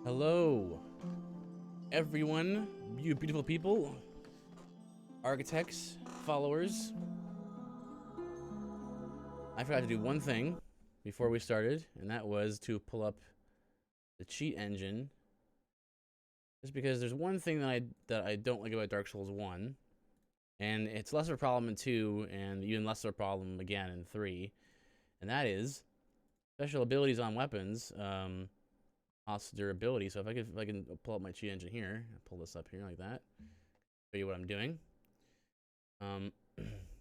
Hello, everyone, you beautiful people, architects, followers. I forgot to do one thing before we started, and that was to pull up the cheat engine. Just because there's one thing that I don't like about Dark Souls 1, and it's less of a problem in 2, and even less of a problem again in 3, and that is special abilities on weapons. Cost durability. So if I can pull up my cheat engine here, I'll pull this up here like that, show you what I'm doing. I'm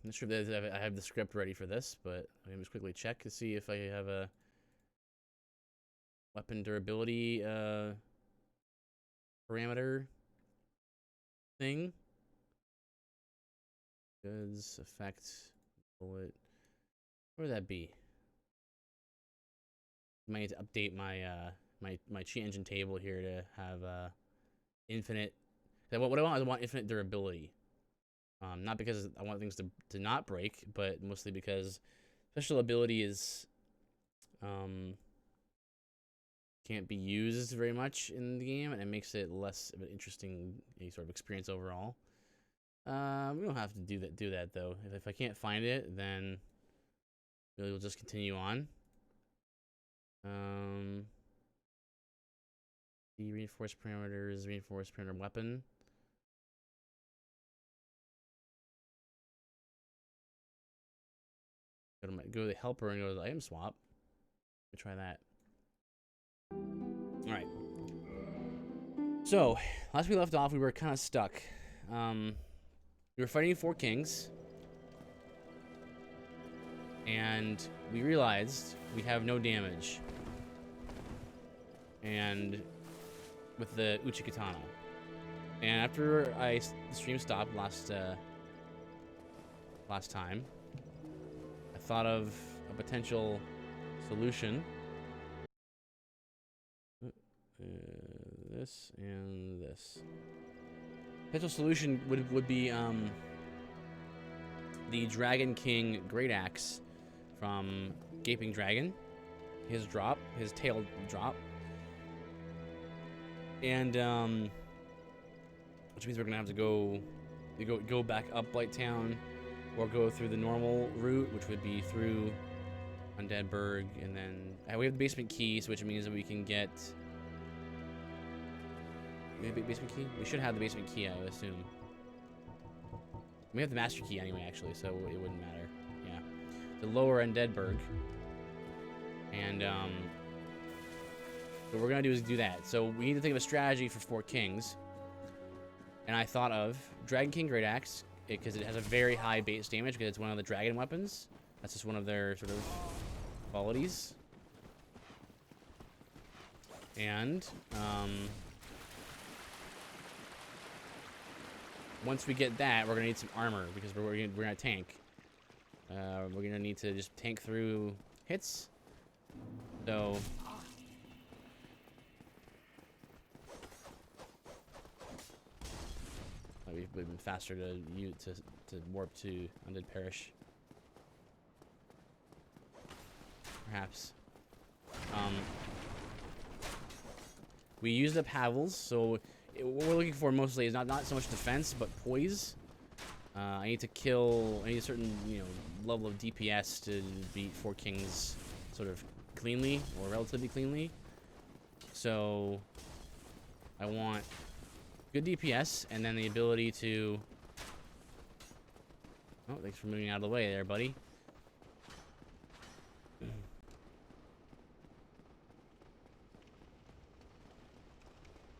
not sure if I have the script ready for this, but let me just quickly check to see if I have a weapon durability parameter thing. Goods, effect, bullet. Where would that be? I might need to update my my cheat engine table here to have infinite. What I want is I want infinite durability. Not because I want things to not break, but mostly because special ability is can't be used very much in the game, and it makes it less of an interesting sort of experience overall. We don't have to do that though. If I can't find it, then we'll just continue on. The reinforced parameters, reinforced parameter weapon. Go to the helper and go to the item swap. Let me try that. All right. So, last we left off, we were kind of stuck. We were fighting 4 kings, and we realized we have no damage, and with the Uchi Katana. And after the stream stopped last time, I thought of a potential solution. This and this. Potential solution would be the Dragon King Great Axe from Gaping Dragon. His tail drop. And which means we're gonna have to go back up Blighttown, or go through the normal route, which would be through Undeadburg, and then we have the basement key, so which means that we can get. We have the basement key? We should have the basement key, I would assume. We have the master key anyway, actually, so it wouldn't matter. Yeah. The lower Undeadburg. And, what we're gonna do is do that. So we need to think of a strategy for 4 kings. And I thought of Dragon King Great Axe, because it has a very high base damage, because it's one of the dragon weapons. That's just one of their sort of qualities. And, once we get that, we're gonna need some armor, because we're gonna tank. We're gonna need to just tank through hits. So we've been faster to warp to Undead Parish. Perhaps. We used up Havels, so what we're looking for mostly is not so much defense, but poise. I need a certain level of DPS to beat 4 kings sort of cleanly, or relatively cleanly. So I want good DPS, and then the ability to. Oh, thanks for moving out of the way there, buddy.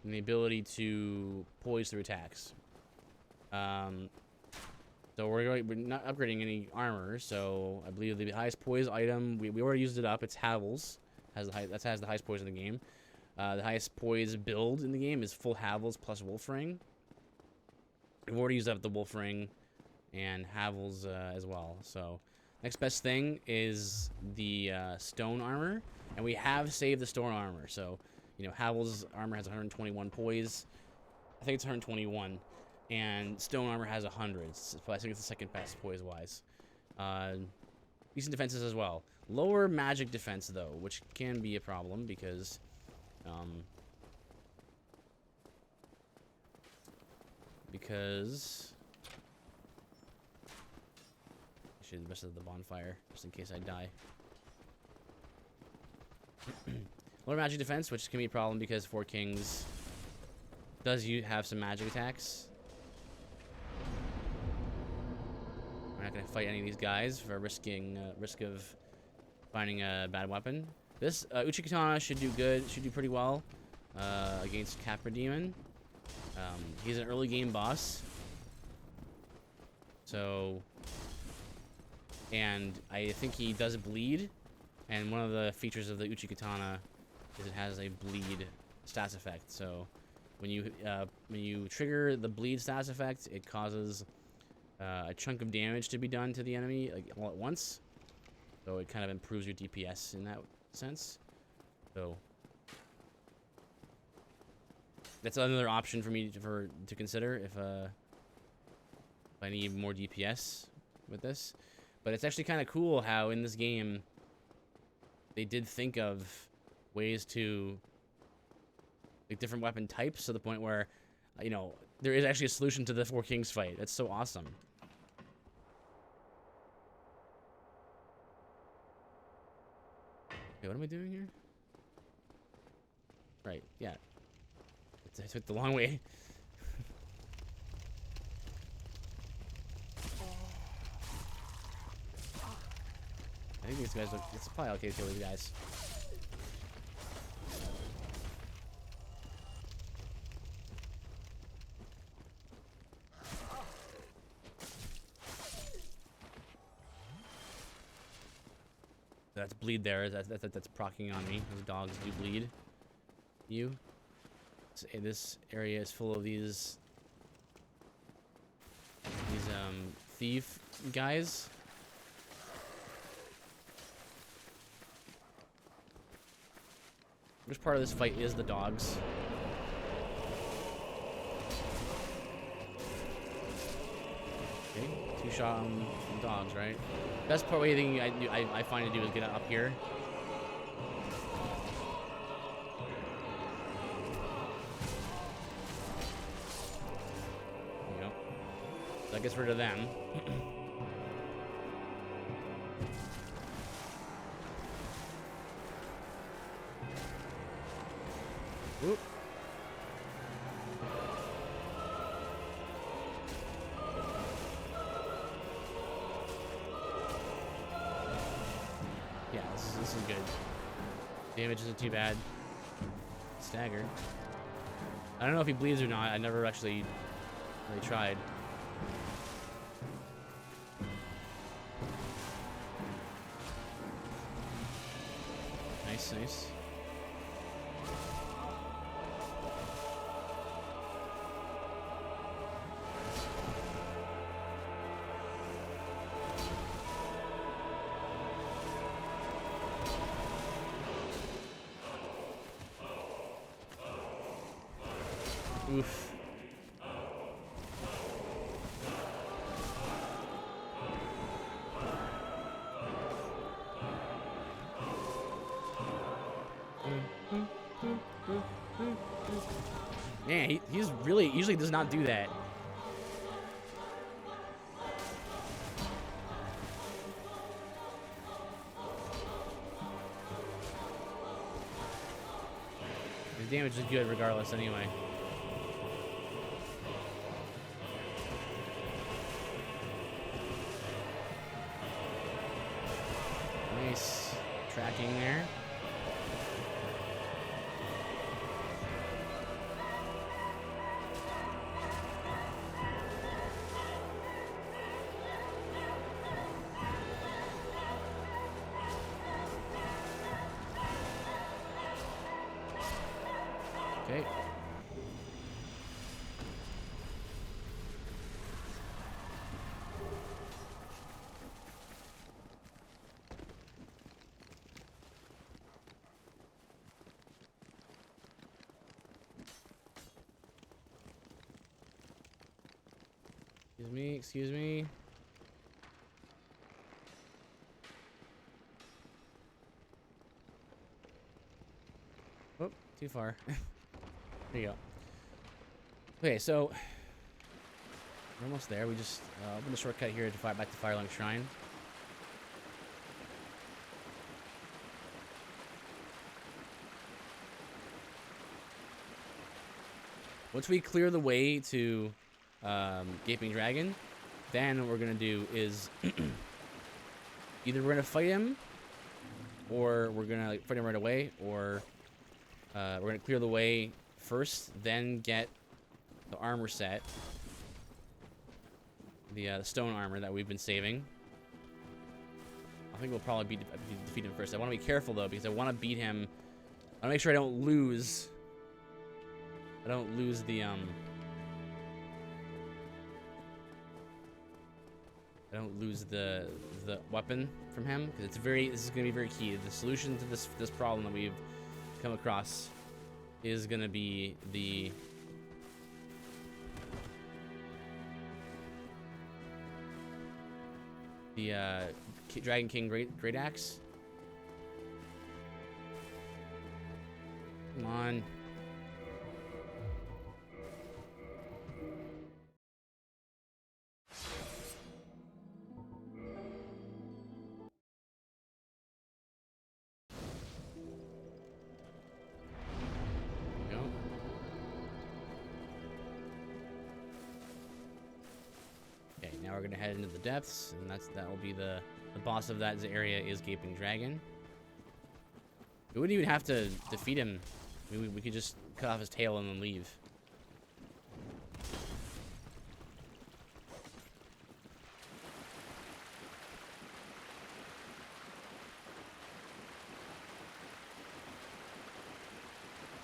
And the ability to poise through attacks. So we're not upgrading any armor. So I believe the highest poise item we already used it up. It's Havels. That has the highest poise in the game. The highest poise build in the game is full Havels plus Wolf Ring. We've already used up the Wolf Ring and Havels as well. So next best thing is the stone armor, and we have saved the stone armor. So Havel's armor has 121 poise. I think it's 121, and stone armor has 100. So I think it's the second best poise wise. Decent defenses as well. Lower magic defense though, which can be a problem because because actually the rest of the bonfire, just in case I die. Lower magic defense, which can be a problem because Four Kings does you have some magic attacks. We're not gonna fight any of these guys for risking risk of finding a bad weapon. This Uchikatana should do good. Should do pretty well against Capra Demon. He's an early game boss. So, and I think he does bleed. And one of the features of the Uchikatana is it has a bleed stats effect. So, when you trigger the bleed stats effect, it causes a chunk of damage to be done to the enemy like all at once. So it kind of improves your DPS in that sense. So that's another option for me to consider if I need more DPS with this. But it's actually kind of cool how in this game they did think of ways to like different weapon types to the point where you know there is actually a solution to the Four Kings fight. That's so awesome. Okay, what am I doing here? Right, yeah. I took the long way. I think these guys look... It's probably okay to kill these guys. That's bleed there. That's proccing on me. Those dogs do bleed. You. This area is full of these thief guys. Which part of this fight is the dogs? Okay, two shot on dogs, right? Best part way I find to do is get up here. There you go. So that gets rid of them. Oop. Yeah, this is good. Damage isn't too bad. Staggered. I don't know if he bleeds or not. I never actually really tried. Nice, nice. Oof. Man, he's really usually does not do that. His damage is good regardless anyway. Nice tracking there. Okay. Excuse me, excuse me. Oh, too far. There you go. Okay, so We're almost there. We just open the shortcut here to fight back to Firelink Shrine. Once we clear the way to Gaping Dragon, then what we're gonna do is either we're gonna fight him, or we're gonna fight him right away, or we're gonna clear the way first, then get the armor set, the stone armor that we've been saving. I think we'll probably defeat him first. I want to be careful though, because I want to beat him. I want to make sure I don't lose. I don't lose the I don't lose the weapon from him, because it's this is gonna be very key. The solution to this problem that we've come across is gonna be the Dragon King Great Axe. Come on. Okay, now we're gonna head into the depths, and that will be the boss of that area is Gaping Dragon. We wouldn't even have to defeat him. We could just cut off his tail and then leave.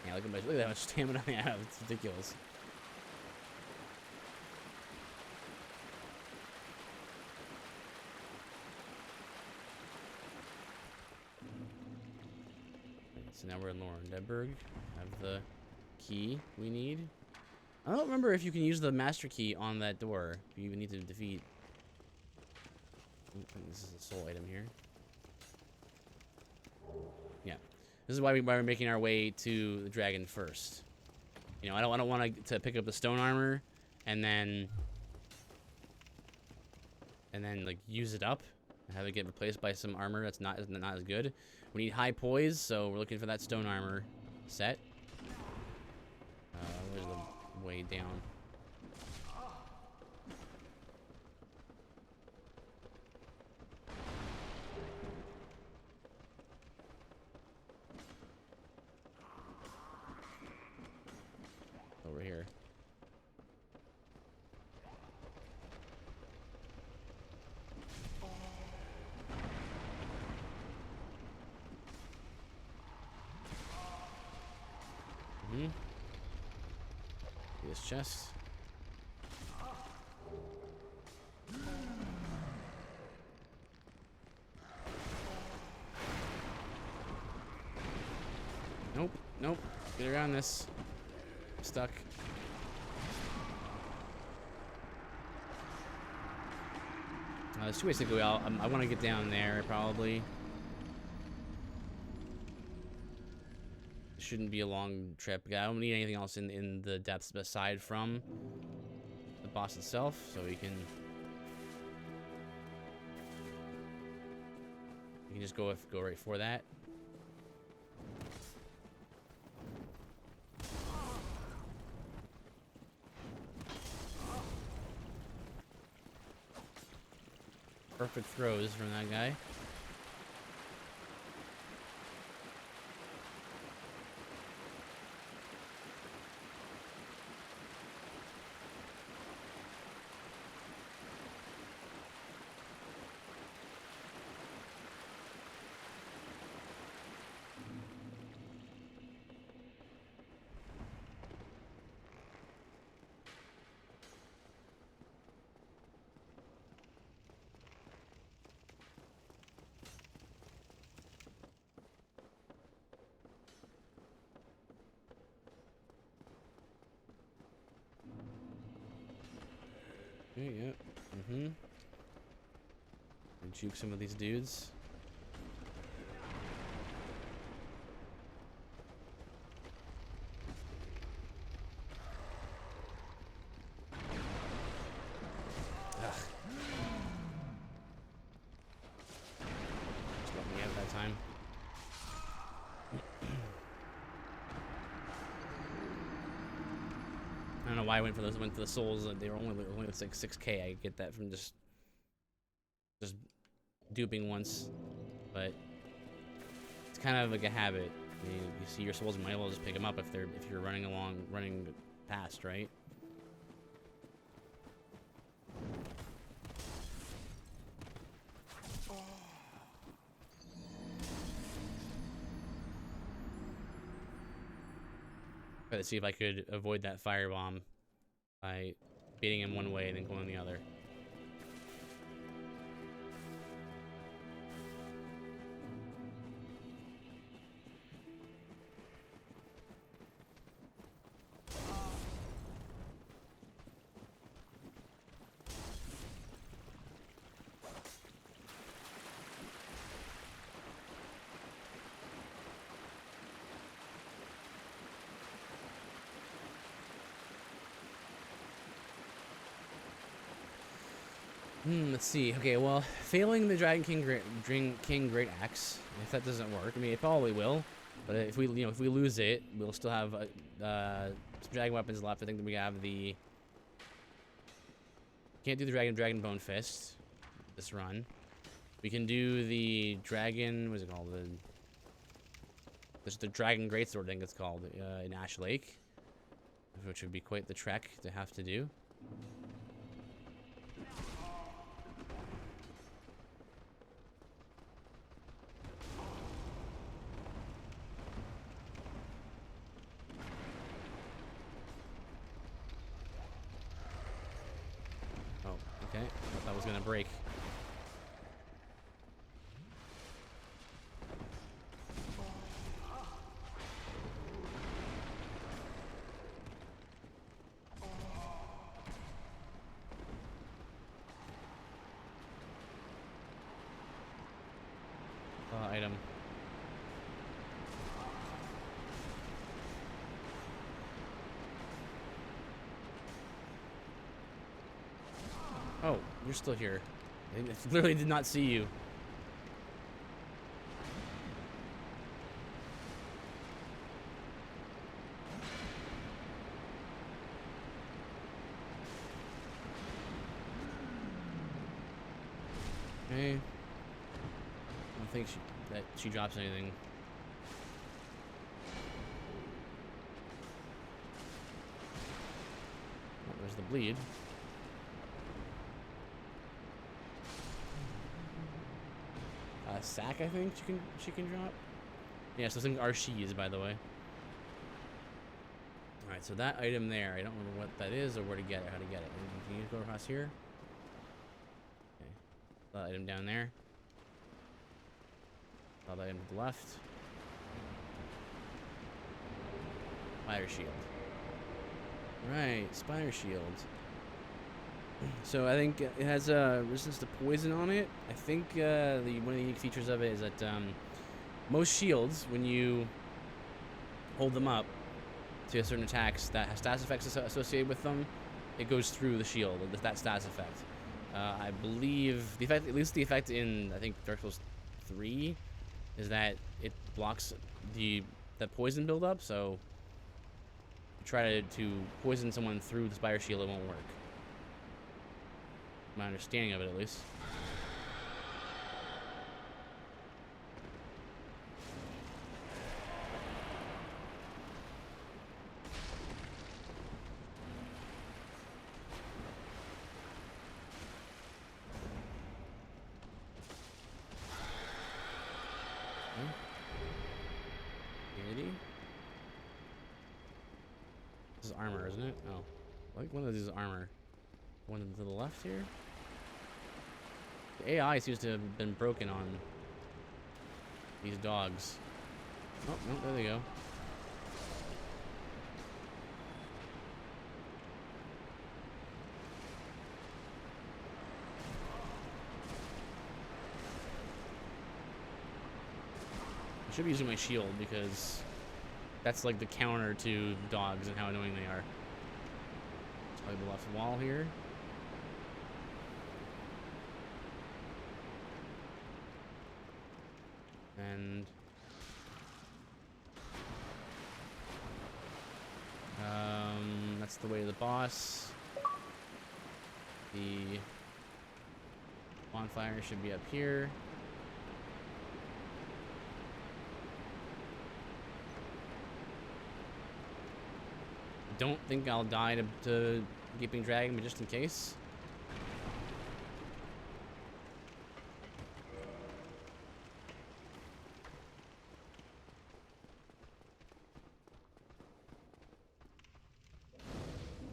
Yeah, look at how much stamina I have. It's ridiculous. So now we're in Laurendeburg. Have the key we need. I don't remember if you can use the master key on that door. If you even need to defeat. Ooh, this is a soul item here. Yeah, this is why we're making our way to the dragon first. You know, I don't want to pick up the stone armor and then like use it up and have it get replaced by some armor that's not as good. We need high poise, so we're looking for that stone armor set. Where's the way down? Over here. This chest. Nope, nope. Get around this. I'm stuck. There's two ways to go out. I want to get down there, probably. Shouldn't be a long trip. I don't need anything else in the depths aside from the boss itself, so we can just go right for that. Perfect throws from that guy. Okay, yeah. And juke some of these dudes. why I went for the souls. They were only like 6K. I get that from just duping once, but it's kind of like a habit. I mean, you see your souls, you might as well just pick them up if you're running past, right? Try to see if I could avoid that firebomb by beating him one way and then going the other. Let's see. Okay, well, failing the Dragon King Great Axe, if that doesn't work, I mean, it probably will. But if we lose it, we'll still have some dragon weapons left. I think that we have the. Can't do the Dragon Bone Fist this run. We can do the Dragon. What is it called? The Dragon Greatsword, I think it's called, in Ash Lake, which would be quite the trek to have to do. Okay, I thought that was gonna break. Item. Oh, you're still here. I literally did not see you. Okay. I don't think she drops anything. Oh, there's the bleed. Sack, I think she can drop. Yeah, so some Archies, by the way. All right, so that item there, I don't remember what that is or where to get it, how to get it. Can you go across here? Okay, that item down there. That item to the left. Spider shield. Right, spider shield. So I think it has resistance to poison on it. I think one of the unique features of it is that most shields, when you hold them up to certain attacks that have status effects associated with them, it goes through the shield, that status effect. I believe the effect, at least the effect in, I think, Dark Souls 3, is that it blocks the poison buildup. So try to poison someone through the spider shield, it won't work. My understanding of it, at least. Okay. Unity. This is armor, isn't it? Oh, I think one of these is armor. One to the left here. The AI seems to have been broken on these dogs. Oh, no, there they go. I should be using my shield because that's like the counter to dogs and how annoying they are. Probably the left wall here. And that's the way to the boss. The bonfire should be up here. Don't think I'll die to Gaping Dragon, but just in case.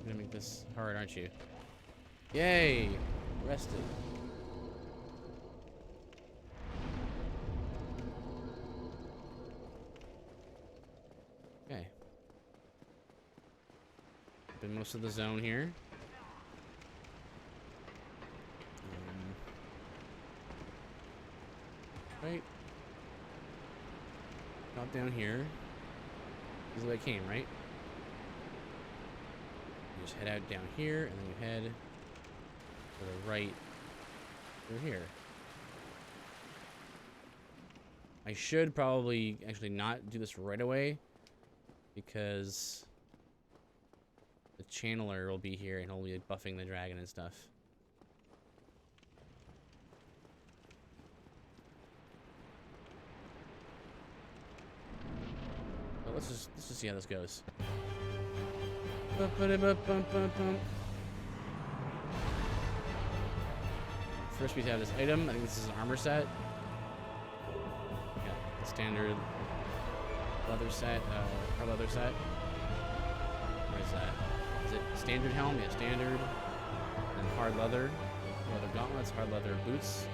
You're gonna make this hard, aren't you? Yay! Rested. Okay. Been most of the zone here. Right. Not down here. This is the way I came, right? You just head out down here, and then you head to the right through here. I should probably actually not do this right away, because the channeler will be here and he'll be buffing the dragon and stuff. But let's just see how this goes. First we have this item. I think this is an armor set. Yeah, the standard leather set, or leather set. Where is that? Is it standard helm? Yeah, standard. And hard leather gauntlets, hard leather boots.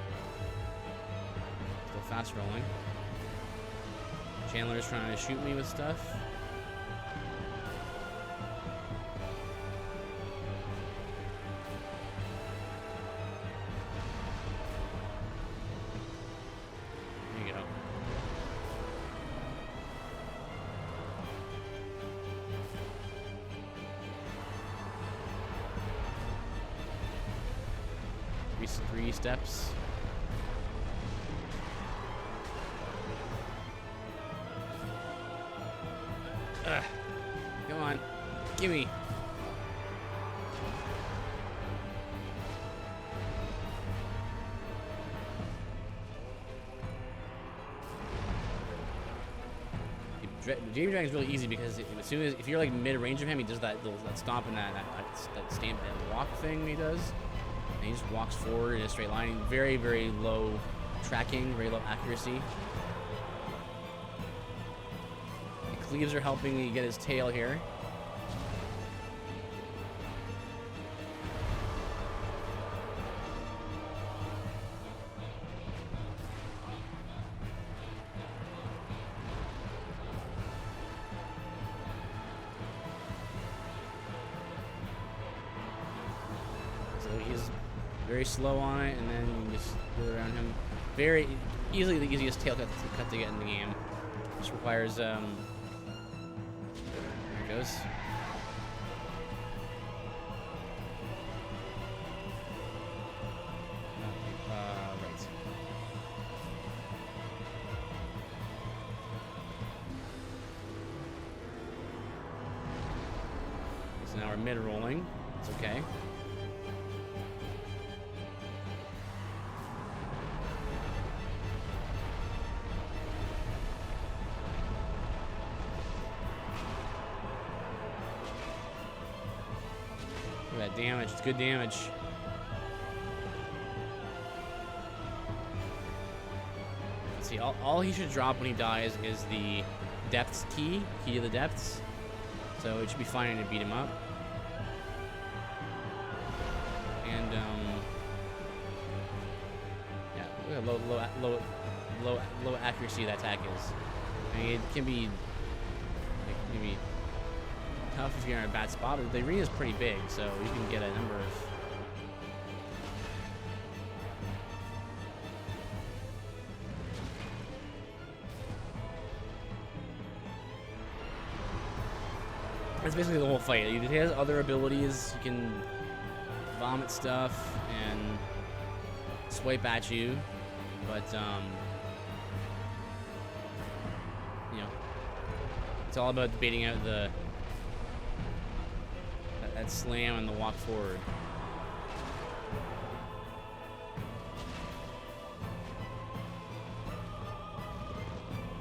Still fast rolling. Chandler's trying to shoot me with stuff. There you go. Three steps. Ugh. Come on. Gimme. Gaping Dragon is really easy because as soon as if you're like mid range of him, he does that stomp and that stamp and walk thing he does. And he just walks forward in a straight line. Very, very low tracking, very low accuracy. The cleaves are helping me get his tail here. So he's very slow on it, and then you can just go around him. Very easily the easiest tail cut to get in the game. Just requires there it goes. Right. So now we're mid-rolling. It's okay. That damage, it's good damage. Let's see, all he should drop when he dies is the depths key to the depths. So it should be fine to beat him up. And yeah, low accuracy that attack is. I mean, it can be like, maybe tough if you're in a bad spot, but the arena is pretty big, so you can get a number of that's basically the whole fight. He has other abilities. You can vomit stuff and swipe at you, but you know, it's all about baiting out that slam and the walk forward.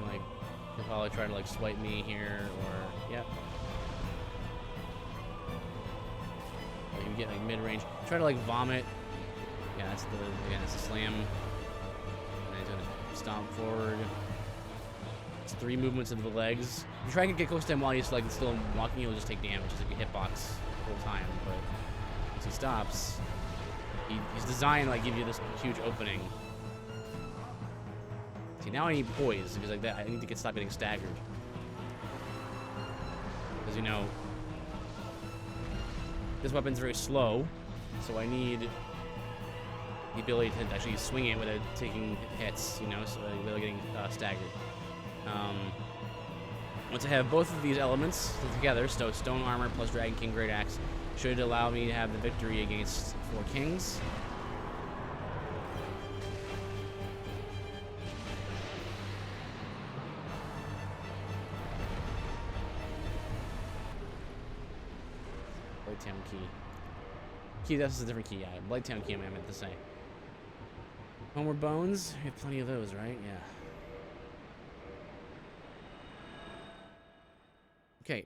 Like, he'll probably try to like swipe me here, or yep. Or you can get like mid-range. Try to like vomit. Yeah, that's the slam. And then he's gonna stomp forward. It's 3 movements of the legs. If you try to get close to him while he's like still walking, he'll just take damage. It's like a hitbox the whole time. But once he stops, he's designed to like give you this huge opening. See, now I need poise because like that I need to stop getting staggered. Because you know this weapon's very slow, so I need the ability to actually swing it without taking hits. You know, so without getting staggered. Once I have both of these elements together, so stone armor plus Dragon King Great Axe, should allow me to have the victory against 4 kings. Blighttown key. Key, that's a different key. Yeah, Blighttown key I meant to say. Homeward Bones? We have plenty of those, right? Yeah. Okay.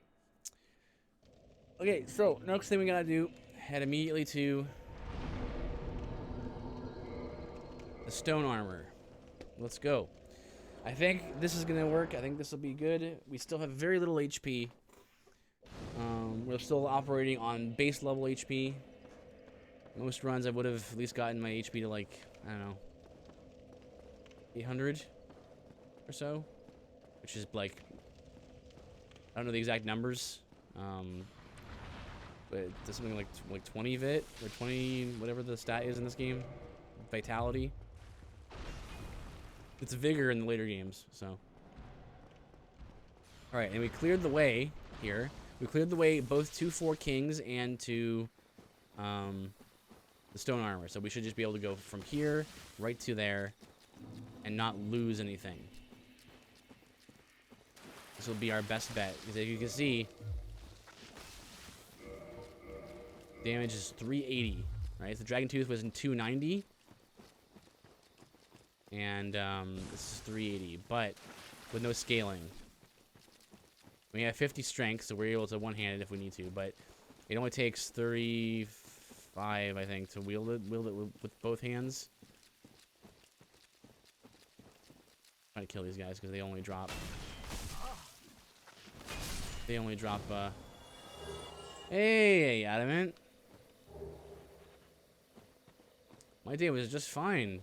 Okay, so next thing we gotta do, head immediately to the stone armor. Let's go. I think this is gonna work. I think this will be good. We still have very little HP. We're still operating on base level HP. Most runs I would have at least gotten my HP to like, I don't know, 800 or so, which is like, I don't know the exact numbers, but it's something like 20 vit or 20 whatever the stat is in this game, vitality. It's vigor in the later games. So, all right, and we cleared the way here. We cleared the way both to 4 kings and to the stone armor. So we should just be able to go from here right to there and not lose anything. This will be our best bet, because as you can see, damage is 380, right? The Dragon Tooth was in 290, and this is 380, but with no scaling. We have 50 strength, so we're able to one-hand it if we need to, but it only takes 35, I think, to wield it with both hands. Trying to kill these guys because they only drop. Hey, Adamant. My day was just fine.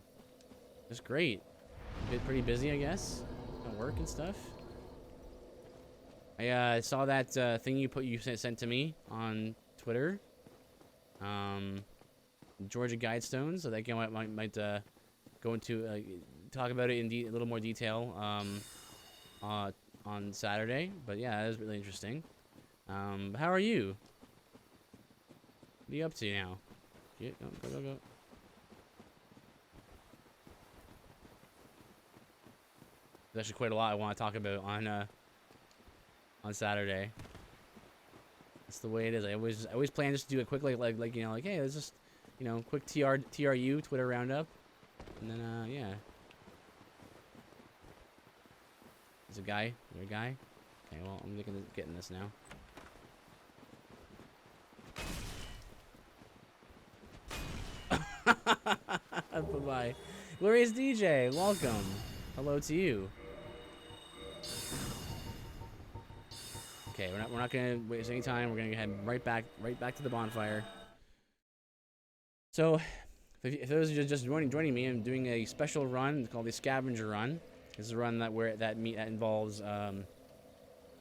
Just great. A bit pretty busy, I guess. At work and stuff. I saw that thing you sent to me on Twitter. Georgia Guidestones. I think I might go into talk about it in a little more detail on Saturday. But yeah, that was really interesting. How are you? What are you up to now? Go. There's actually quite a lot I want to talk about on Saturday. That's the way it is. I always plan just to do it quickly, like you know, like hey, let's just quick TRU Twitter roundup, and then yeah. There's a guy. You're a guy. Okay, well I'm getting this now. Bye-bye. Glorious DJ, welcome. Hello to you. Okay, we're not gonna waste any time. We're gonna head right back to the bonfire. So, if those are just joining me, I'm doing a special run called the Scavenger run. This is a run that involves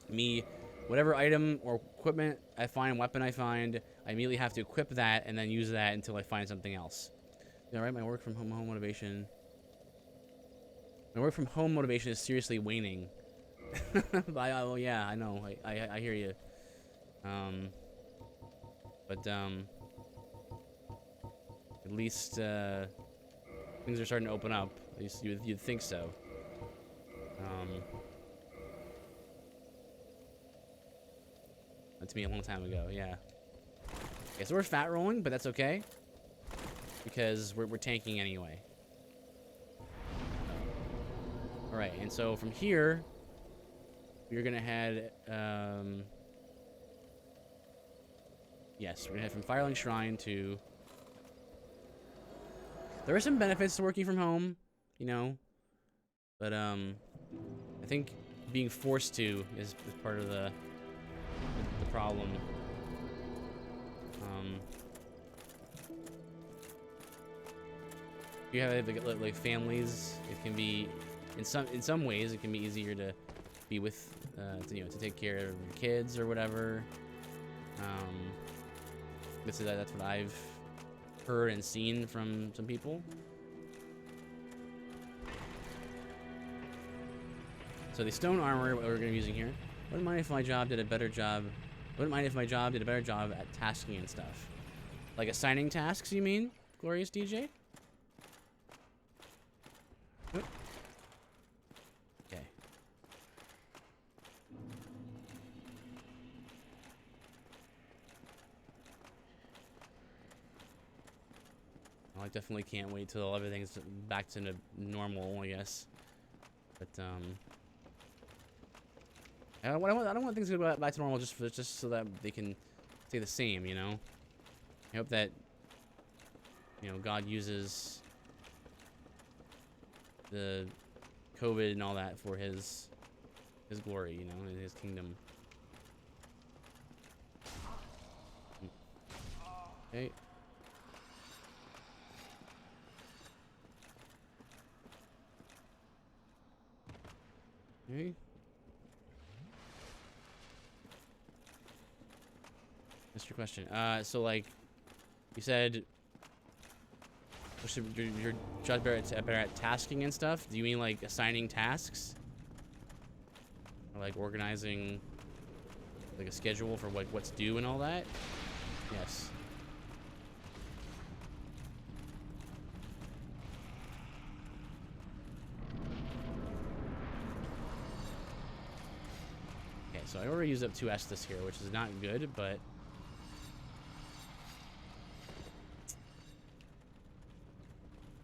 me, whatever item or equipment I find, weapon I find, I immediately have to equip that and then use that until I find something else. All right, my work from home motivation. My work from home motivation is seriously waning. Oh yeah, I know. I hear you. But at least things are starting to open up. At least you'd think so. That to me a long time ago. Yeah. Okay, so we're fat rolling, but that's okay. Because we're tanking anyway. Alright, and so from here, we're gonna head, yes, we're gonna head from Firelink Shrine to... There are some benefits to working from home, you know, but, I think being forced to is part of the problem. If you have like families, it can be, in some ways, it can be easier to be with, to take care of your kids or whatever. That's what I've heard and seen from some people. So the stone armor, what we're going to be using here. Wouldn't mind if my job did a better job. Wouldn't mind if my job did a better job at tasking and stuff. Like assigning tasks, you mean, Glorious DJ? Oop. Okay. Well, I definitely can't wait till everything's back to normal, I guess. But I don't want things to go back to normal just so that they can stay the same, you know. I hope that, you know, God uses the COVID and all that for his glory, you know, in his kingdom. Okay. Okay. That's your question. So like you said, your job's better at tasking and stuff. Do you mean like assigning tasks, or like organizing like a schedule for what's due and all that? Yes. Okay, so I already used up 2 Estus here, which is not good, but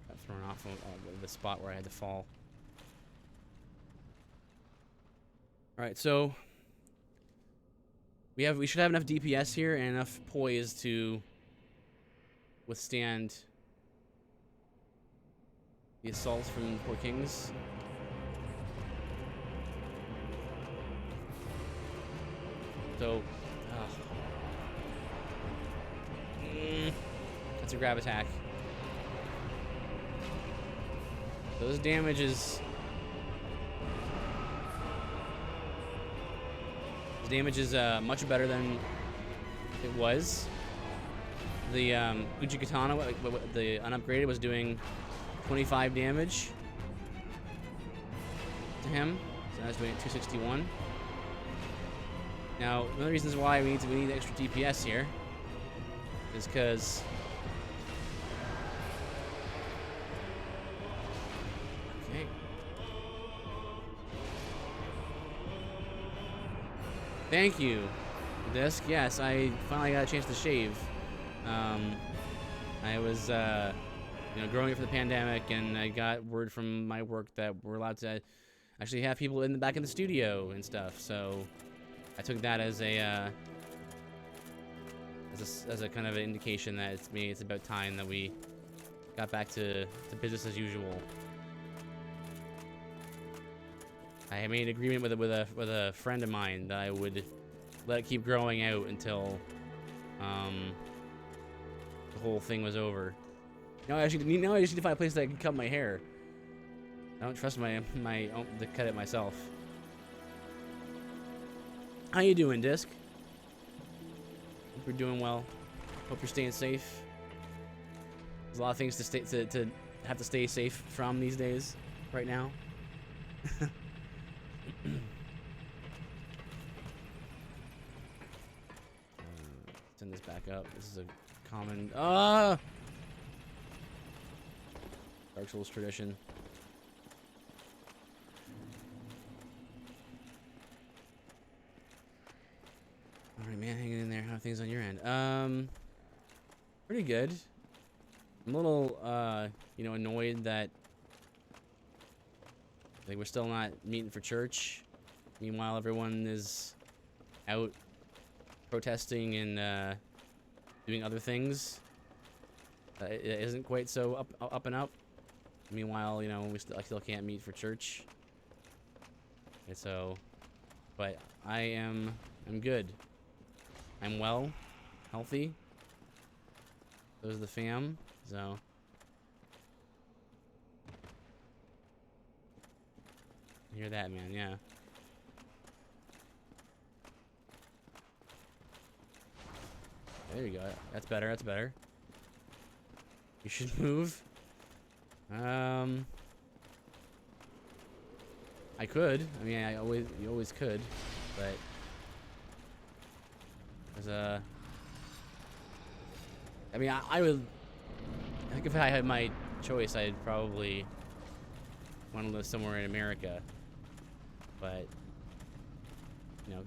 got thrown off of the spot where I had to fall. All right, so we should have enough DPS here and enough poise to withstand the assaults from Poor Kings. So, that's a grab attack. Those damages. The damage is much better than it was. The Uji Katana, the unupgraded, was doing 25 damage to him. So now it's doing 261. Now, one of the reasons why we need extra DPS here is because okay. Thank you, Disc. Yes, I finally got a chance to shave. I was, you know, growing up for the pandemic, and I got word from my work that we're allowed to actually have people back in the studio and stuff. So I took that as a kind of an indication that it's about time that we got back to business as usual. I made an agreement with a friend of mine that I would let it keep growing out until the whole thing was over. Now I just need to find a place that I can cut my hair. I don't trust my to cut it myself. How you doing, Disc? Hope you're doing well. Hope you're staying safe. There's a lot of things to have to stay safe from these days, right now. Send this back up. This is a common Dark Souls tradition. Alright, man, hanging in there. How are things on your end? Pretty good. I'm a little, you know, annoyed that like we're still not meeting for church. Meanwhile, everyone is out protesting and doing other things. It isn't quite so up and up. Meanwhile, you know, I still can't meet for church. And so, but I'm good. I'm well, healthy. There's the fam. So. You hear that, man? Yeah. There you go. That's better. That's better. You should move. I could. I mean, you always could, but there's a. I mean, I would. I think if I had my choice, I'd probably want to live somewhere in America. But you know,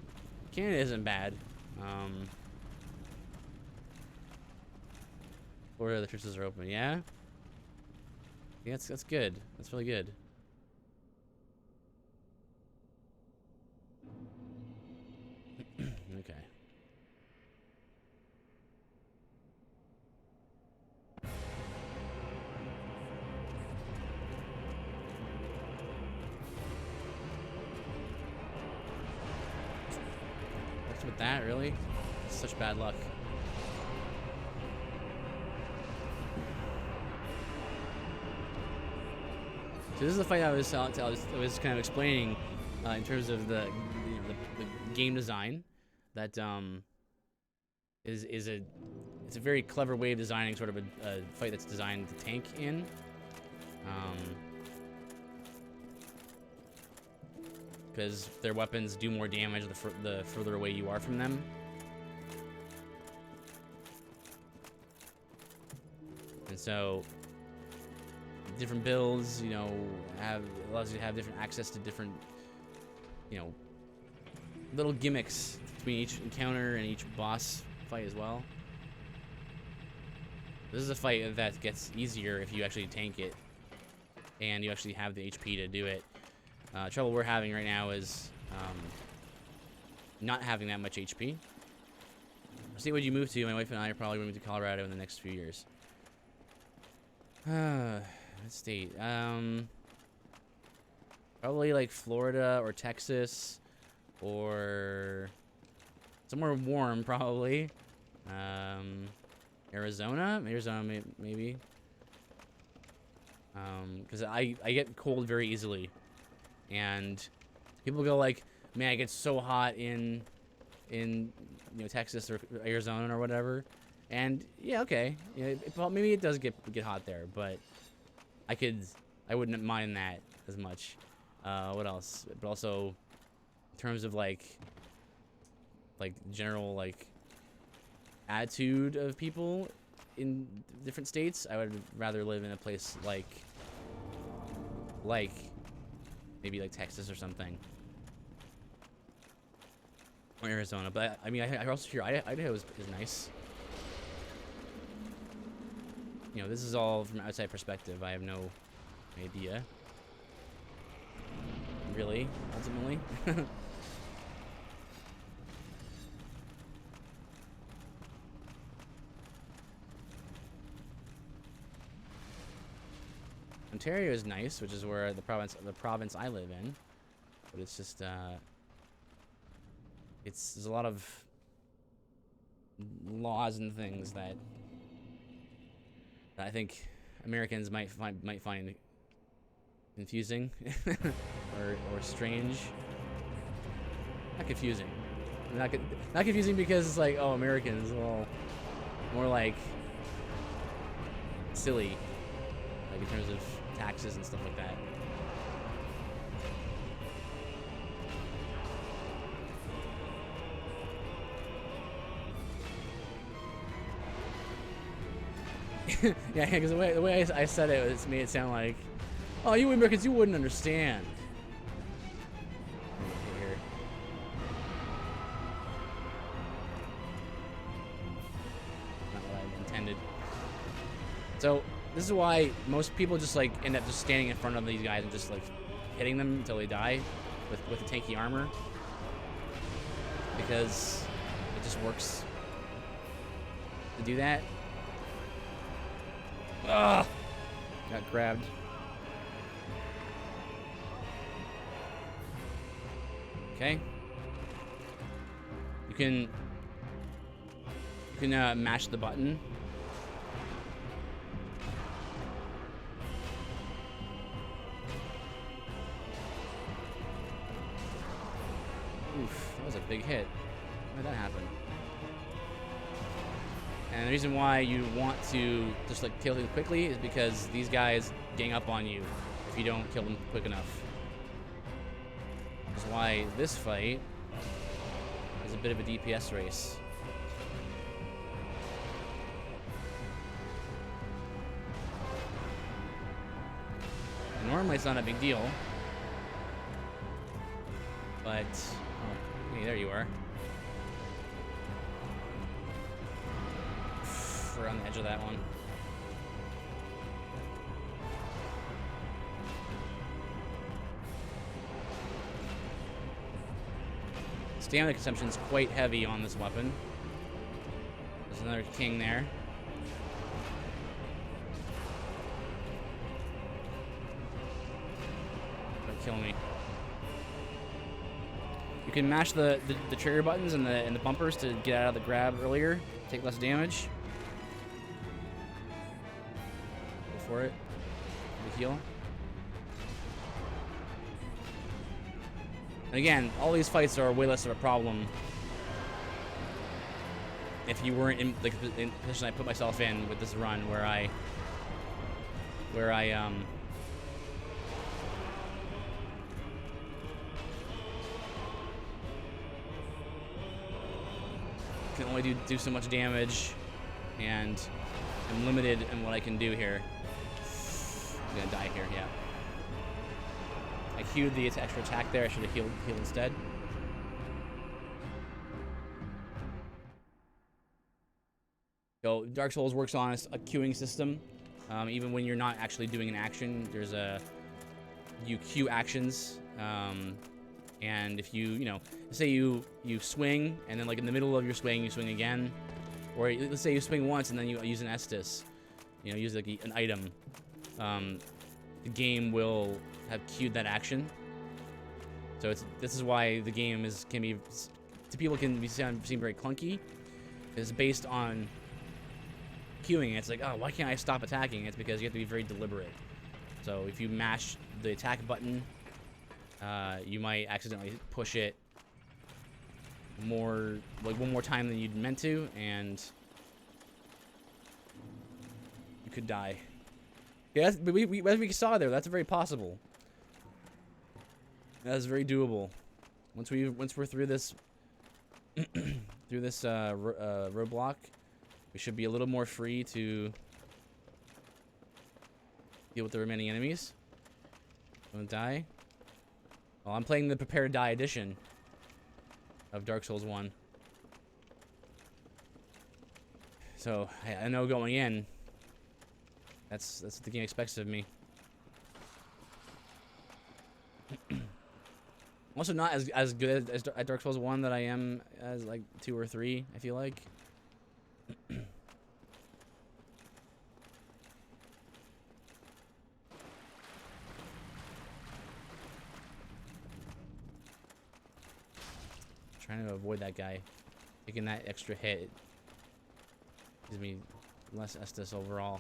Canada isn't bad. Florida, the churches are open. Yeah. Yeah, that's good. That's really good. Okay. What's with that, really? It's such bad luck. So this is the fight I was kind of explaining in terms of the game design that is a very clever way of designing sort of a fight that's designed to tank in. Because their weapons do more damage the further away you are from them. And so different builds, you know, allows you to have different access to different, you know, little gimmicks between each encounter and each boss fight as well. This is a fight that gets easier if you actually tank it and you actually have the HP to do it. Trouble we're having right now is not having that much HP. See, would you move to? My wife and I are probably moving to Colorado in the next few years. What state? Probably like Florida or Texas or somewhere warm, probably. Arizona, maybe. Because I get cold very easily, and people go like, "Man, it gets so hot in you know, Texas or Arizona or whatever." And yeah, okay, yeah, maybe it does get hot there, but I wouldn't mind that as much. What else? But also, in terms of like general like attitude of people in different states, I would rather live in a place like maybe like Texas or something, or Arizona. But I mean, I also hear Idaho is nice. You know, this is all from outside perspective. I have no idea, really, ultimately. Ontario is nice, which is where the province I live in, but it's just there's a lot of laws and things that I think Americans might find confusing or strange. Not confusing. Not confusing because it's like, oh, Americans. Well, more like silly, like in terms of taxes and stuff like that. Yeah, because the way I said it, it's made it sound like, oh, you Americans, you wouldn't understand. Here. Not what I intended. So this is why most people just like end up just standing in front of these guys and just like hitting them until they die with the tanky armor, because it just works to do that. Ugh! Got grabbed. Okay. You can mash the button. Oof, that was a big hit. Why did that happen? And the reason why you want to just like kill them quickly is because these guys gang up on you if you don't kill them quick enough. That's why this fight is a bit of a DPS race. And normally it's not a big deal, but oh, hey, there you are. We're on the edge of that one. Stamina consumption is quite heavy on this weapon. There's another king there. Don't kill me. You can mash the trigger buttons and the bumpers to get out of the grab earlier, take less damage. Go for it. The heal. And again, all these fights are way less of a problem if you weren't in the position I put myself in with this run, where I can only do so much damage, and I'm limited in what I can do here. I'm gonna die here, yeah. I queued the extra attack there. I should have healed instead. So Dark Souls works on a queuing system. Even when you're not actually doing an action, there's you queue actions. And if you say you swing, and then like in the middle of your swing, you swing again, or let's say you swing once and then you use an Estus, use like an item. The game will have queued that action. So this is why the game can be seem very clunky. It's based on queuing. It's like, oh, why can't I stop attacking? It's because you have to be very deliberate. So if you mash the attack button, you might accidentally push it one more time than you'd meant to, and you could die. Yeah, as we saw there, that's very possible. That's very doable. Once we're through this roadblock, we should be a little more free to deal with the remaining enemies. Don't die. Well, I'm playing the Prepare to Die edition of Dark Souls 1. So I know going in, that's what the game expects of me. Also not as good as at Dark Souls 1 that I am as like 2 or 3, I feel like. Trying to avoid that guy. Taking that extra hit gives me less Estus overall.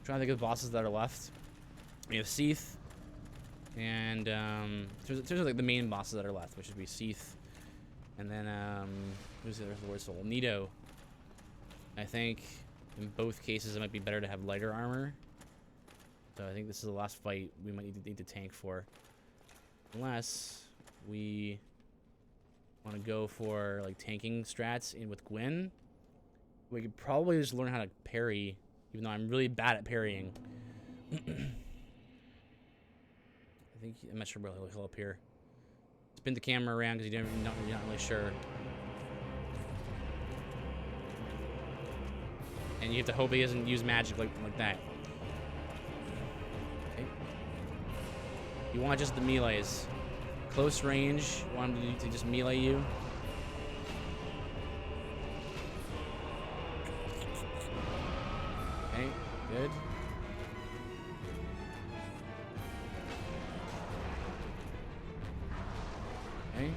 Trying to think of the bosses that are left. We have Seath, and there's like the main bosses that are left, which would be Seath, and then who's the other word soul? Nito. I think in both cases it might be better to have lighter armor. So I think this is the last fight we might need to tank for, unless we want to go for like tanking strats in with Gwyn. We could probably just learn how to parry even though I'm really bad at parrying. I think I'm not sure where he'll appear. Spin the camera around because you're not really sure. And you have to hope he doesn't use magic like that. Okay. You want just the melees. Close range, you want him to just melee you. Okay, good. Okay.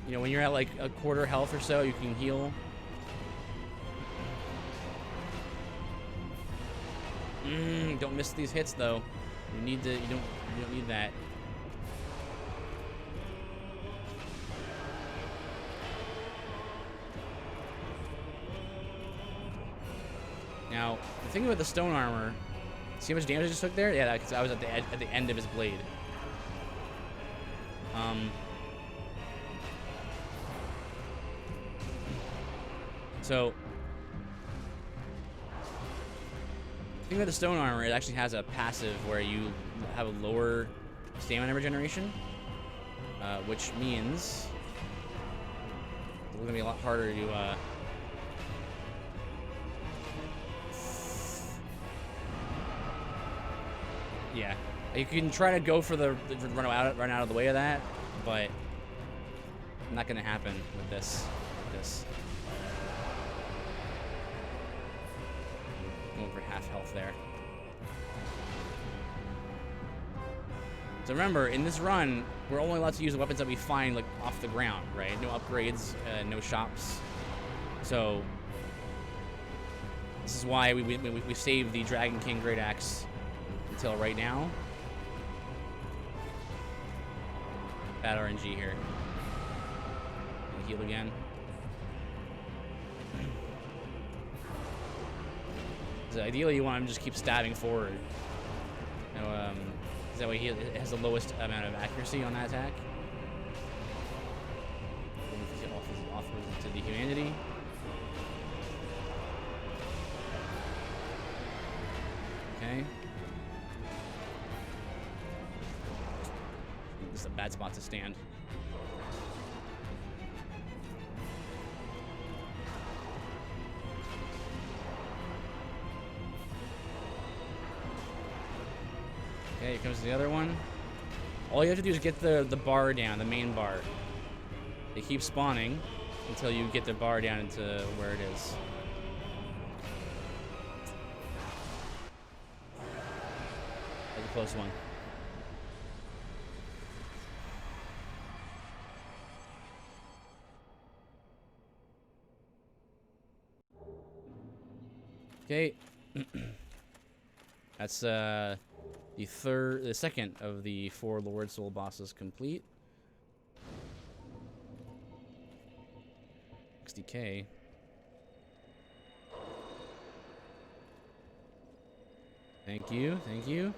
You know, when you're at like a quarter health or so, you can heal. Don't miss these hits though. You need to. You don't need that. Now, the thing about the stone armor, see how much damage I just took there? Yeah, because I was at the end of his blade. So, the thing about the stone armor, it actually has a passive where you have a lower stamina regeneration, which means it's gonna be a lot harder to. Yeah, you can try to go for the run out of the way of that, but not gonna happen with this. Going for half health there. So remember, in this run, we're only allowed to use the weapons that we find like off the ground, right? No upgrades, no shops. So this is why we saved the Dragon King Great Axe until right now. Bad RNG here. Heal again. So ideally, you want him to just keep stabbing forward. You know, that way it has the lowest amount of accuracy on that attack. Offers to the humanity. Okay. This is a bad spot to stand. Okay, here comes the other one. All you have to do is get the bar down, the main bar. They keep spawning until you get the bar down into where it is. That's a close one. Okay. That's the second of the 4 Lord Soul bosses complete. 60k. Thank you, thank you.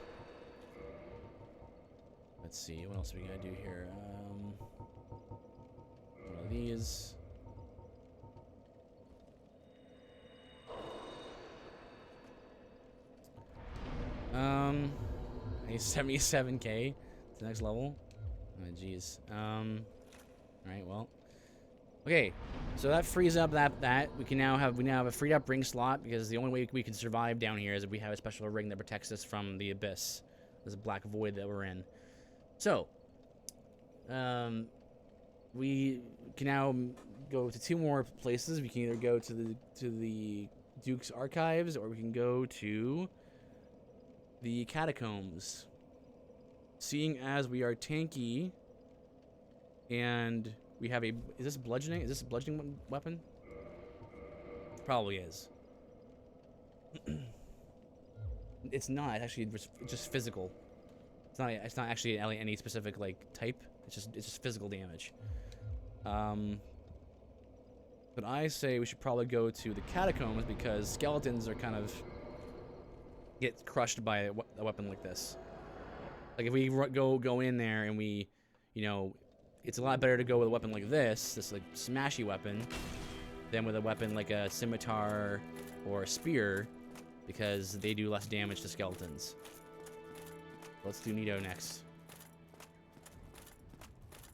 Let's see, what else we gotta do here? One of these. I need 77k to the next level. Oh, jeez. Alright, well. Okay, so that frees up that. We now have a freed up ring slot because the only way we can survive down here is if we have a special ring that protects us from the abyss. This black void that we're in. So, we can now go to 2 more places. We can either go to the Duke's Archives, or we can go to the Catacombs. Seeing as we are tanky, and we have a... Is this bludgeoning? Is this a bludgeoning weapon? Probably is. It's not. It's actually just physical. It's not actually any specific like type. It's just physical damage. But I say we should probably go to the Catacombs because skeletons are kind of get crushed by a weapon like this. Like if we go in there and we, you know, it's a lot better to go with a weapon like this like smashy weapon, than with a weapon like a scimitar or a spear, because they do less damage to skeletons. Let's do Nito next.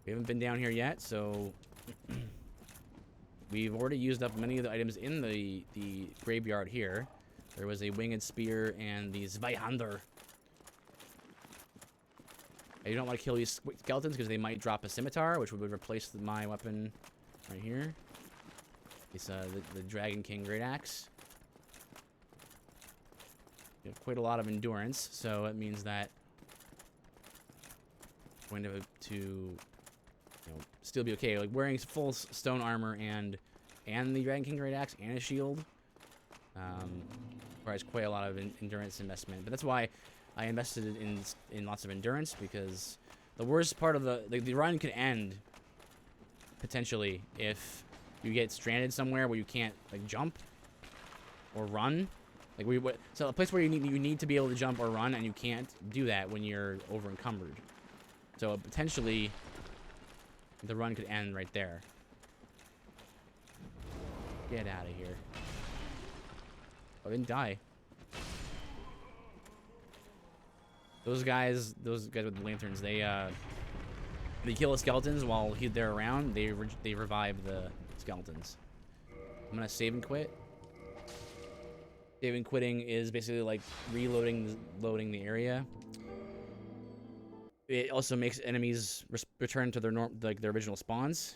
We haven't been down here yet, so we've already used up many of the items in the graveyard here. There was a winged spear and the Zweihander. I do not want to kill these skeletons because they might drop a scimitar, which would replace my weapon right here. It's the Dragon King Great Axe. We have quite a lot of endurance, so it means that I'm going to still be okay. Like wearing full stone armor and the Dragon King Great Axe and a shield requires quite a lot of endurance investment. But that's why I invested in lots of endurance, because the worst part of the run could end potentially if you get stranded somewhere where you can't like jump or run. So a place where you need to be able to jump or run, and you can't do that when you're over encumbered. So potentially the run could end right there. Get out of here. Oh, I didn't die. Those guys with the lanterns, they kill the skeletons while they're around. They revive the skeletons. I'm gonna save and quit. Save and quitting is basically like loading the area. It also makes enemies return to their their original spawns.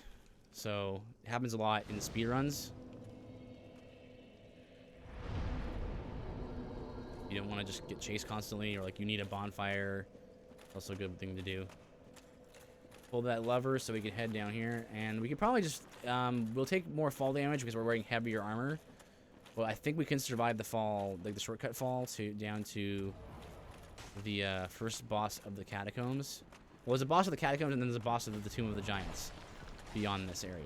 So it happens a lot in speedruns. You don't want to just get chased constantly, or like you need a bonfire. Also a good thing to do. Pull that lever so we can head down here, and we could probably just we'll take more fall damage because we're wearing heavier armor. Well, I think we can survive the fall, like the shortcut fall down to the first boss of the catacombs. Well, there's a boss of the catacombs, and then there's a boss of the Tomb of the Giants beyond this area.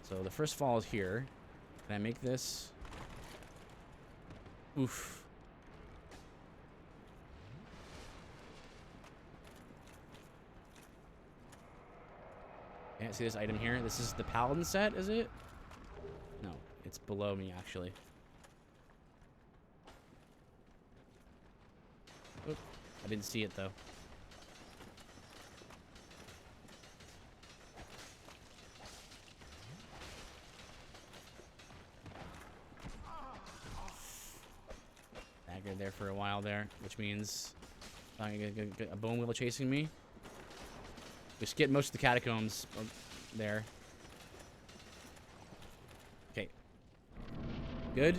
So the first fall is here. Can I make this? Oof. Can't see this item here. This is the Paladin set, is it? No, it's below me, actually. Oop, I didn't see it, though. Staggered there for a while there, which means I'm gonna get a bone wheel chasing me. We skipped most of the catacombs there. Okay. Good.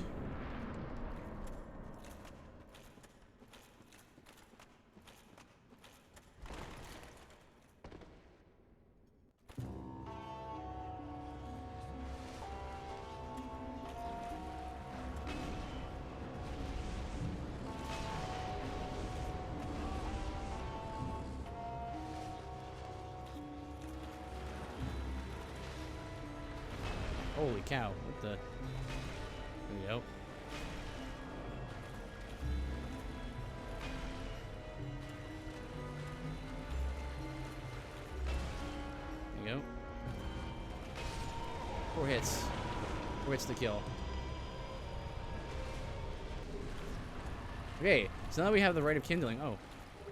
Holy cow, what the... There we go. There you go. 4 hits. 4 hits to kill. Okay, so now we have the Rite of Kindling. Oh,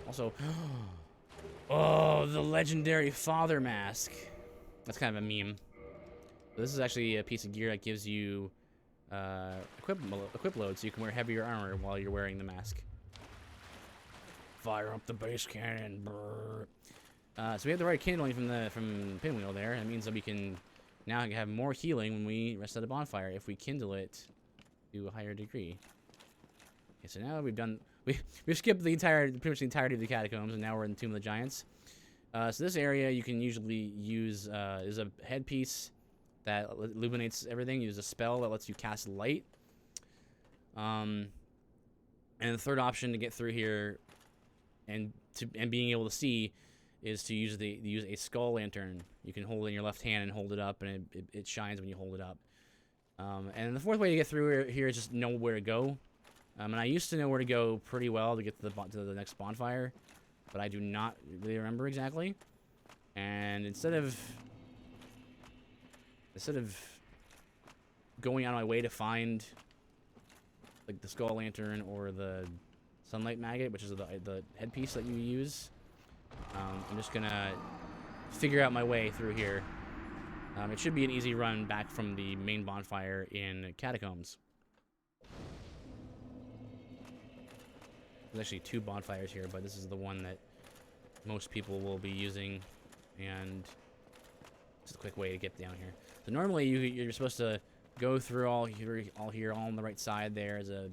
also... Oh, the legendary Father Mask. That's kind of a meme. This is actually a piece of gear that gives you equip load, so you can wear heavier armor while you're wearing the mask. Fire up the base cannon. So we have the right kindling from Pinwheel there. That means that we can now have more healing when we rest at the bonfire if we kindle it to a higher degree. Okay, so now we've skipped pretty much the entirety of the catacombs, and now we're in the Tomb of the Giants. So this area you can usually use is a headpiece that illuminates everything. Use a spell that lets you cast light. And the third option to get through here and being able to see is to use a skull lantern. You can hold it in your left hand and hold it up, and it shines when you hold it up. And the fourth way to get through here is just know where to go. And I used to know where to go pretty well to get to the next bonfire, but I do not really remember exactly. And instead of going out of my way to find like the skull lantern or the sunlight maggot, which is the headpiece that you use. I'm just gonna figure out my way through here. It should be an easy run back from the main bonfire in Catacombs. There's actually 2 bonfires here, but this is the one that most people will be using, and just a quick way to get down here. So normally you're supposed to go through all here on the right side. There is an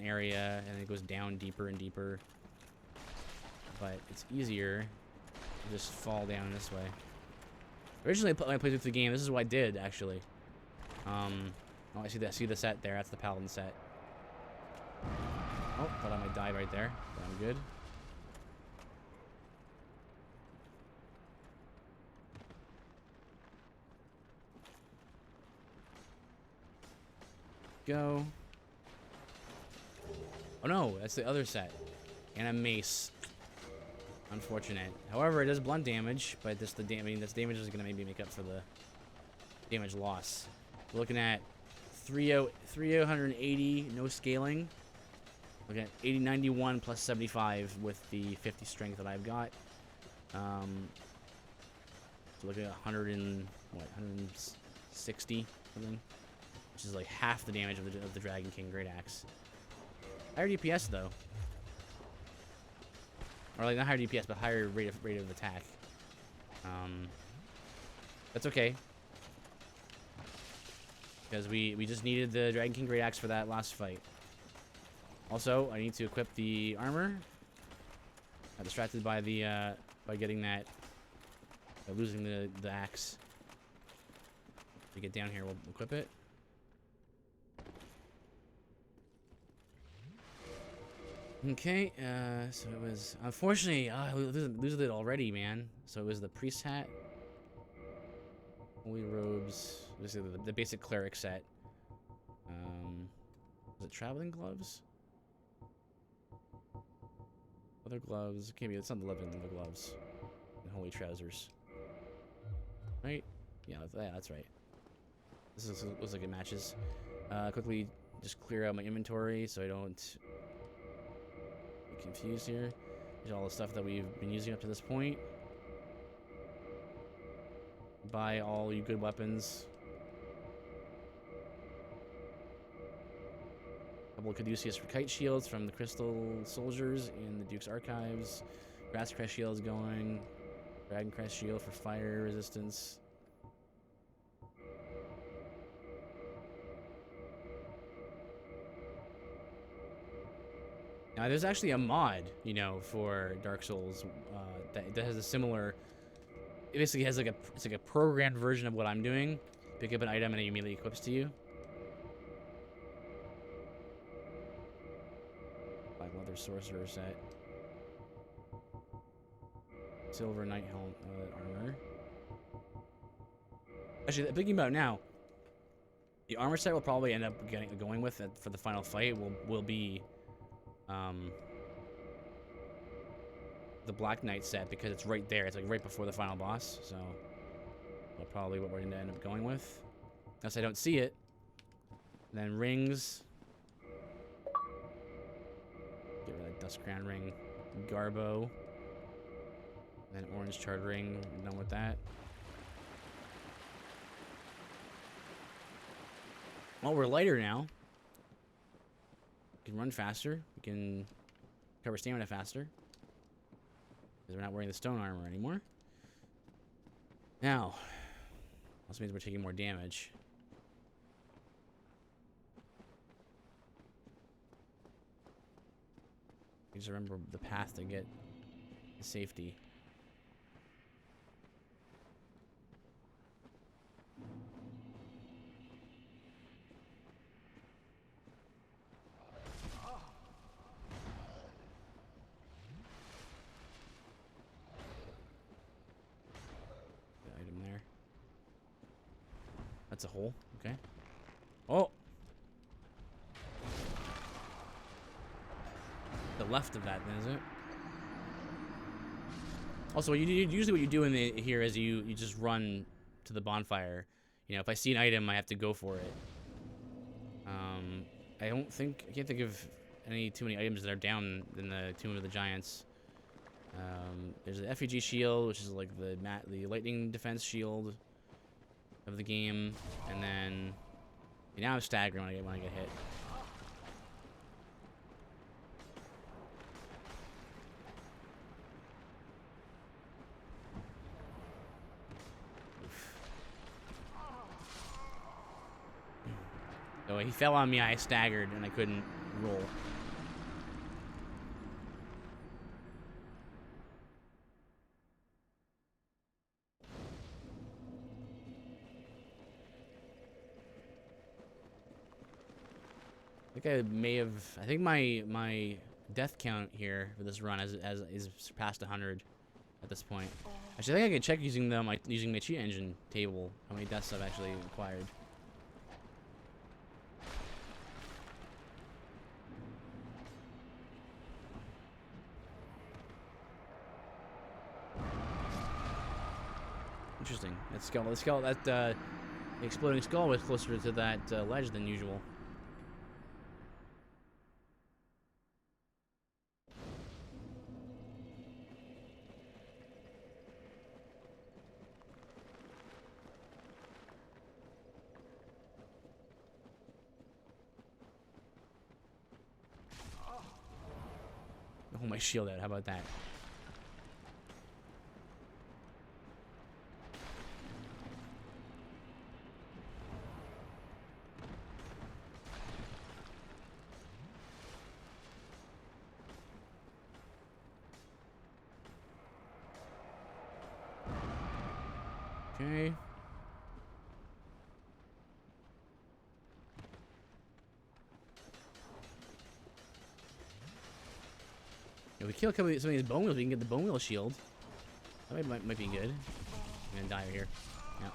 area, and it goes down deeper and deeper. But it's easier to just fall down this way. Originally, when I played through the game, this is what I did actually. Oh, I see the set there. That's the paladin set. Oh, thought I might die right there, but I'm good. Go. Oh no, that's the other set. And a mace. Unfortunate. However, it does blunt damage, but this damage is gonna maybe make up for the damage loss. We're looking at 380, no scaling. Looking at 8091 plus 75 with the 50 strength that I've got. So looking at 160 something, which is like half the damage of the Dragon King Great Axe. Higher DPS though, or like not higher DPS, but higher rate of attack. That's okay, because we just needed the Dragon King Great Axe for that last fight. Also, I need to equip the armor. Got distracted by the by getting that, by losing the axe. To get down here, we'll equip it. Okay, so it was, unfortunately, I lose it already, man. So it was the priest hat, holy robes, this is the basic cleric set. Was it traveling gloves? Other gloves, it can't be, it's not the leather gloves. And holy trousers. Right? Yeah, that's right. This looks like it matches. Quickly just clear out my inventory so I don't get confused here. Here's all the stuff that we've been using up to this point. Buy all you good weapons. Couple of Caduceus for kite shields from the Crystal Soldiers in the Duke's Archives. Grass Crest shields going. Dragon Crest shield for fire resistance. Now, there's actually a mod, you know, for Dark Souls that has a similar. It basically has it's like a programmed version of what I'm doing. Pick up an item and it immediately equips to you. Black leather sorcerer set. Silver knight helmet armor. Actually, thinking about it now, the armor set we'll probably end up going with for the final fight will be the Black Knight set, because it's right there. It's like right before the final boss, so that's probably what we're gonna end up going with, unless I don't see it. And then rings. Get rid of that Dust Crown ring. Garbo. And then orange charred ring. I'm done with that. Well, we're lighter now. We can run faster. We can cover stamina faster, because we're not wearing the stone armor anymore. Now, also means we're taking more damage. Just remember the path to get to safety. That's a hole. Okay. Oh! The left of that, then, is it? Also, usually what you do here is you just run to the bonfire. You know, if I see an item, I have to go for it. I can't think of too many items that are down in the Tomb of the Giants. There's an effigy shield, which is like the lightning defense shield of the game, and then now I'm staggering when I get hit. So he fell on me, I staggered, and I couldn't roll. I think my death count here for this run is surpassed 100 at this point. Actually, I think I can check using my cheat engine table how many deaths I've actually acquired. Interesting. The exploding skull was closer to that ledge than usual. Oh, my shield out. How about that? Okay. If we kill some of these bone wheels, we can get the bone wheel shield. That might be good. I'm gonna die here. Yeah.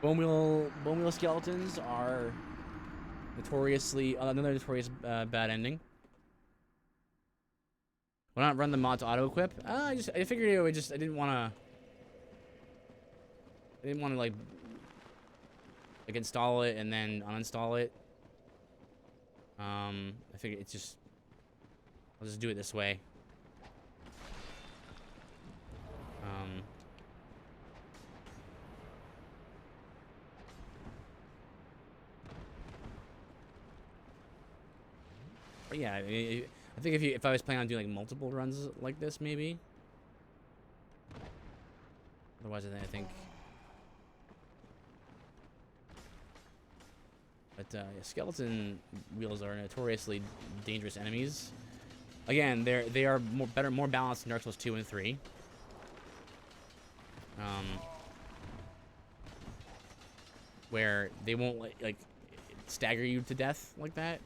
Bone wheel skeletons are notoriously another notorious bad ending. Why not run the mod to auto equip? I figured it would I didn't want to like install it and then uninstall it. I figured I'll just do it this way. But yeah, I think if I was planning on doing like multiple runs like this, maybe. Otherwise, I think. But skeleton wheels are notoriously dangerous enemies. Again, they are more balanced in Dark Souls 2 and 3. Where they won't like stagger you to death like that.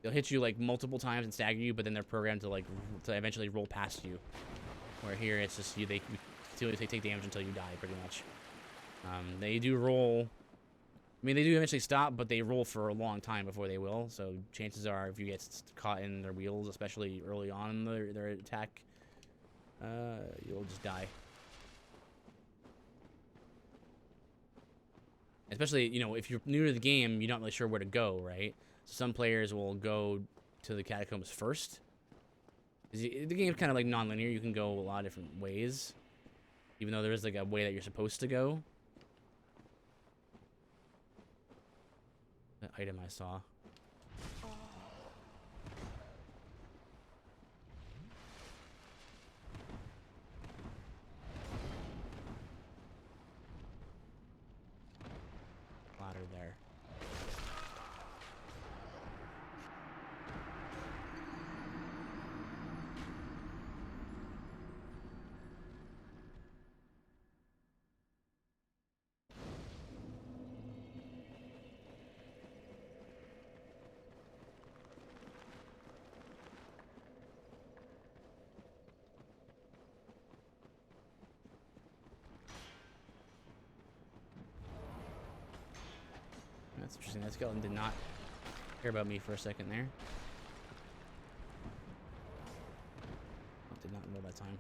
They'll hit you like multiple times and stagger you, but then they're programmed to eventually roll past you. Where here it's just they take damage until you die, pretty much. They do roll. I mean, they do eventually stop, but they roll for a long time before they will. So chances are, if you get caught in their wheels, especially early on in their attack, you'll just die. Especially, if you're new to the game, you're not really sure where to go, right? So some players will go to the catacombs first. The game's kind of like non-linear. You can go a lot of different ways, even though there is like a way that you're supposed to go. That item I saw. Ladder there. That's interesting. That skeleton did not care about me for a second there. Did not roll that time.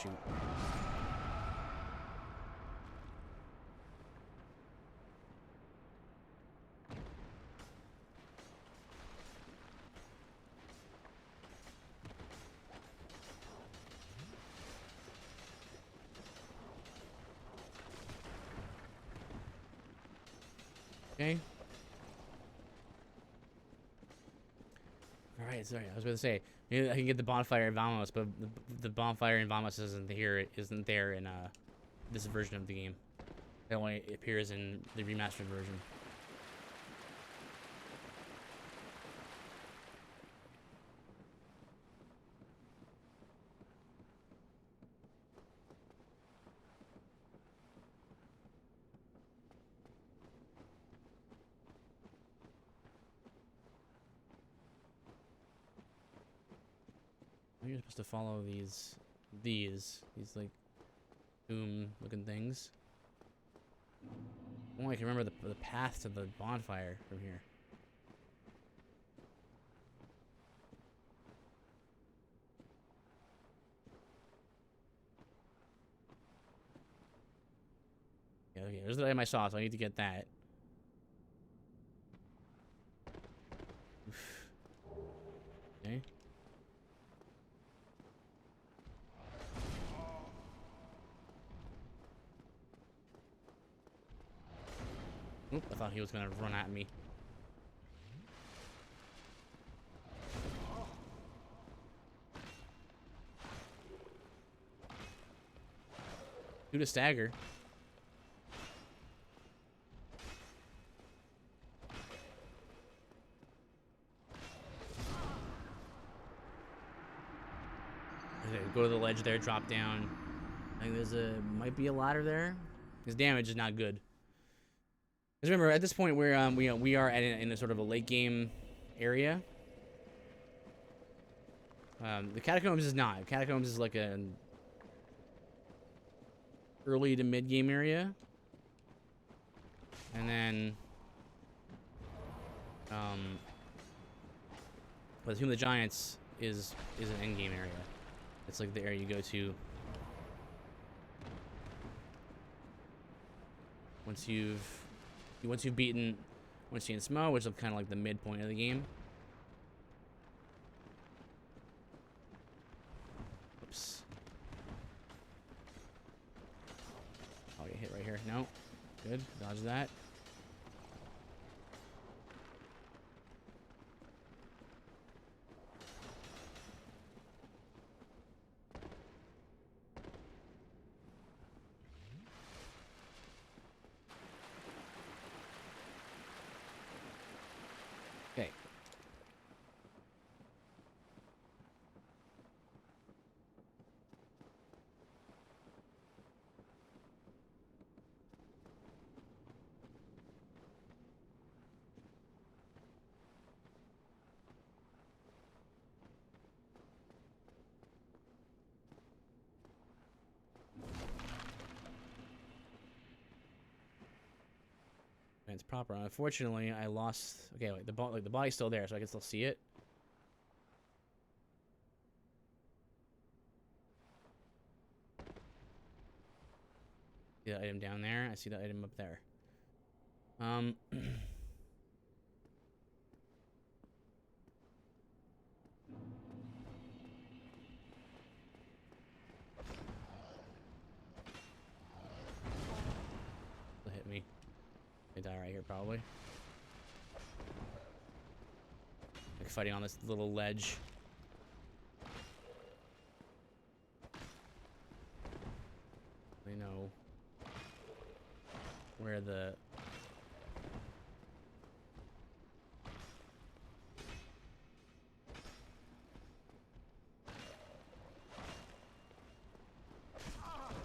shoot. Okay. Alright, sorry, I was going to say, maybe I can get the bonfire in Vamos, but the bonfire in Vamos isn't there in this version of the game. It only appears in the remastered version. You're supposed to follow these like tomb looking things. Only I can remember the path to the bonfire from here. Yeah, okay, there's the item I saw, so I need to get that. Oof. Okay. Oop, I thought he was gonna run at me. Shoot a stagger. Okay, go to the ledge there, drop down. I think might be a ladder there. His damage is not good. Because remember, at this point, we are in a sort of a late game area. The catacombs is not. Catacombs is like an early to mid game area, and then but the Tomb of the Giants is an end game area. It's like the area you go to once you've beaten Smo, which is kind of like the midpoint of the game. Oops. Oh, get hit right here. No. Good. Dodge that. Okay. It's proper. Unfortunately, I lost. Okay, wait, the body's still there, so I can still see it. See that item down there? I see that item up there. Hit me. They die right here, probably. Like fighting on this little ledge. They know where the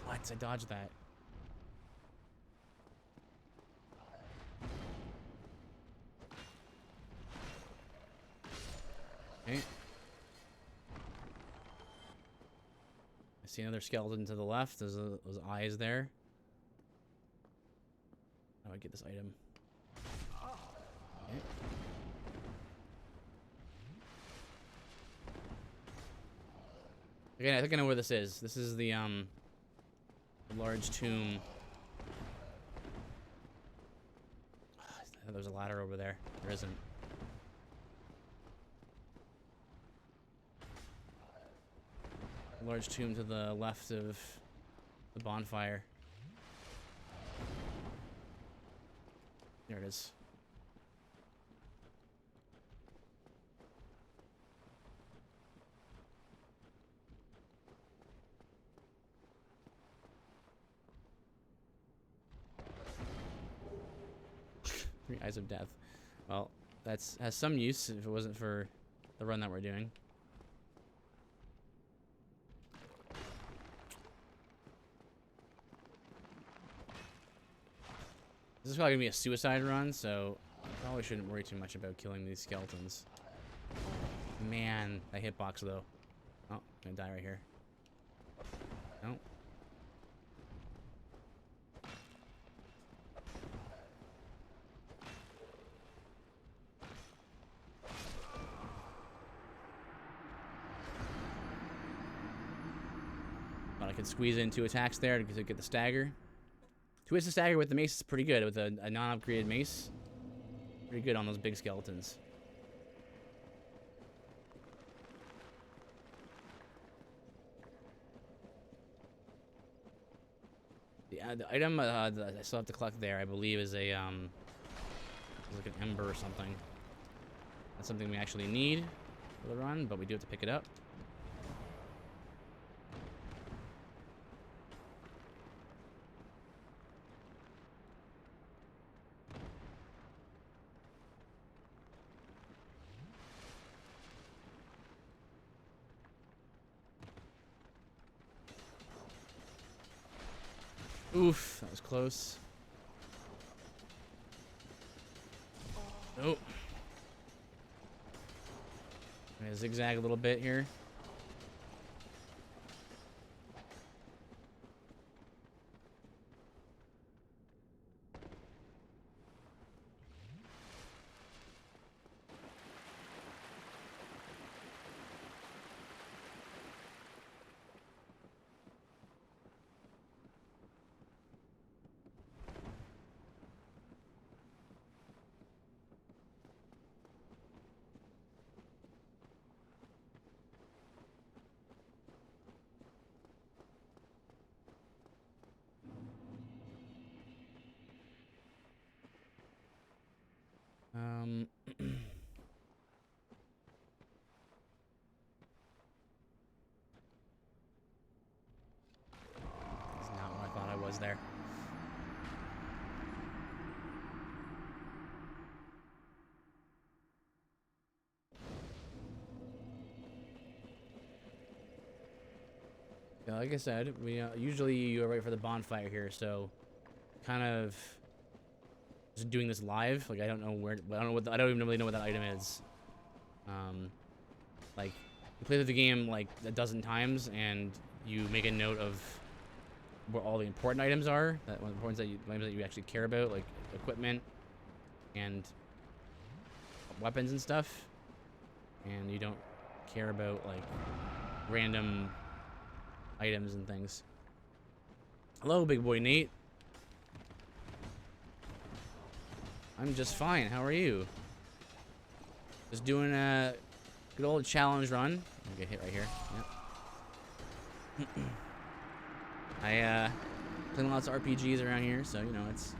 what? I dodged that. Okay. I see another skeleton to the left. There's those eyes there. How do I get this item? Okay. Again, I think I know where this is. This is the large tomb. I thought there was a ladder over there. There isn't. Large tomb to the left of the bonfire. There it is. Three Eyes of Death. Well, that's has some use if it wasn't for the run that we're doing. This is probably gonna be a suicide run, so I probably shouldn't worry too much about killing these skeletons. Man, that hitbox though. Oh, I'm gonna die right here. No. But I could squeeze in 2 attacks there to get the stagger. 2 hits to stagger with the mace is pretty good. With a non-upgraded mace, pretty good on those big skeletons. The item that I still have to collect there, I believe, is a like an ember or something. That's something we actually need for the run, but we do have to pick it up. Oof, that was close. Nope. I'm gonna zigzag a little bit here. That's not what I thought I was there. Yeah, like I said, we usually you wait for the bonfire here, so kind of just doing this live. Like I don't know where, I don't even really know what that item is. Like you play through the game like a dozen times, and you make a note of where all the important items are. That one items that you actually care about, like equipment and weapons and stuff, and you don't care about like random items and things. Hello, big boy Nate. I'm just fine. How are you? Just doing a good old challenge run. I'll get hit right here. Yep. I play lots of RPGs around here, so you know it's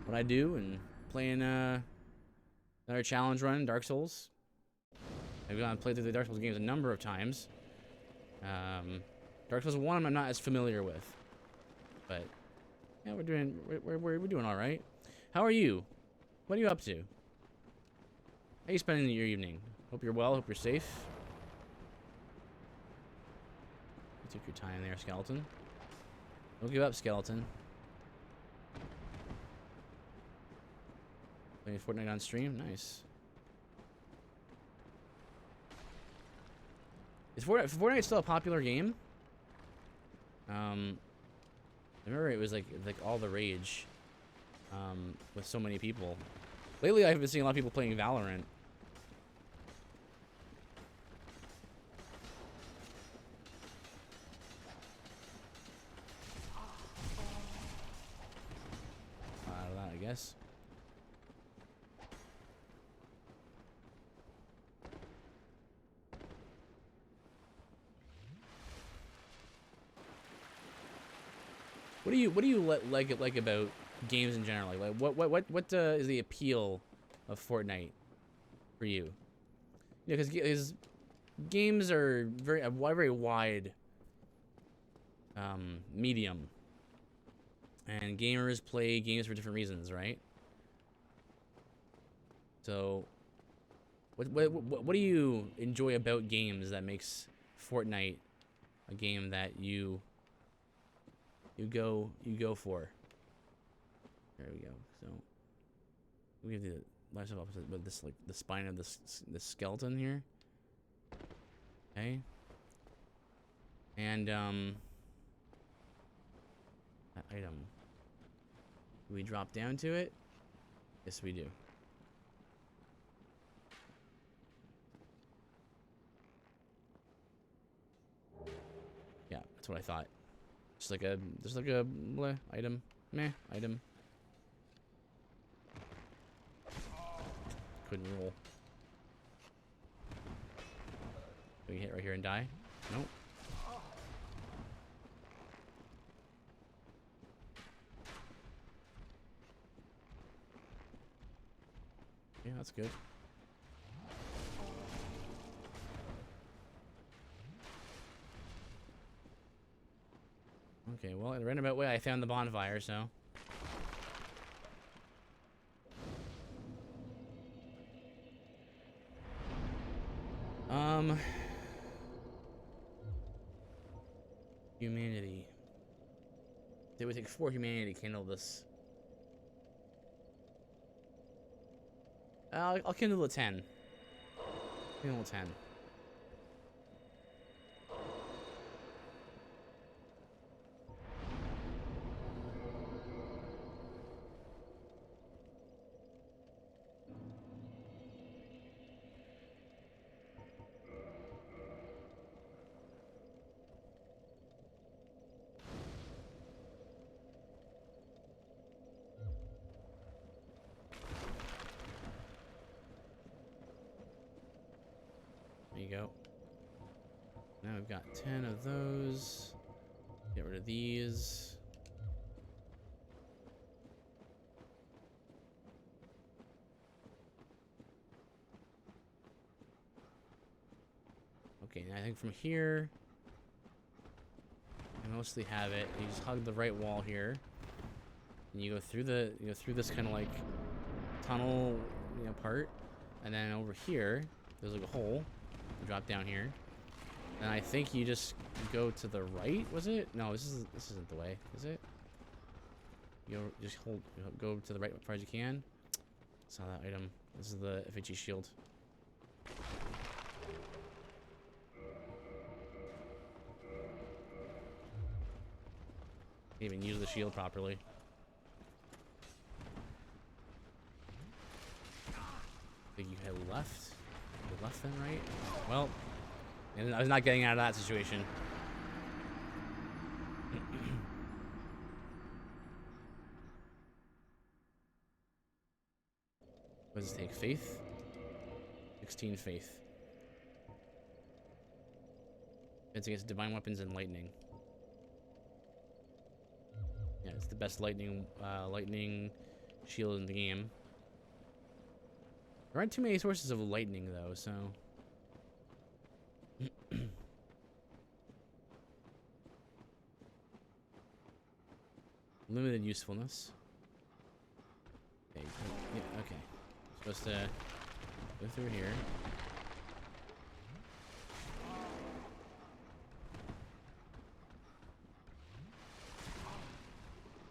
what I do. And playing another challenge run, Dark Souls. I've gone and played through the Dark Souls games a number of times. Dark Souls 1 I'm not as familiar with, but yeah, we're doing all right. How are you? What are you up to? How are you spending your evening? Hope you're well. Hope you're safe. You took your time there, skeleton. Don't give up, skeleton. Playing Fortnite on stream? Nice. Is Fortnite still a popular game? I remember it was like all the rage with so many people. Lately, I've been seeing a lot of people playing Valorant. guess. What do you like about games in general? Like what is the appeal of Fortnite for you? Yeah, because games are very wide medium, and gamers play games for different reasons, right? So, what do you enjoy about games that makes Fortnite a game that you go for? There we go. So we have the last of opposite, but this like the spine of this skeleton here. Okay. And that item. Do we drop down to it? Yes, we do. Yeah, that's what I thought. Just like a bleh item. Meh item. Couldn't roll. Do we hit right here and die? Nope. Yeah, that's good. Okay, well, in a roundabout way, I found the bonfire, so. Humanity. It would take 4 humanity to kindle this. I'll kindle a 10. Kindle a 10. There you go. Now we've got 10 of those. Get rid of these. Okay, now I think from here, I mostly have it. You just hug the right wall here, and you go through this kind of like tunnel, part, and then over here, there's like a hole. You drop down here, and I think you just go to the right. Was it? No, this isn't the way, is it? You just go to the right as far as you can. Saw that item. This is the effigy shield. Can't even use the shield properly. I think you head left. Left then right? Well, and I was not getting out of that situation. What does it take? Faith? 16 faith. It's against divine weapons and lightning. Yeah, it's the best lightning shield in the game. There aren't too many sources of lightning though, so. Limited usefulness. Okay, yeah, okay. Supposed to go through here.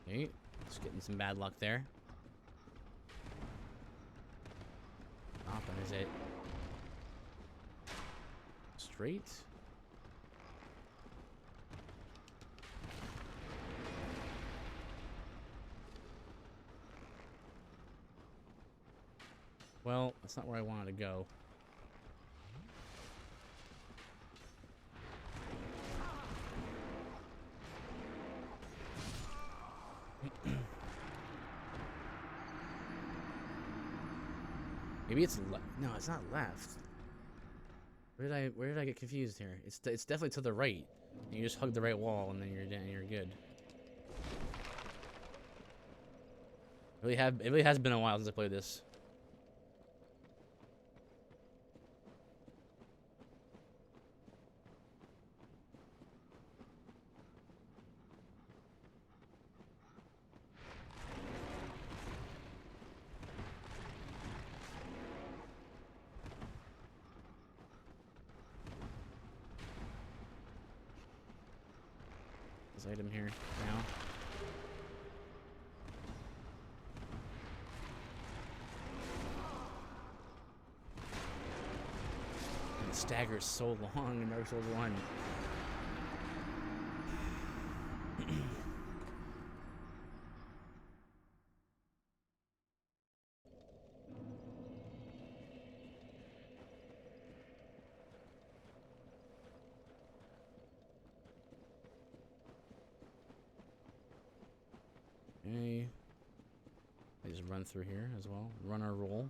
Okay, just getting some bad luck there. Is it straight? Well, that's not where I wanted to go. Maybe it's no, it's not left. Where did I get confused here? It's definitely to the right. You just hug the right wall and then you're good. It really has been a while since I played this. This item here now. And the stagger is so long in Dark Souls 1. Okay. I just run through here as well. Run our roll.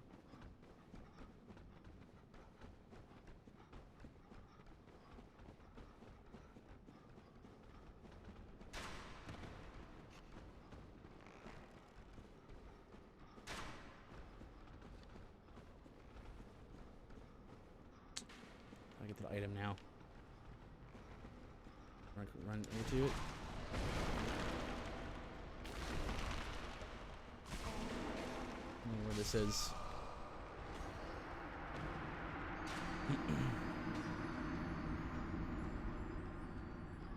I get the item now. Run into it. Where this is.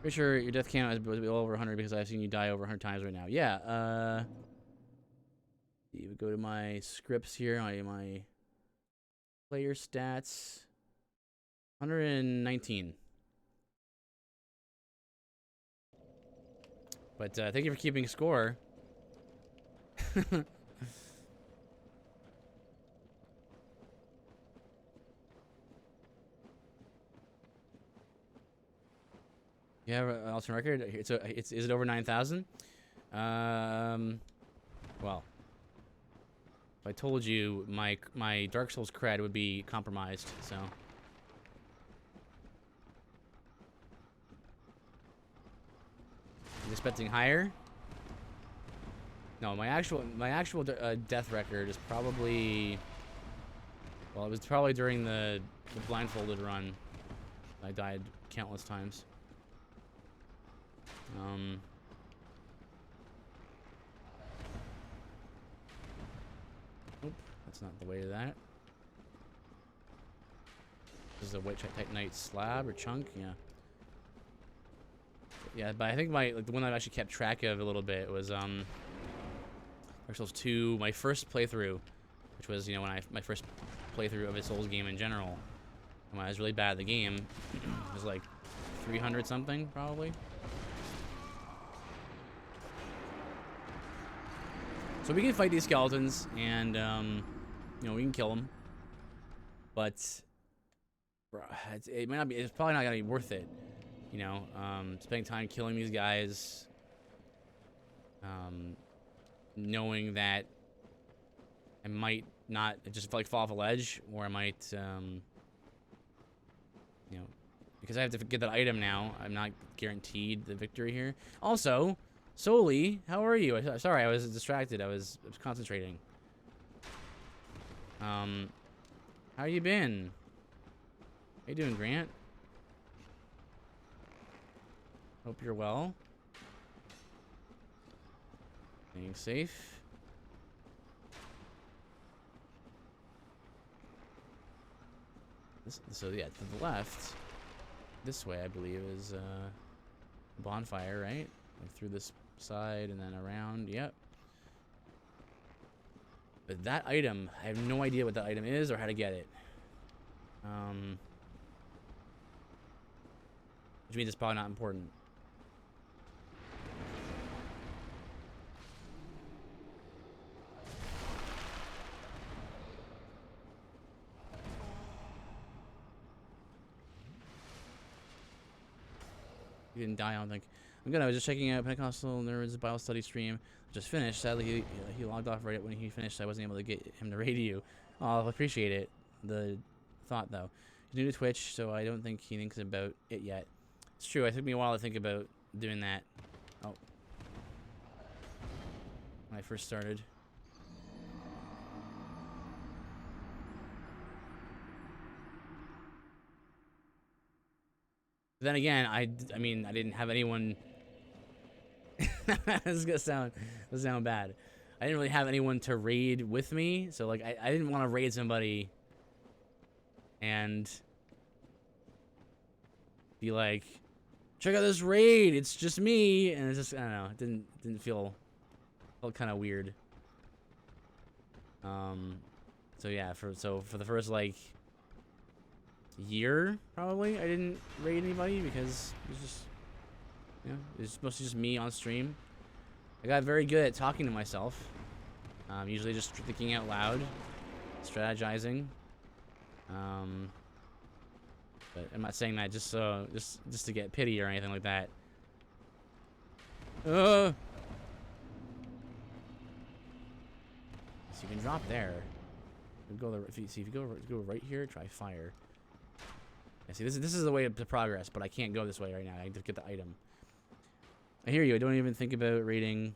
Pretty sure your death count is well over 100 because I've seen you die over 100 times right now. Yeah, you would go to my scripts here, my player stats. 119. But thank you for keeping score. You have an alternate record. Is it over 9,000? Well, if I told you, my Dark Souls cred would be compromised. So. I'm expecting higher. No, my actual death record is probably. Well, it was probably during the blindfolded run. I died countless times. Nope, that's not the way to that. This is a White Titanite slab or chunk, yeah. Yeah, but I think the one that I actually kept track of a little bit was Dark Souls 2, my first playthrough, which was my first playthrough of a Souls game in general. And when I was really bad at the game, it was like 300 something probably. So we can fight these skeletons, and we can kill them, but it might not be. It's probably not gonna be worth it. Spending time killing these guys, knowing that I might not just like fall off a ledge, or I might, because I have to get that item now. I'm not guaranteed the victory here. Also. Soli, how are you? Sorry, I was distracted. I was concentrating. How you been? How you doing, Grant? Hope you're well. Staying safe. So yeah, to the left, this way I believe is bonfire, right? Like through this side and then around. Yep. But that item, I have no idea what that item is or how to get it. Which means it's probably not important. He didn't die, I don't think. I'm good. I was just checking out Pentecostal Nerds Bible Study stream. Just finished. Sadly, he logged off right when he finished. So I wasn't able to get him to raid you. Oh, I appreciate it. The thought, though. He's new to Twitch, so I don't think he thinks about it yet. It's true. It took me a while to think about doing that. Oh. When I first started. But then again, I mean, I didn't have anyone... This is gonna sound bad. I didn't really have anyone to raid with me, so like I didn't want to raid somebody and be like, check out this raid, it's just me, and it's just, I don't know, it didn't felt kind of weird. So yeah, for the first like year probably I didn't raid anybody because it was just, you know, it was mostly just me on stream. I got very good at talking to myself. Usually just thinking out loud, strategizing. But I'm not saying that just to get pity or anything like that. So you can drop there. You go if you go right here, try fire. Yeah, see, this is the way to progress, but I can't go this way right now. I have to get the item. I hear you. I don't even think about rating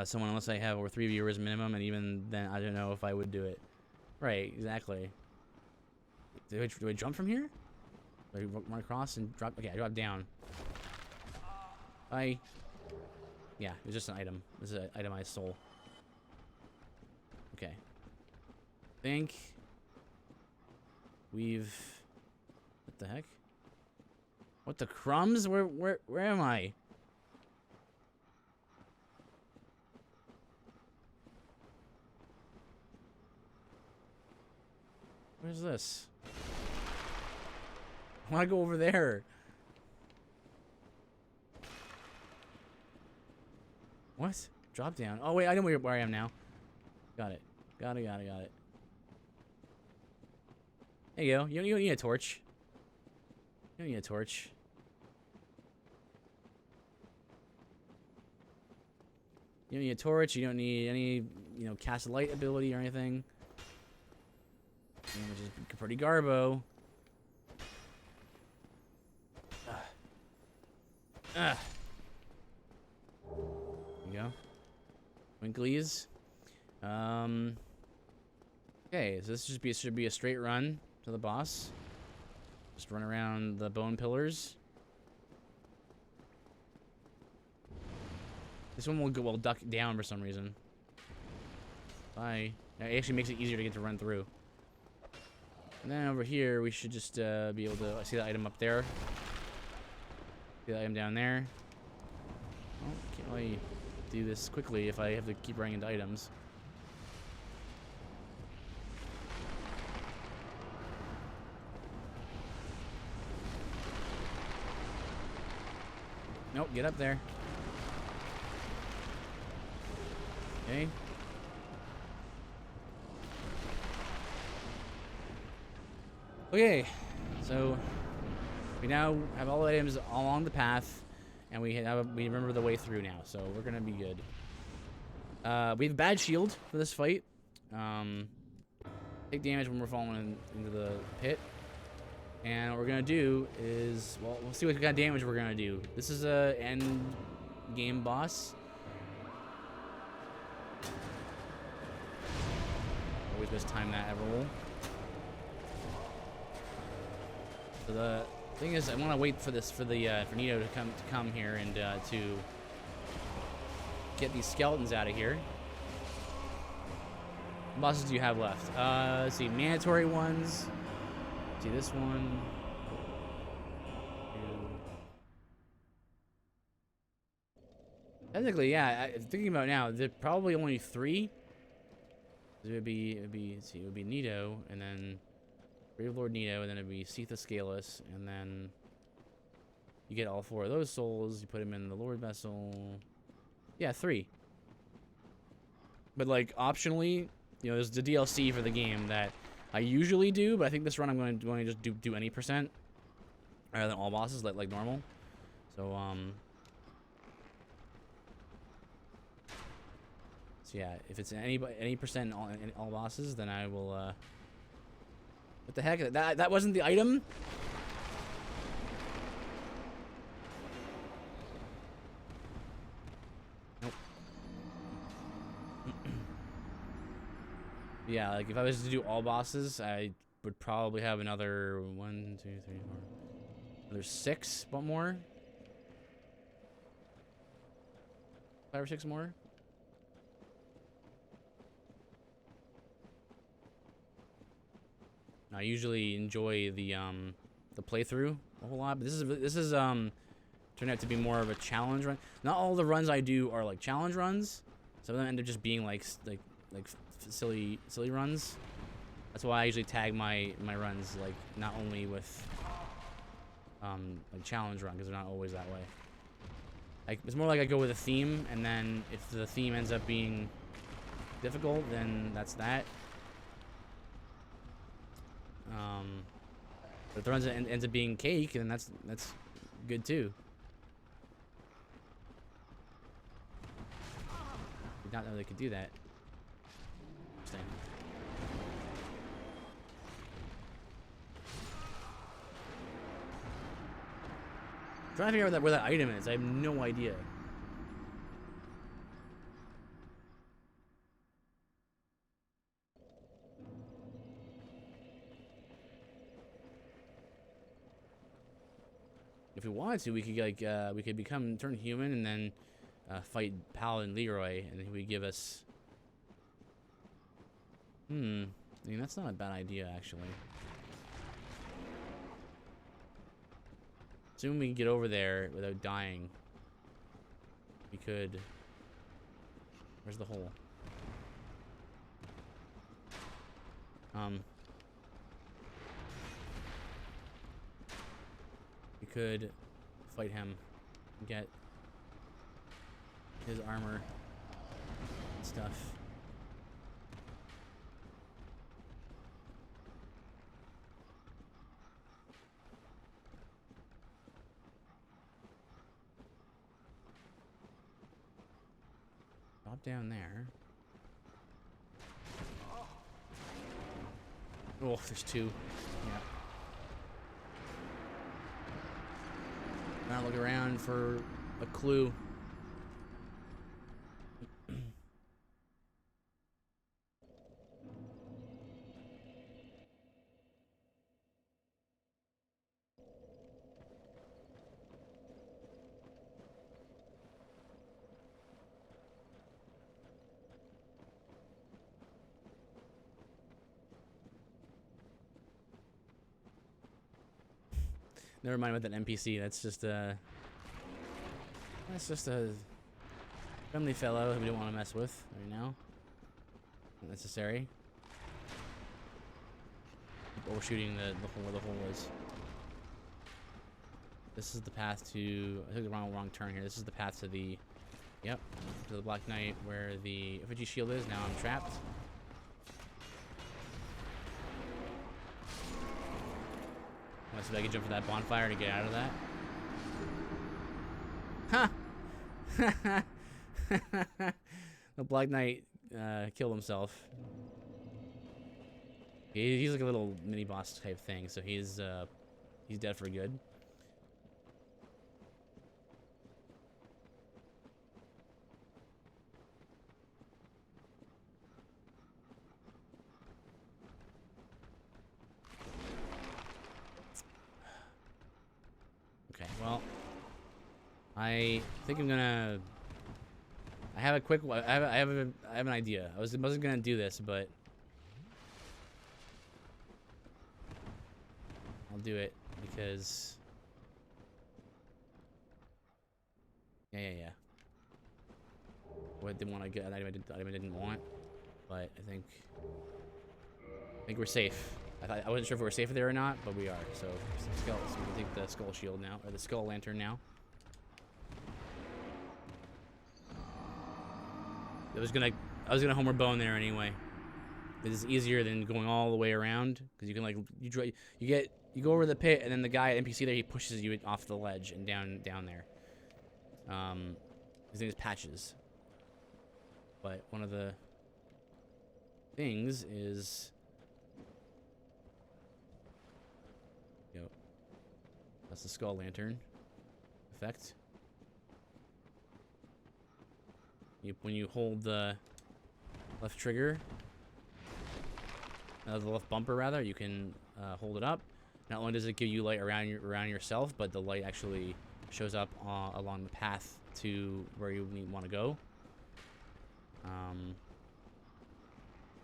someone unless I have over 3 viewers minimum, and even then, I don't know if I would do it. Right, exactly. Do I jump from here? Do I run across and drop? Okay, I drop down. Bye. Yeah, it's just an item. This is an itemized soul. Okay. I think we've... What the heck? What the crumbs? Where am I? Where's this? I want to go over there. What? Drop down. Oh, wait. I know where I am now. Got it. Got it. There you go. You don't need a torch. You don't need a torch. You don't need a torch. You don't need any, you know, cast light ability or anything. Which is pretty garbo. There you go. Winklies. Okay, so this should be a straight run to the boss. Just run around the bone pillars. This one will duck down for some reason. Bye. It actually makes it easier to get to run through. And then over here, we should just be able to see the item up there. See the item down there. Oh, can't really do this quickly if I have to keep running into items. Nope, get up there. Okay. Okay, so we now have all the items along the path, and we remember the way through now, so we're gonna be good. We have a bad shield for this fight. Take damage when we're falling into the pit, and what we're gonna do is, well, we'll see what kind of damage we're gonna do. This is a end game boss. Always mistime that roll. So the thing is, I want to wait for this for Nito to come here and to get these skeletons out of here. What bosses do you have left? Let's see, mandatory ones. Let's see this one. Technically, yeah. Thinking about it now, there's probably only 3. It would be let's see, it would be Nito, and then Brave Lord Nito, and then it'd be Sitha Scaleless, and then you get all 4 of those souls. You put them in the Lord Vessel. Yeah, 3. But like optionally, you know, there's the DLC for the game that I usually do, but I think this run I'm going to just do any percent rather than all bosses like normal. So So yeah, if it's any percent in all bosses, then I will. What the heck? That wasn't the item. Nope. Yeah, like if I was to do all bosses, I would probably have another 1, 2, 3, 4. Another 6, what more? 5 or 6 more. I usually enjoy the playthrough a whole lot, but this is turned out to be more of a challenge run. Not all the runs I do are like challenge runs. Some of them end up just being like silly runs. That's why I usually tag my runs like not only with like challenge run, because they're not always that way. It's more like I go with a theme, and then if the theme ends up being difficult, then that's that. But if the runs ends up being cake, then that's good too. Did not know they could do that. Interesting. I'm trying to figure out where that item is. I have no idea. If we wanted to, we could like we could turn human and then fight Paladin Leroy, and he would give us. I mean, that's not a bad idea actually. Assuming we can get over there without dying, we could. Where's the hole? We could fight him, and get his armor and stuff. Drop down there. Oh, there's 2. Yeah. Trying to look around for a clue. Never mind about that NPC. That's just a friendly fellow who we don't want to mess with right now. Not necessary. Overshooting the hole where the hole is. This is the path to. I took the wrong turn here. This is the path to the. Yep, to the Black Knight where the effigy shield is. Now I'm trapped. Let's see if I can jump for that bonfire to get out of that. Huh! The Black Knight killed himself. He's like a little mini boss type thing, so he's dead for good. Okay, well, I think I'm gonna. I have a quick. I have an idea. I wasn't gonna do this, but I'll do it because. Yeah. What didn't want to get an item I didn't want, but I think we're safe. I wasn't sure if we were safe there or not, but we are. So we can take the skull shield now, or the skull lantern now. I was gonna Homer Bone there anyway. This is easier than going all the way around because you can like you go over the pit and then the guy at NPC there, he pushes you off the ledge and down there. His name is Patches. But one of the things is, that's the skull lantern effect. When you hold the left trigger, the left bumper rather, you can hold it up. Not only does it give you light around yourself, but the light actually shows up along the path to where you want to go.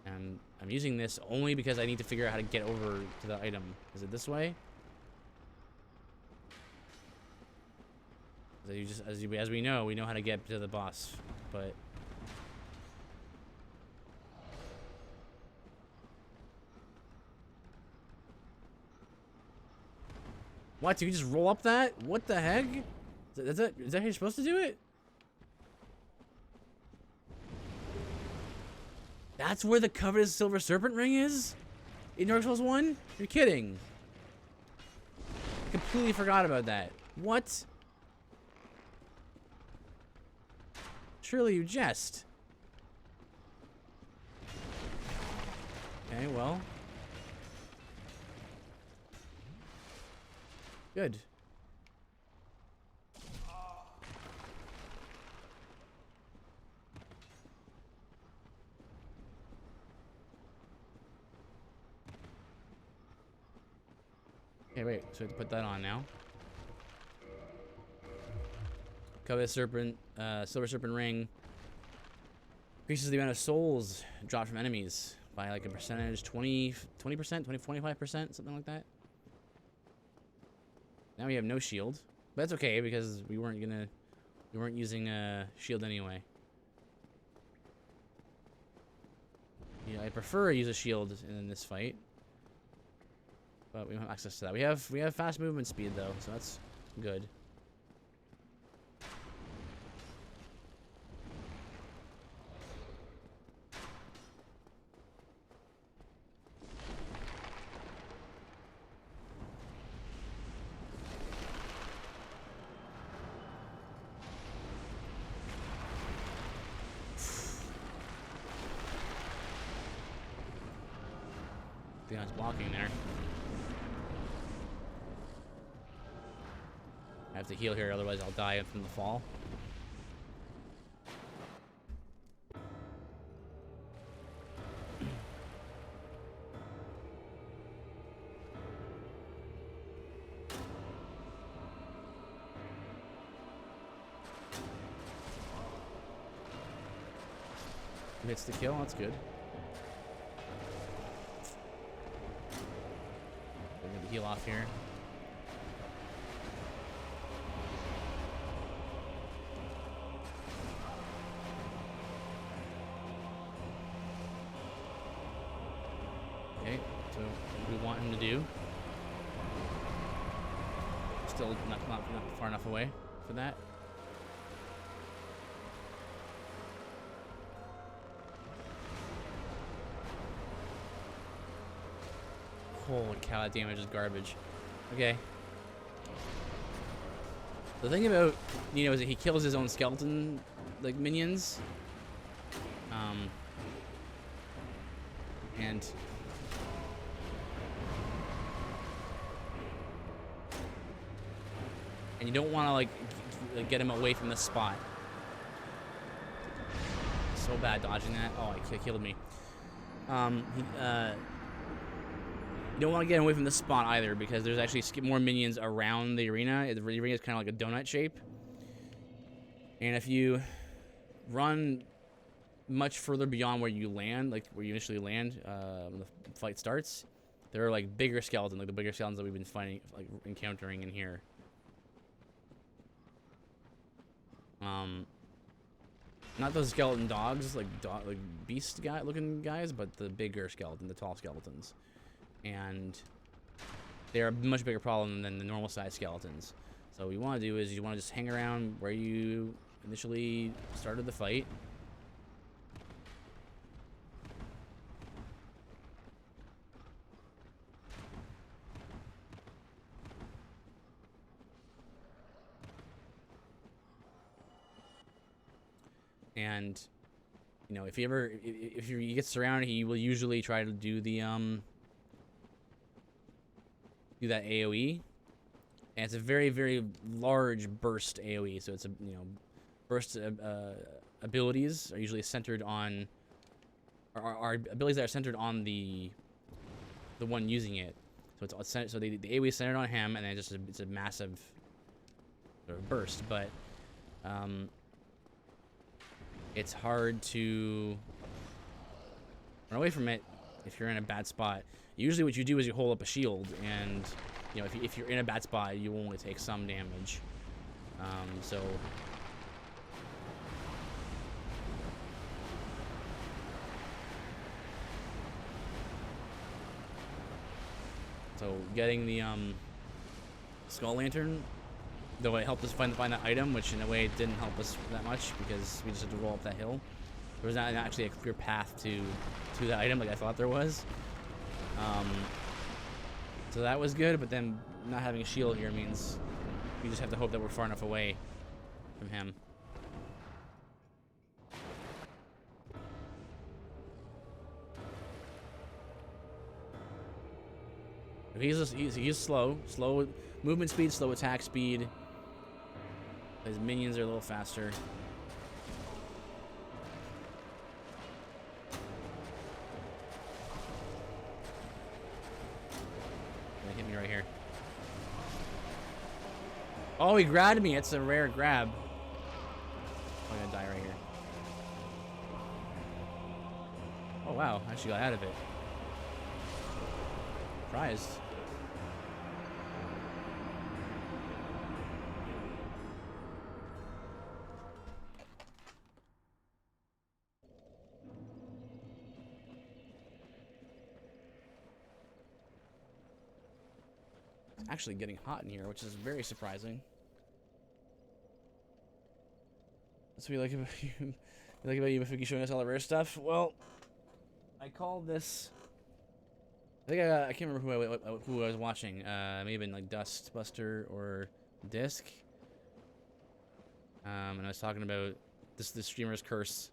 And I'm using this only because I need to figure out how to get over to the item. Is it this way? As we know how to get to the boss, but what? Do you just roll up that? What the heck? Is that how you're supposed to do it? That's where the coveted silver serpent ring is? In Dark Souls 1? You're kidding. I completely forgot about that. What? Surely you jest. Okay, well. Good. Okay, wait. So we have to put that on now. Coveted serpent, silver serpent ring. Increases the amount of souls dropped from enemies by like a percentage, 20%, 25%, something like that. Now we have no shield, but that's okay because we weren't using a shield anyway. Yeah, I prefer to use a shield in this fight, but we don't have access to that. We have fast movement speed though, so that's good. I think I was blocking there. I have to heal here, otherwise I'll die from the fall. Hits the kill, that's good. We're gonna heal off here. Okay, so what do we want him to do? Still not far enough away for that. Holy cow, that damage is garbage. Okay. The thing about Nino is that he kills his own skeleton, like, minions. And you don't want to, like, get him away from the spot. So bad dodging that. Oh, it killed me. You don't want to get away from the spot either because there's actually more minions around the arena. The arena is kind of like a donut shape. And if you run much further beyond where you land, like where you initially land when the fight starts, there are like bigger skeletons, like the bigger skeletons that we've been fighting, like encountering in here. Not those skeleton dogs, like beast looking guys, but the bigger skeleton, the tall skeletons. And they're a much bigger problem than the normal size skeletons. So what you want to do is you want to just hang around where you initially started the fight. And you know, if he gets surrounded, he will usually try to do the do that AoE, and it's a very, very large burst AoE. So it's a, you know, burst abilities are usually centered on, are abilities that are centered on the one using it. So it's so the AoE is centered on him, and then it's a massive sort of burst. But it's hard to run away from it if you're in a bad spot. Usually what you do is you hold up a shield, and you know, if you're in a bad spot, you will only take some damage. So getting the skull lantern, though it helped us find that item, which in a way it didn't help us that much because we just had to roll up that hill. There was not actually a clear path to that item like I thought there was. So that was good, but then not having a shield here means we just have to hope that we're far enough away from him. He's slow movement speed, slow attack speed. His minions are a little faster. They hit me right here. Oh, he grabbed me. It's a rare grab. I'm gonna die right here. Oh wow, I actually got out of it. Surprised. It's actually getting hot in here, which is very surprising. That's what we like about you. We like about you, Mifuki, showing us all the rare stuff. Well, I called this. I think I can't remember who I was watching. It may have been like Dustbuster or Disc. And I was talking about the streamer's curse.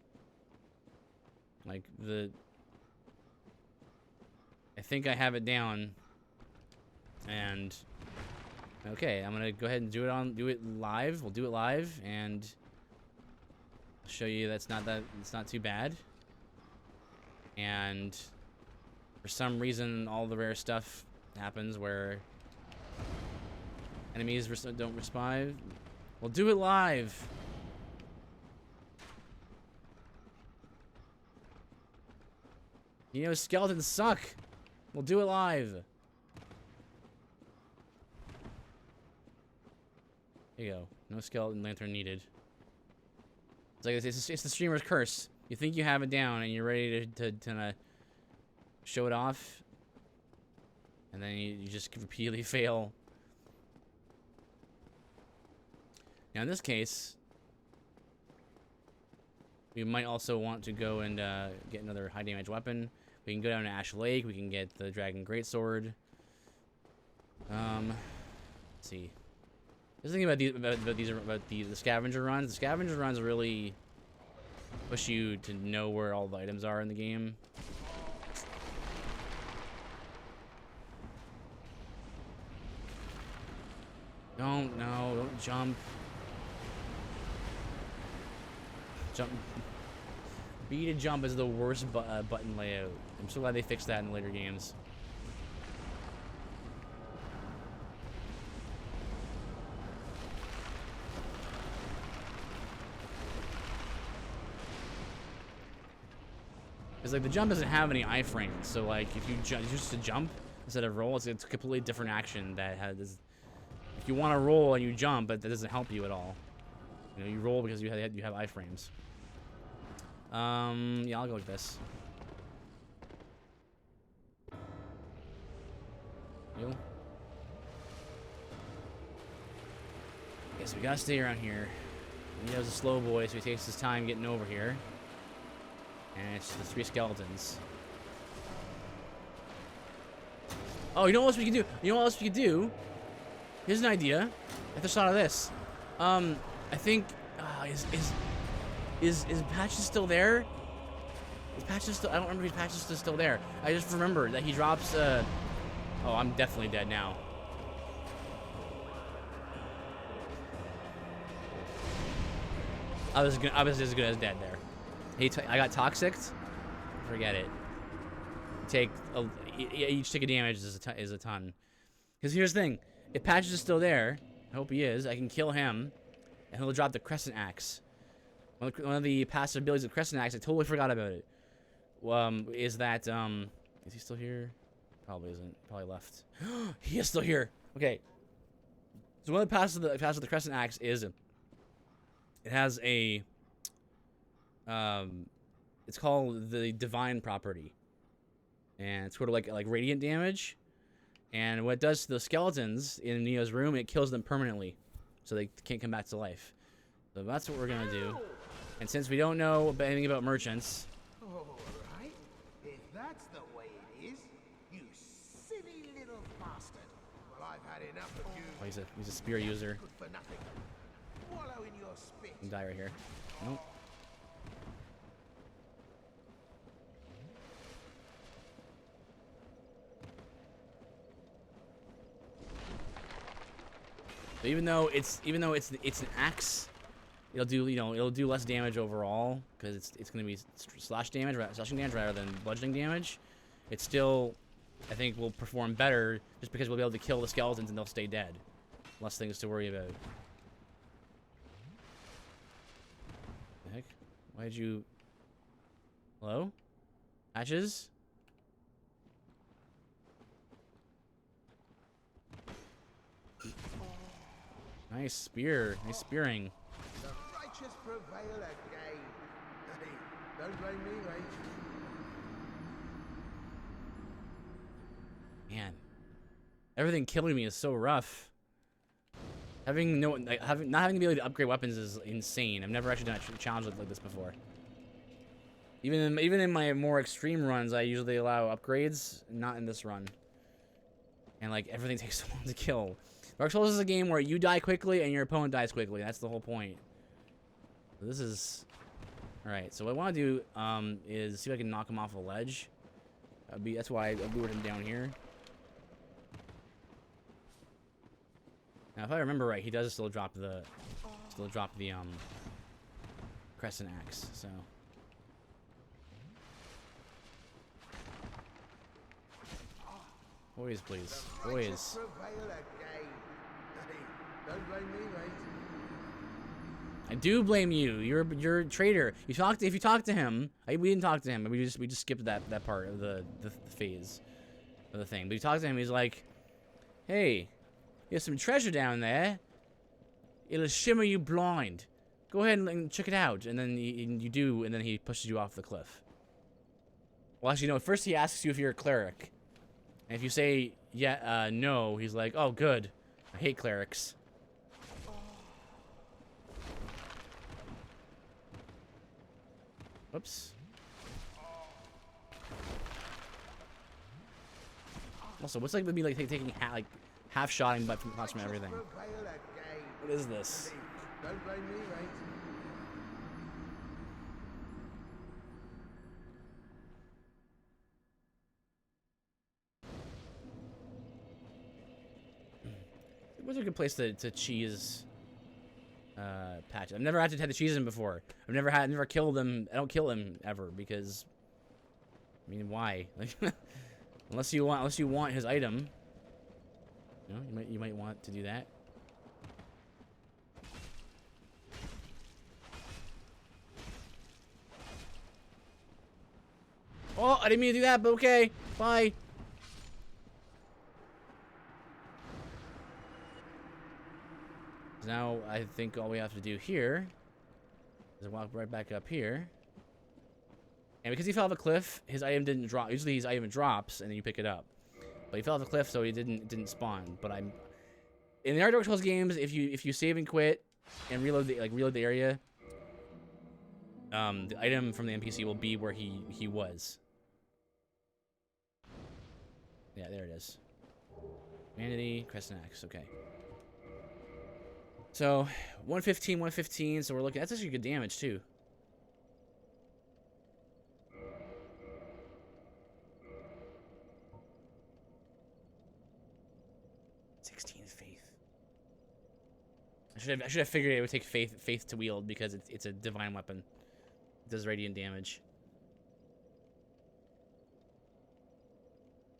Like I think I have it down. And okay, I'm gonna go ahead and do it live. We'll do it live and show you it's not too bad. And for some reason, all the rare stuff happens where enemies don't respond. We'll do it live. You know, skeletons suck. We'll do it live. There you go. No skeleton lantern needed. It's like it's the streamer's curse. You think you have it down and you're ready to show it off, and then you just repeatedly fail. Now in this case, we might also want to go and get another high damage weapon. We can go down to Ash Lake. We can get the Dragon Greatsword. Let's see. There's the thing about the scavenger runs. The scavenger runs really push you to know where all the items are in the game. Don't jump. Jump. B to jump is the worst button layout. I'm so glad they fixed that in later games. It's like the jump doesn't have any iframes, so like if you just to jump instead of roll, it's a completely different action that has. If you want to roll and you jump, but that doesn't help you at all. You know, you roll because you have iframes. Yeah, I'll go with this. You. Guess we gotta stay around here. He has a slow boy, so he takes his time getting over here. And it's the 3 skeletons. Oh, you know what else we can do? You know what else we can do? Here's an idea. I just thought of this. I think is Patches still there? His patch is still, I don't remember if his patch is still there. I just remember that he drops, oh, I'm definitely dead now. I was as good as dead there. I got toxic. Forget it. Each tick of damage is a ton. Because here's the thing, if Patches is still there, I hope he is. I can kill him, and he'll drop the Crescent Axe. One of the passive abilities of Crescent Axe, I totally forgot about it. Is that is he still here? Probably isn't. Probably left. He is still here. Okay. So one of the passive of the Crescent Axe is it has a it's called the Divine property, and it's sort of like radiant damage. And what it does to the skeletons in Neo's room, it kills them permanently, so they can't come back to life. So that's what we're gonna do. And since we don't know anything about merchants, all right, if that's the way it is, you silly little bastard. Well, I've had enough of you. oh, he's a spear user. Good for nothing. Wallow in your spit. Can die right here. Nope. So even though it's an axe, it'll do less damage overall because it's gonna be slashing damage rather than bludgeoning damage. It still, I think, will perform better just because we'll be able to kill the skeletons and they'll stay dead. Less things to worry about. The heck? Why did you? Hello? Patches? Nice spear. Nice spearing. The righteous prevail again. Hey, don't blame me, mate. Man, everything killing me is so rough. Not having to be able to upgrade weapons is insane. I've never actually done a challenge like this before. Even in my more extreme runs, I usually allow upgrades. Not in this run. And like everything takes so long to kill. Dark Souls is a game where you die quickly and your opponent dies quickly. That's the whole point. So this is... Alright, so what I want to do is see if I can knock him off a ledge. That's why I lured him down here. Now, if I remember right, he does still drop the Crescent Axe, so... Boys, please. Boys. Don't blame me, mate. I do blame you. You're a traitor. If you talk to him, we didn't talk to him. We just skipped that part of the phase of the thing. But you talk to him. He's like, "Hey, there's some treasure down there. It'll shimmer you blind. Go ahead and check it out." And then you do, and then he pushes you off the cliff. Well, actually, no. First, he asks you if you're a cleric, and if you say no, he's like, "Oh, good. I hate clerics." Oops. Also, what's like with me taking half shotting but from everything? What is this? Don't blame me, mate. What's a good place to cheese Patch? I've never had to cheese him before. I've never killed him. I don't kill him ever because, I mean, why? Like, unless you want his item, you know, you might want to do that. Oh, I didn't mean to do that, but okay, bye. Now I think all we have to do here is walk right back up here. And because he fell off a cliff, his item didn't drop. Usually his item drops and then you pick it up. But he fell off a cliff, so it didn't spawn. But in the Dark Souls games, if you save and quit and reload the area, the item from the NPC will be where he was. Yeah, there it is. Humanity, Crescent Axe, okay. So, 115, so we're looking... That's actually good damage, too. 16 faith. I should have figured it would take faith to wield because it's a divine weapon. It does radiant damage.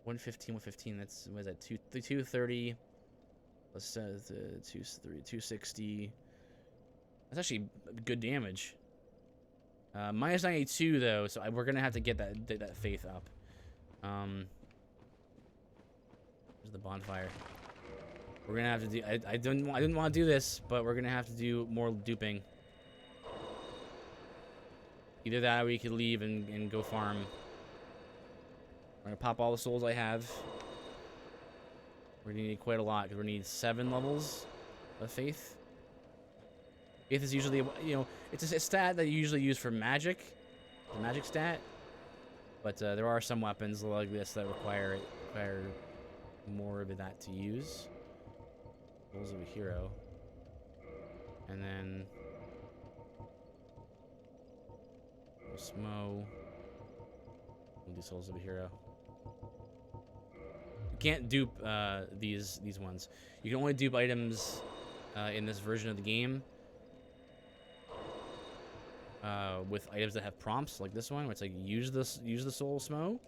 115, 115. That's what is that? 230 plus 260. That's actually good damage. Minus 92 though, so we're gonna have to get that faith up. There's the bonfire. We're gonna have to do. I didn't want to do this, but we're gonna have to do more duping. Either that, or we could leave and go farm. We're gonna pop all the souls I have. We're gonna need quite a lot because we need 7 levels of faith. Faith is usually, you know, it's a stat that you usually use for magic, the magic stat. But there are some weapons like this that require more of that to use. Souls of a hero, and then Smo. We'll do Souls of a Hero. You can't dupe these ones. You can only dupe items in this version of the game with items that have prompts, like this one, where it's like use the Soul Smo.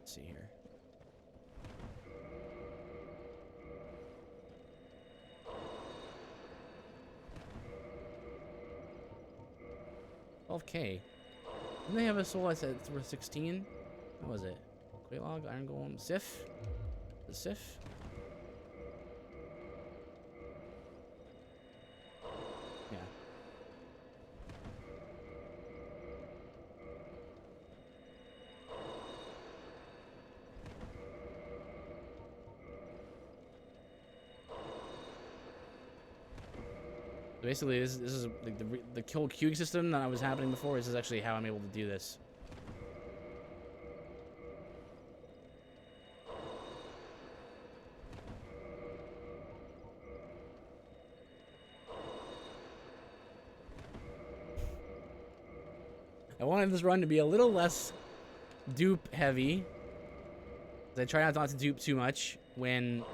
Let's see here. 12K. Didn't they have a soul I said it's worth 16? What was it? Quaylog, Iron Golem, Sif? The Sif? Yeah. So basically, this is like the kill queuing system that was happening before. This is actually how I'm able to do this. I wanted this run to be a little less dupe heavy. I try not to dupe too much when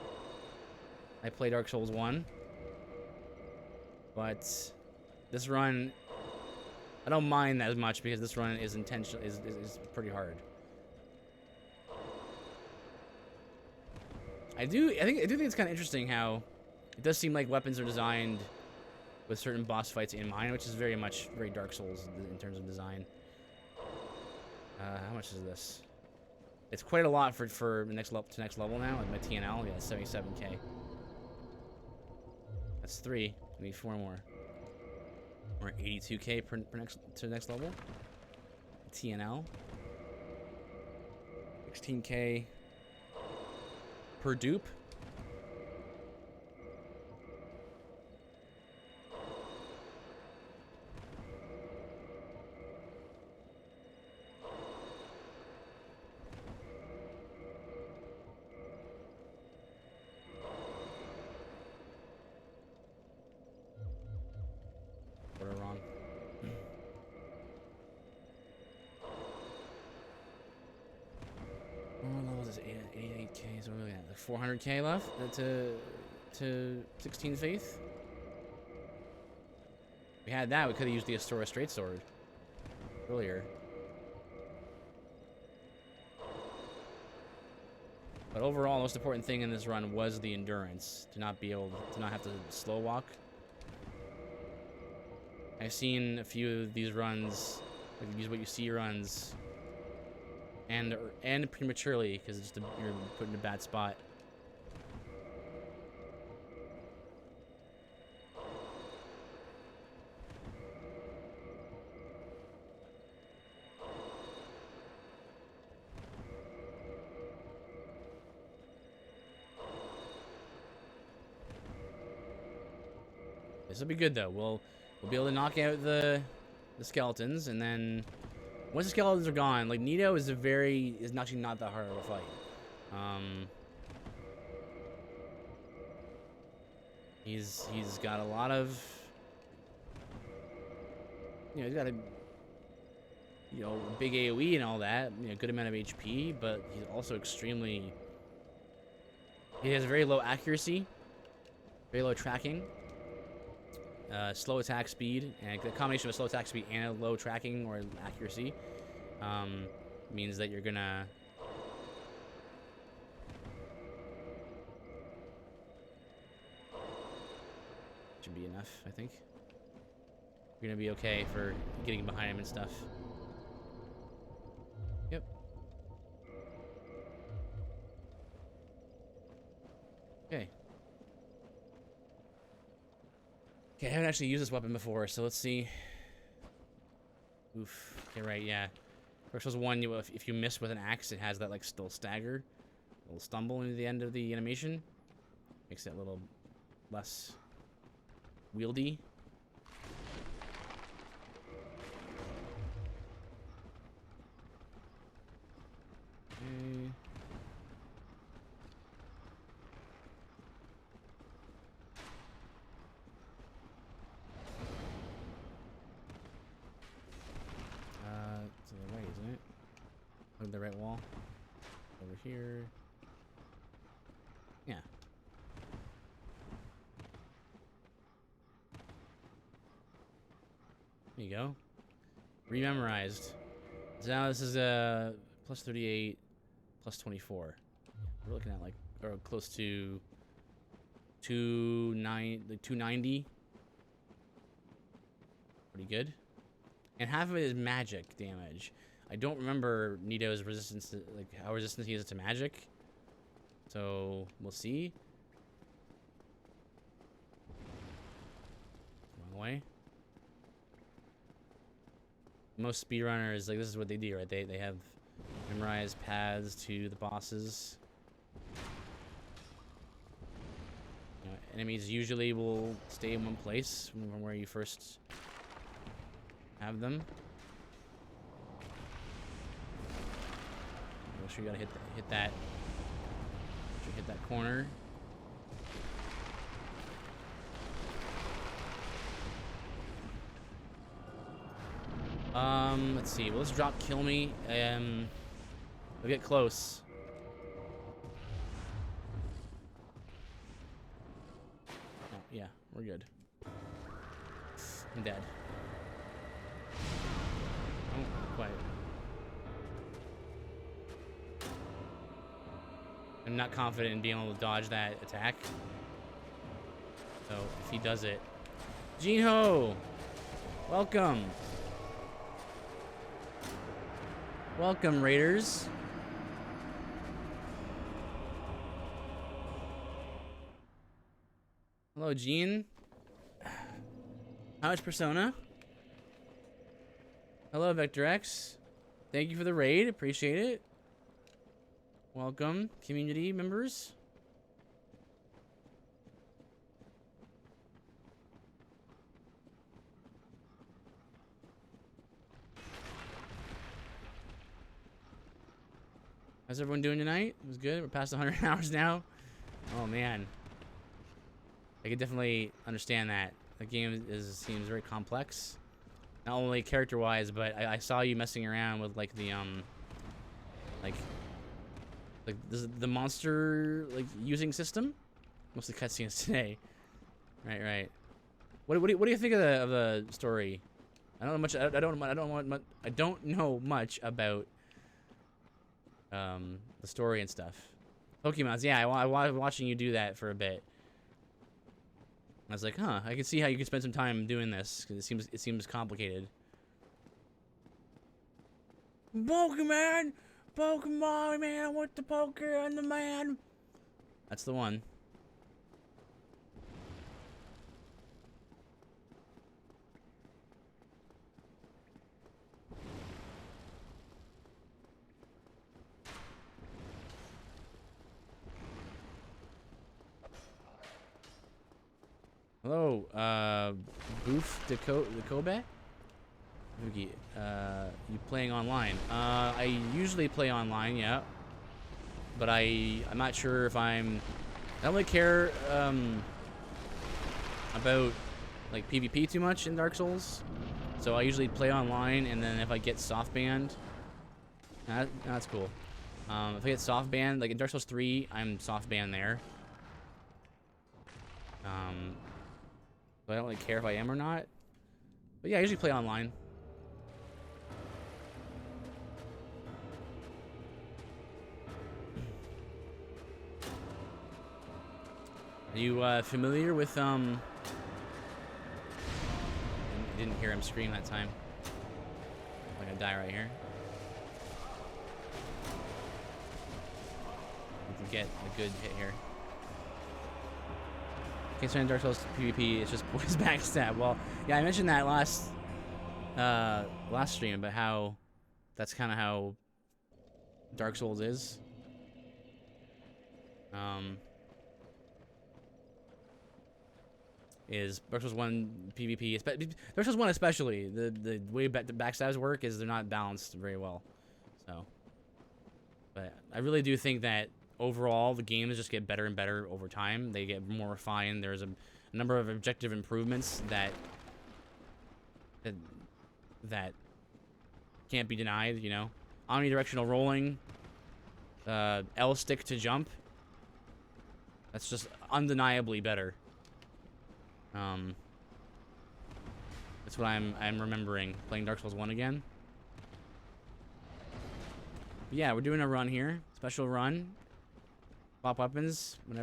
I play Dark Souls 1. But this run, I don't mind that as much because this run is intentional, is pretty hard. I do think it's kind of interesting how it does seem like weapons are designed with certain boss fights in mind, which is very Dark Souls in terms of design. How much is this? It's quite a lot for next level now. Like my TNL, yeah, 77K. That's 3. I need 4 more. We're at 82K to the next level. TNL. 16K per dupe. So we're looking at like 400K left to 16 faith. If we had that, we could have used the Astora Straight Sword earlier. But overall, the most important thing in this run was the endurance, to not have to slow walk. I've seen a few of these runs, like these what you see runs, and prematurely because you're put in a bad spot. This will be good though. We'll be able to knock out the skeletons, and then once the skeletons are gone, like Nito is actually not that hard of a fight. He's got a lot of, he's got a big AoE and all that, good amount of HP, but he's also extremely He has very low accuracy, very low tracking, slow attack speed, and the combination of a slow attack speed and a low tracking or accuracy means that you're gonna should be enough, I think. You're gonna be okay for getting behind him and stuff. Yep. Okay. Okay, I haven't actually used this weapon before, so let's see. Oof. Okay, right, yeah. Dark Souls 1, if you miss with an axe, it has that, like, still stagger. A little stumble into the end of the animation. Makes it a little less wieldy. Okay. To the right, isn't it? Look at the right wall. Over here. Yeah. There you go. Rememorized. So now this is plus 38, plus 24. We're looking at like or close to 290. Pretty good. And half of it is magic damage. I don't remember Nito's resistance to, like, how resistant he is to magic. So we'll see. Wrong way. Most speedrunners, like, this is what they do, right? They have memorized paths to the bosses. You know, enemies usually will stay in one place from where you first have them. Make sure you gotta hit that. Hit that corner. Let's see. Well, let's drop kill me. We'll get close. Oh, yeah, we're good. I'm dead. Oh, not quite. I'm not confident in being able to dodge that attack. So if he does it, Jinho, welcome. Welcome, Raiders. Hello, Gene. How much Persona? Hello, Vector X. Thank you for the raid. Appreciate it. Welcome, community members. How's everyone doing tonight? It was good. We're past 100 hours now. Oh man, I can definitely understand that. The game seems very complex, not only character-wise, but I saw you messing around with like the the monster like using system. Mostly cutscenes today. Right. What do you think of the story? I don't know much. I don't know much about the story and stuff. Pokemons, yeah. I was watching you do that for a bit. I was like, huh. I can see how you could spend some time doing this because it seems complicated. Pokemon, man, I want the poker and the man. That's the one. Hello, Boof Dekobe? Yugi, you playing online? I usually play online, yeah. But I'm not sure if I don't really care, about, like, PvP too much in Dark Souls. So I usually play online, and then if I get soft banned, that's cool. If I get soft banned, like in Dark Souls 3, I'm soft banned there. But I don't really care if I am or not. But yeah, I usually play online. Are you familiar with didn't hear him scream that time. I'm gonna die right here. We can get a good hit here. Concerning Dark Souls PvP, it's just boys backstab. Well, yeah, I mentioned that last stream about how that's kind of how Dark Souls is. Is Dark Souls 1 PvP, Dark Souls 1 especially, the way the backstabs work is they're not balanced very well. So, but I really do think that overall the games just get better and better over time. They get more refined. There's a number of objective improvements that can't be denied, you know. Omnidirectional rolling, L stick to jump. That's just undeniably better. That's what I'm remembering playing Dark Souls 1 again. But yeah, we're doing a run here, special run. Swap weapons and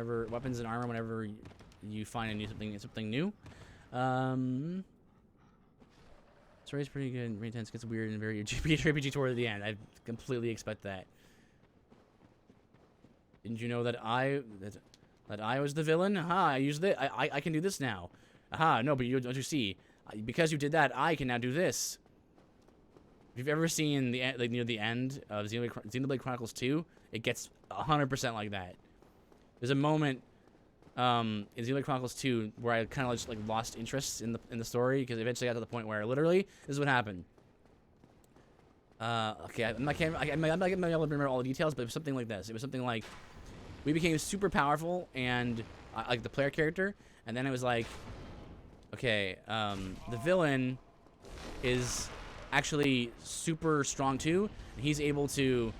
armor whenever you find something new. Story's pretty good. Very intense, gets weird, and very RPG toward the end. I completely expect that. Didn't you know that I was the villain? Aha! I used it. I can do this now. Aha! No, but don't you see? Because you did that, I can now do this. If you've ever seen near the end of Xenoblade Chronicles 2, it gets 100% like that. There's a moment in Xenoblade Chronicles 2 where I kind of just like lost interest in the story because eventually got to the point where literally this is what happened. Okay, I'm not gonna be able to remember all the details, but it was something like this. It was something like we became super powerful and like the player character, and then it was like, okay, the villain is actually super strong too, and he's able to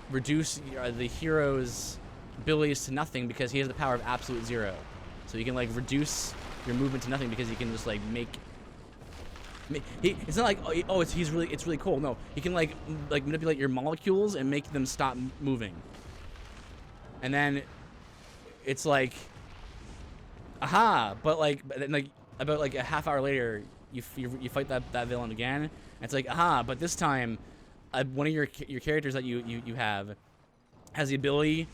reduce the hero's abilities to nothing because he has the power of absolute zero. So you can like reduce your movement to nothing because he can just like it's not like it's really cool. No, he can like manipulate your molecules and make them stop moving. And then it's like, aha! But then about like a half hour later, you fight that villain again. And it's like, aha! But this time, one of your characters that you have has the ability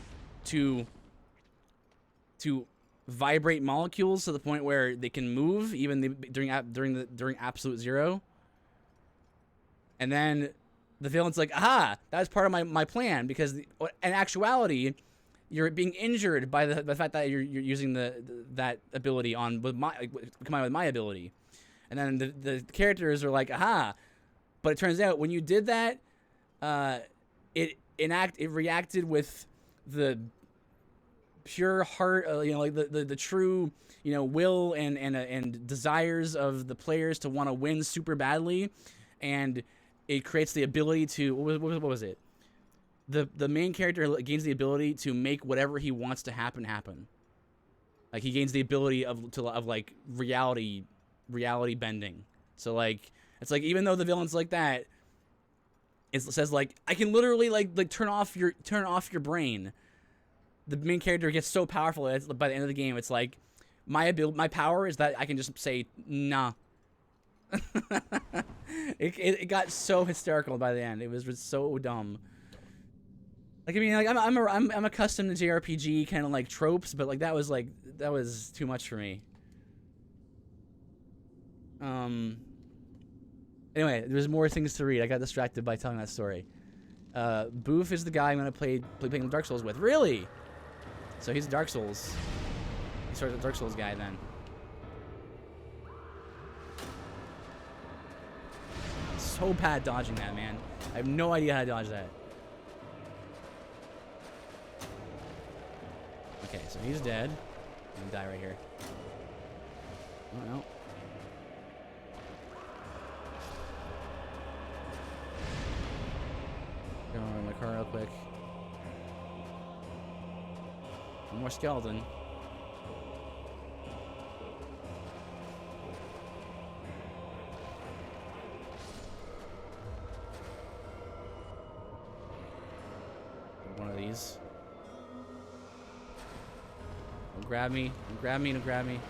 to vibrate molecules to the point where they can move even during absolute zero. And then the villain's like, aha! That was part of my plan because in actuality, you're being injured by the fact that you're using that ability combined with my ability. And then the characters are like, aha! But it turns out when you did that, it reacted with the pure heart, like the true, will and desires of the players to want to win super badly, and it creates the ability to what was it? The main character gains the ability to make whatever he wants to happen. Like he gains the ability of like reality bending. So like it's like even though the villain's like that, it says like I can literally like turn off your brain. The main character gets so powerful that by the end of the game, it's like my power is that I can just say nah. it got so hysterical by the end. It was so dumb. Like I mean, like I'm accustomed to JRPG kind of like tropes, but like that was too much for me. Anyway, there's more things to read. I got distracted by telling that story. Boof is the guy I'm gonna play playing Dark Souls with. Really? So he's Dark Souls. He starts a Dark Souls guy then. So bad dodging that, man. I have no idea how to dodge that. Okay, so he's dead. I'm gonna die right here. Oh no. Go in the car real quick. One more skeleton. One of these. Don't grab me. Don't grab me. Don't grab me.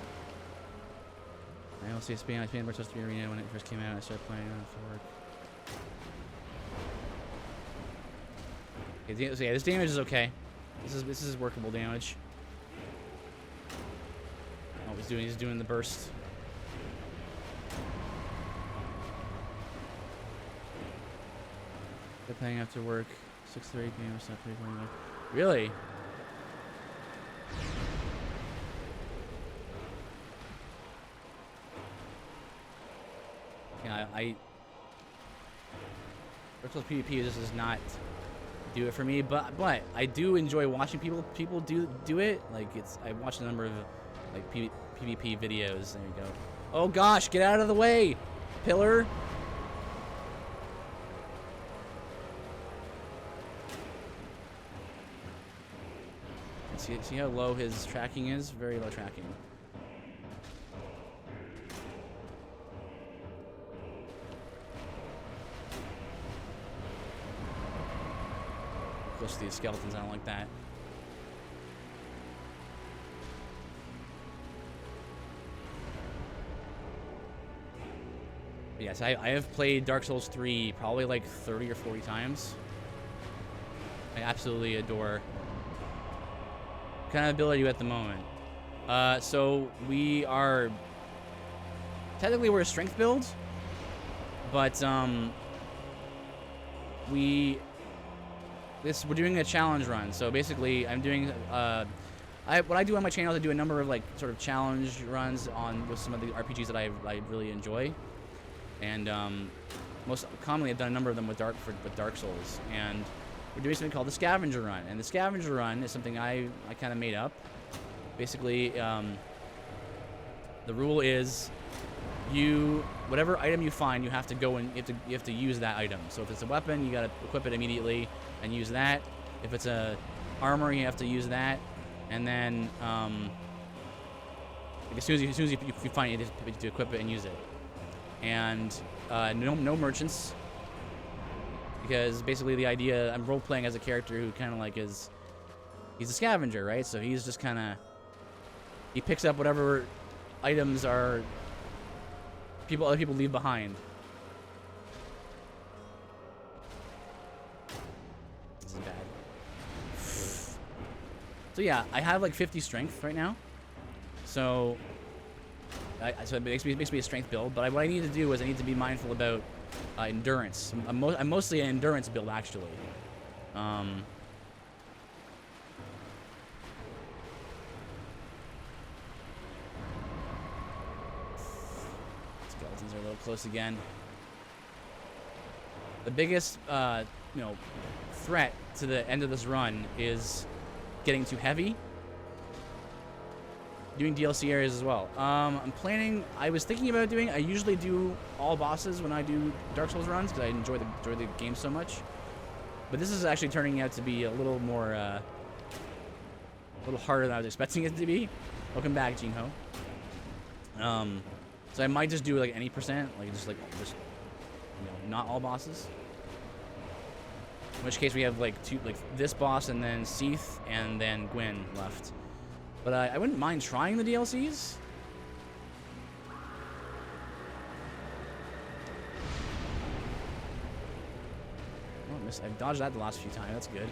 I also expand. I played supposed to be arena when it first came out. I started playing on it for work. Okay, so yeah, this damage is okay. This is workable damage. Oh, he's doing the burst. They're playing after work. 6 to 8 p.m. Stop playing. Really? Yeah, Dark Souls PvP just does not do it for me, but I do enjoy watching people do it. Like I watched a number of like PvP videos. There you go. Oh gosh, get out of the way, pillar. See how low his tracking is? Very low tracking. Close to these skeletons, I don't like that. Yes, I have played Dark Souls 3 probably like 30 or 40 times. I absolutely adore what kind of ability you at the moment. So we are technically we're a strength build, but we're doing a challenge run. So basically, I'm doing what I do on my channel is I do a number of like sort of challenge runs with some of the RPGs that I really enjoy, and most commonly I've done a number of them with Dark Souls, and we're doing something called the Scavenger run. And the Scavenger run is something I kind of made up. Basically, the rule is whatever item you find, you have to go and you have to use that item. So if it's a weapon, you gotta equip it immediately and use that. If it's a armor, you have to use that, and then as soon as you find it, you have to equip it and use it. And no merchants, because basically the idea, I'm role playing as a character who kind of like he's a scavenger, right? So he's just kind of he picks up whatever items other people leave behind. This is bad. So yeah, I have like 50 strength right now. So it makes me a strength build. But what I need to do is I need to be mindful about endurance. I'm mostly an endurance build actually. Skeletons are a little close again. The biggest, threat to the end of this run is getting too heavy. Doing DLC areas as well. I was thinking about I usually do all bosses when I do Dark Souls runs because I enjoy the game so much. But this is actually turning out to be a little more, a little harder than I was expecting it to be. Welcome back, Jinho. So I might just do like any percent, just not all bosses. In which case we have this boss and then Seath and then Gwyn left. But I wouldn't mind trying the DLCs. Oh, I've dodged that the last few times. That's good.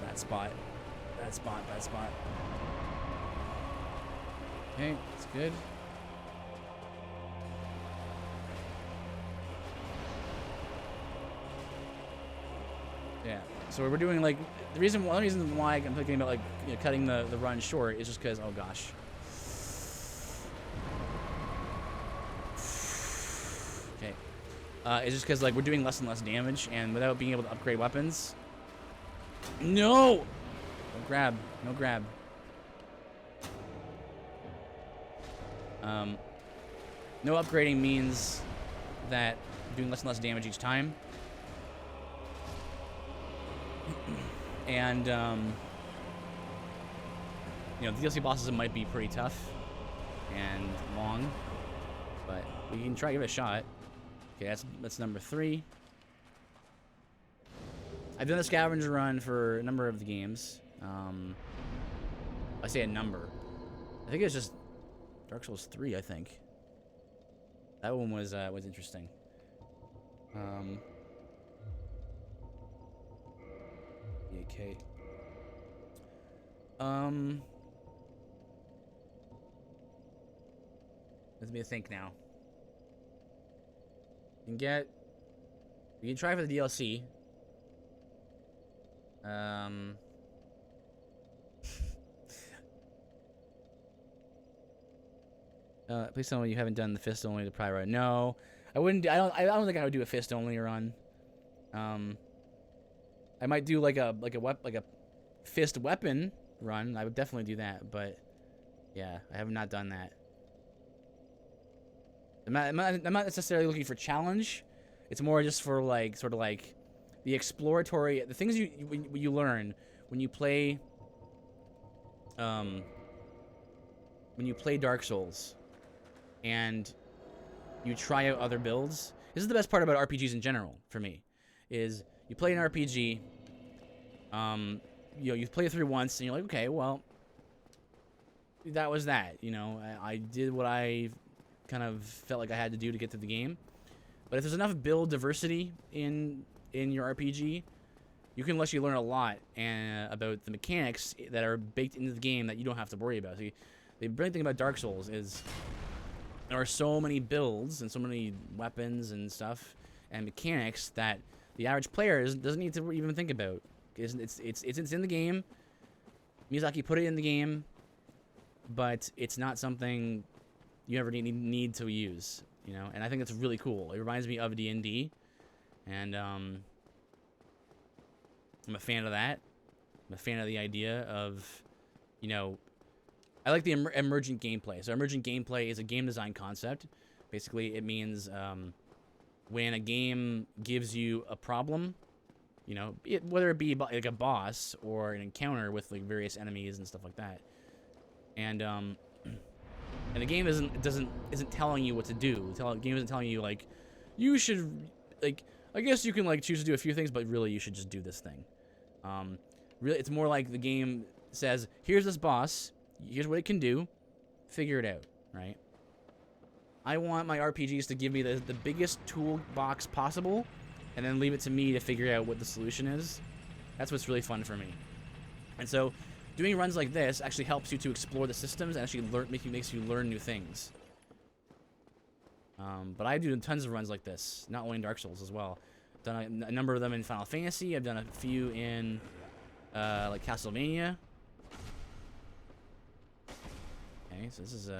Bad spot. Bad spot. Bad spot. Okay, that's good. Yeah. So we're doing one of the reasons why I'm thinking about cutting the run short is just because, oh gosh. Okay. It's just because we're doing less and less damage, and without being able to upgrade weapons. No! No grab. No grab. No upgrading means that doing less and less damage each time. And you know, the DLC bosses might be pretty tough and long, but we can try to give it a shot. Okay, that's number 3. I've done the scavenger run for a number of the games. I say a number. I think it was just Dark Souls 3. I think that one was interesting. Okay. Let me think now. You can try for the DLC. Please tell me you haven't done the fist only to pry run. No, I wouldn't. I don't think I would do a fist only run. I might do like a fist weapon run. I would definitely do that, but yeah, I have not done that. I'm not necessarily looking for challenge. It's more just for like sort of like the exploratory, the things you learn when you play Dark Souls and you try out other builds. This is the best part about RPGs in general for me, is you play an RPG, you know, you play it through once and you're like, okay, well, that was that. You know, I did what I kind of felt like I had to do to get to the game. But if there's enough build diversity in your RPG, you can actually learn a lot about the mechanics that are baked into the game that you don't have to worry about. See, the brilliant thing about Dark Souls is there are so many builds and so many weapons and stuff and mechanics that the average player doesn't need to even think about. It's in the game. Miyazaki put it in the game, but it's not something you ever need to use, you know. And I think that's really cool. It reminds me of D&D, and I'm a fan of that. I'm a fan of the idea of, you know, I like the emergent gameplay. So emergent gameplay is a game design concept. Basically, it means when a game gives you a problem, you know, whether it be like a boss or an encounter with like various enemies and stuff like that, and the game isn't telling you what to do. The game isn't telling you like you should, like, I guess you can like choose to do a few things, but really you should just do this thing. Really, it's more like the game says, here's this boss, here's what it can do, figure it out, right? I want my RPGs to give me the biggest toolbox possible, and then leave it to me to figure out what the solution is. That's what's really fun for me. And so, doing runs like this actually helps you to explore the systems and actually makes you learn new things. But I do tons of runs like this, not only in Dark Souls as well. I've done a number of them in Final Fantasy. I've done a few in like Castlevania. Okay, so this is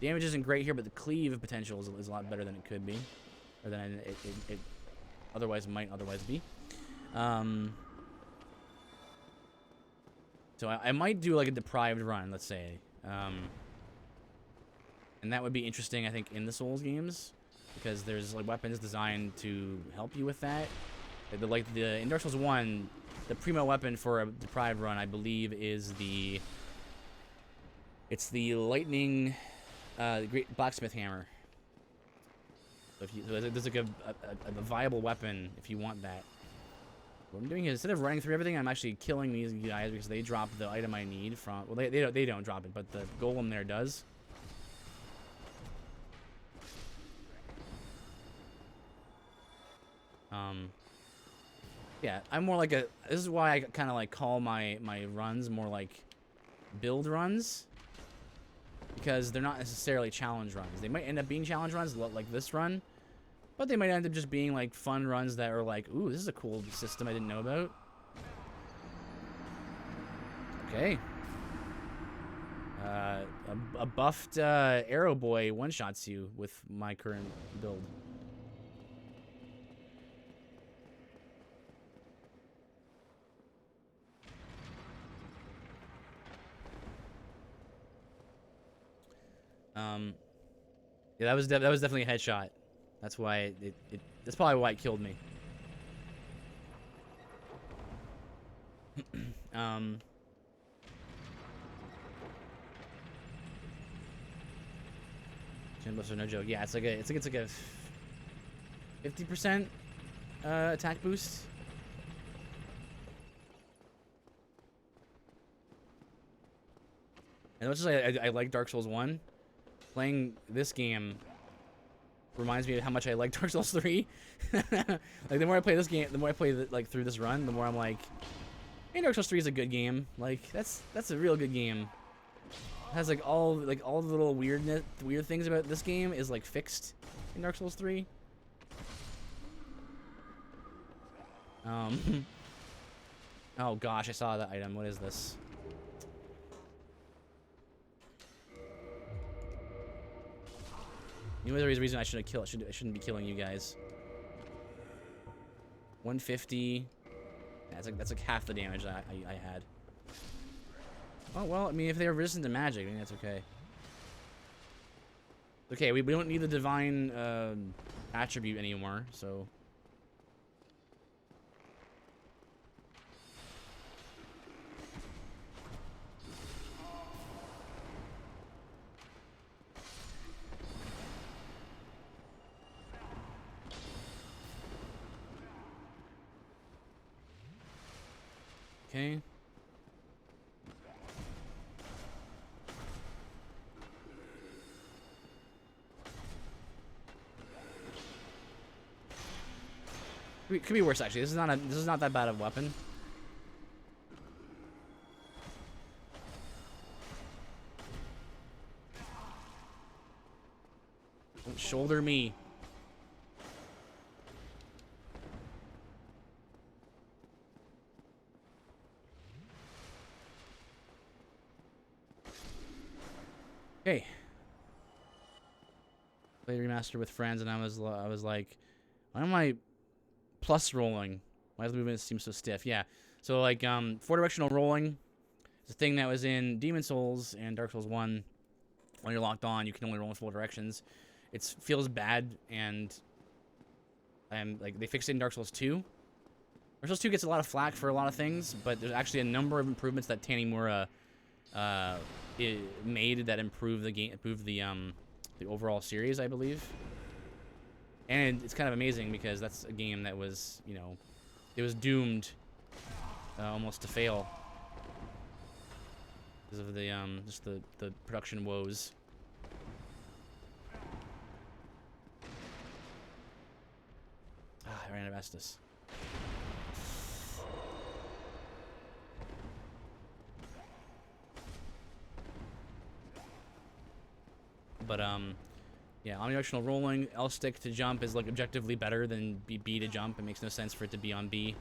damage isn't great here, but the cleave potential is a lot better than it could be, or than it might otherwise be. So I might do like a deprived run, let's say, and that would be interesting, I think, in the Souls games, because there's like weapons designed to help you with that. In Dark Souls 1, the primo weapon for a deprived run, I believe, is the lightning, the great blacksmith hammer. So there's like a viable weapon if you want that. What I'm doing is, instead of running through everything, I'm actually killing these guys because they drop the item I need from. Well, they don't drop it, but the golem there does. Yeah, I'm more like this is why I kind of like call my runs more like build runs, because they're not necessarily challenge runs. They might end up being challenge runs like this run, but they might end up just being like fun runs that are like, ooh, this is a cool system I didn't know about. Okay. A buffed Arrow Boy one-shots you with my current build. Yeah, that was definitely a headshot. That's why that's probably why it killed me. um, Chin buster, no joke. Yeah, it's like a 50% attack boost. And as much as I like Dark Souls 1, playing this game reminds me of how much I like Dark Souls 3. Like the more I play this game, the more I play like through this run, the more I'm like, hey, Dark Souls 3 is a good game. Like that's a real good game. It has like all the little weird things about this game is like fixed in Dark Souls 3. Oh gosh, I saw that item. What is this? You know the reason I shouldn't kill. I shouldn't be killing you guys. 150. That's like half the damage that I had. Oh well, I mean, if they're resistant to magic, I mean that's okay. Okay, we don't need the divine attribute anymore, so. Okay. Could be worse actually. This is not that bad of a weapon. Don't shoulder me. Okay. Play remaster with friends, and I was like, why am I plus rolling? Why does the movement seem so stiff? Yeah. So like four directional rolling is a thing that was in Demon Souls and Dark Souls 1. When you're locked on, you can only roll in 4 directions. It feels bad, and like they fixed it in Dark Souls 2. Dark Souls 2 gets a lot of flack for a lot of things, but there's actually a number of improvements that Tanimura made that improved the game, improved the overall series, I believe. And it's kind of amazing because that's a game that was, you know, it was doomed almost to fail because of the just the production woes. I ran out of Estus. But yeah, omnidirectional rolling, L stick to jump is like objectively better than B to jump. It makes no sense for it to be on B.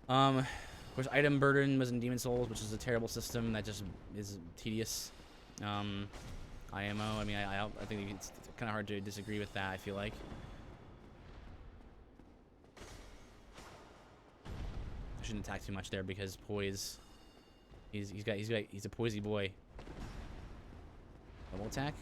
Of course, item burden was in Demon Souls, which is a terrible system that just is tedious. IMO, I mean, I think it's kind of hard to disagree with that. I feel like. I shouldn't attack too much there because poise. He's a poisey boy. Double attack.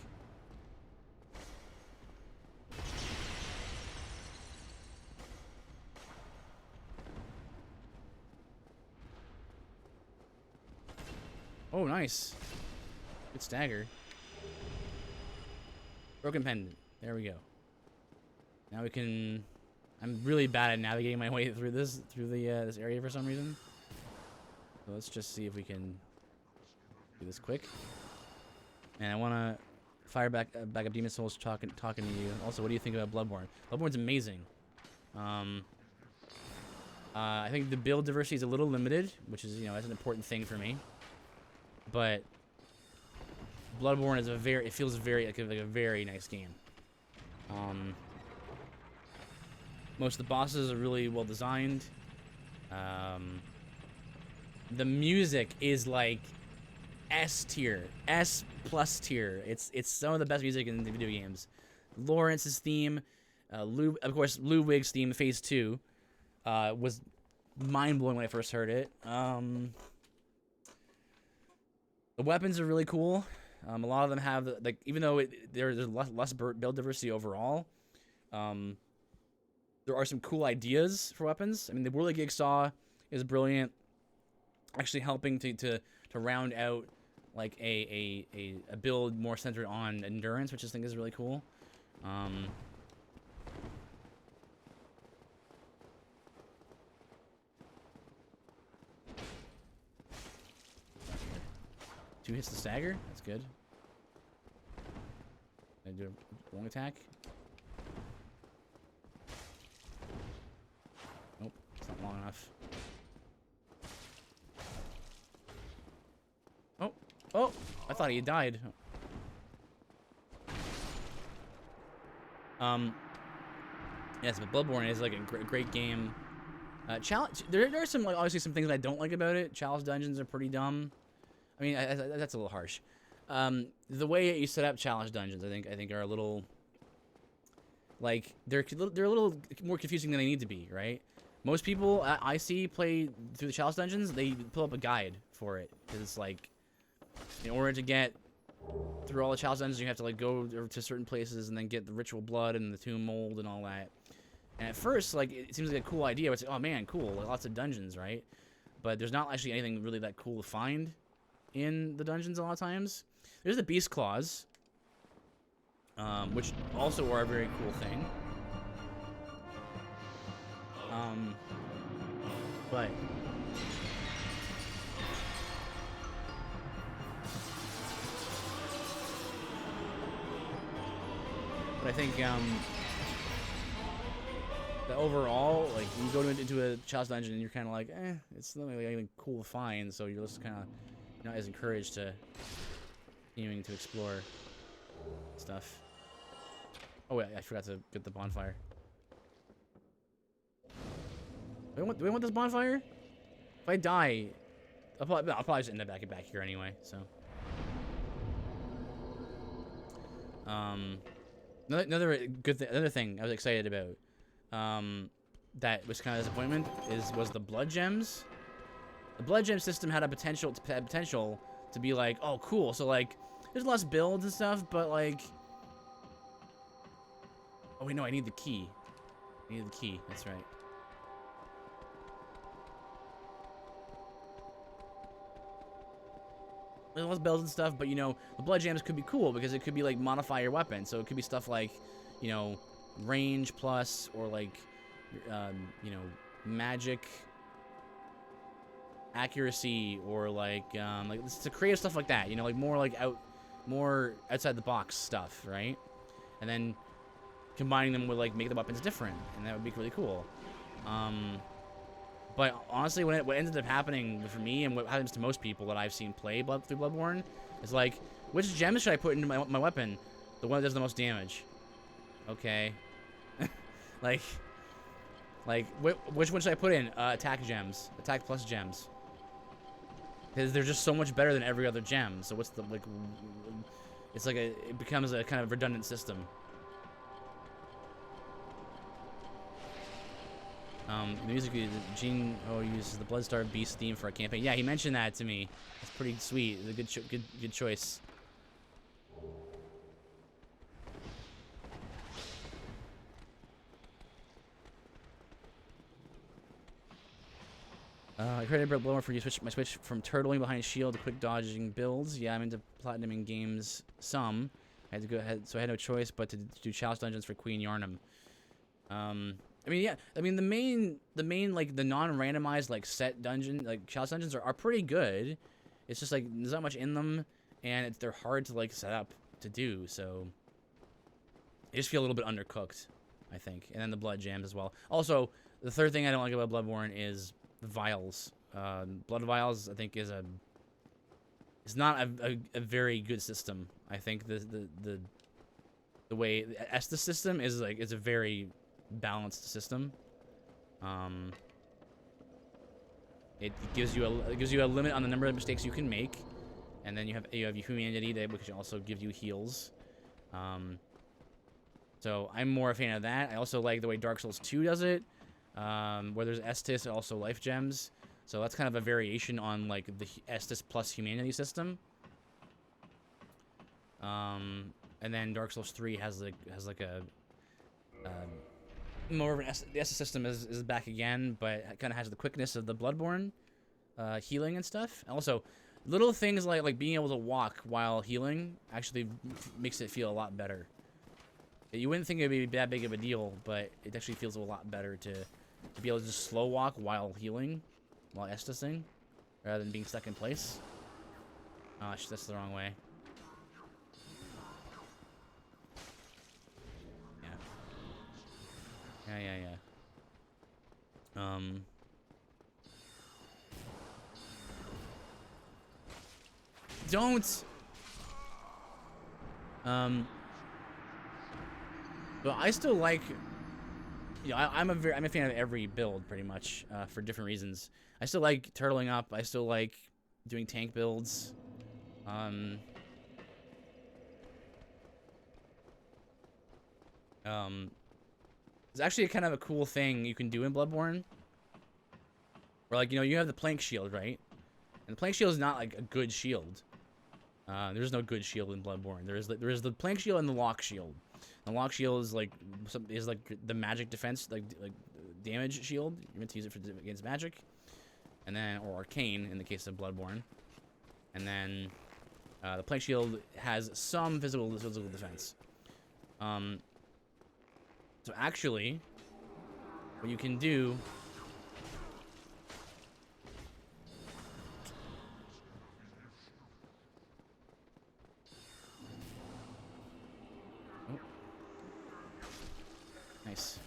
Oh, nice. Good stagger. Broken pendant. There we go. Now we can. I'm really bad at navigating my way through this this area for some reason. So let's just see if we can do this quick. And I want to fire back up Demon Souls talking to you. Also, what do you think about Bloodborne? Bloodborne's amazing. I think the build diversity is a little limited, which is, you know, that's an important thing for me. But Bloodborne is it feels very like a very nice game. Most of the bosses are really well designed. The music is like S tier, S plus tier. It's some of the best music in the video games. Lawrence's theme, of course, Ludwig's theme, Phase 2, was mind blowing when I first heard it. The weapons are really cool. A lot of them have like, even though there's less build diversity overall, there are some cool ideas for weapons. I mean, the Whirligig Saw is brilliant. Actually helping to round out like a build more centered on endurance, which I think is really cool. Two hits to stagger. That's good. I do a long attack. Nope, it's not long enough. Oh, oh! I thought he had died. Yes, but Bloodborne is like a great game. Challenge. There are some like obviously some things I don't like about it. Challenge dungeons are pretty dumb. I mean, that's a little harsh. The way you set up challenge dungeons, I think, are a little like they're a little more confusing than they need to be, right? Most people I see play through the challenge dungeons, they pull up a guide for it because it's like in order to get through all the challenge dungeons, you have to like go to certain places and then get the ritual blood and the tomb mold and all that. And at first, like it seems like a cool idea. It's like, oh man, cool, like, lots of dungeons, right? But there's not actually anything really that cool to find in the dungeons a lot of times. There's the beast claws, which also are a very cool thing. But I think the overall, like you go into a challenge dungeon and you're kind of like, it's not really anything cool to find, so you're just kind of not as encouraged to continuing to explore stuff. Oh wait, I forgot to get the bonfire. Do we want this bonfire? If I die, I'll probably just end up back here anyway. So, another thing I was excited about, that was kind of a disappointment was the blood gems. The blood gem system had potential to be like, oh cool, so like there's less builds and stuff, but like, oh wait, no, I need the key. I need the key. That's right. There's less builds and stuff, but you know, the blood gems could be cool because it could be like modify your weapon. So it could be stuff like, you know, range plus or like, you know, magic accuracy or like to create stuff like that. You know, like more outside the box stuff, right? And then combining them would like make the weapons different, and that would be really cool. But honestly, what ended up happening for me, and what happens to most people that I've seen play through Bloodborne, is like, which gems should I put into my weapon? The one that does the most damage. Okay. like, which one should I put in? Attack gems. Attack plus gems. Because they're just so much better than every other gem. So what's the, like, it's like it becomes a kind of redundant system. The music, Gene uses the Bloodstar Beast theme for a campaign. Yeah, he mentioned that to me. It's pretty sweet. It's a good choice. I created a Bloodborne for you. My switch from turtling behind a shield to quick dodging builds. Yeah, I'm into platinuming games. Some. I had to go ahead, so I had no choice but to do challenge dungeons for Queen Yarnum. I mean, yeah. I mean, the main like the non-randomized like set dungeon like challenge dungeons are pretty good. It's just like there's not much in them, and they're hard to like set up to do. So they just feel a little bit undercooked, I think. And then the blood gems as well. Also, the third thing I don't like about Bloodborne is the vials. Blood vials, I think, it's not a very good system. I think the way the Estus system is like it's a very balanced system. It gives you a limit on the number of mistakes you can make, and then you have your humanity that which also gives you heals. So I'm more a fan of that. I also like the way Dark Souls 2 does it, where there's Estus and also life gems. So that's kind of a variation on like the Estus plus humanity system. And then Dark Souls 3 has like a more of an the Estus system is back again, but it kind of has the quickness of the Bloodborne healing and stuff. Also, little things like being able to walk while healing actually makes it feel a lot better. You wouldn't think it'd be that big of a deal, but it actually feels a lot better to be able to just slow walk while healing, while Estusing, rather than being stuck in place. Oh, that's the wrong way. Yeah. Don't. But I still like. I'm a fan of every build pretty much for different reasons. I still like turtling up. I still like doing tank builds. It's actually kind of a cool thing you can do in Bloodborne. Where you have the plank shield, right? And the plank shield is not like a good shield. There's no good shield in Bloodborne. There is the plank shield and the lock shield. The lock shield is like the magic defense, like damage shield. You're meant to use it against magic, and then or arcane in the case of Bloodborne. And then the plank shield has some physical defense. So actually, what you can do. Nice.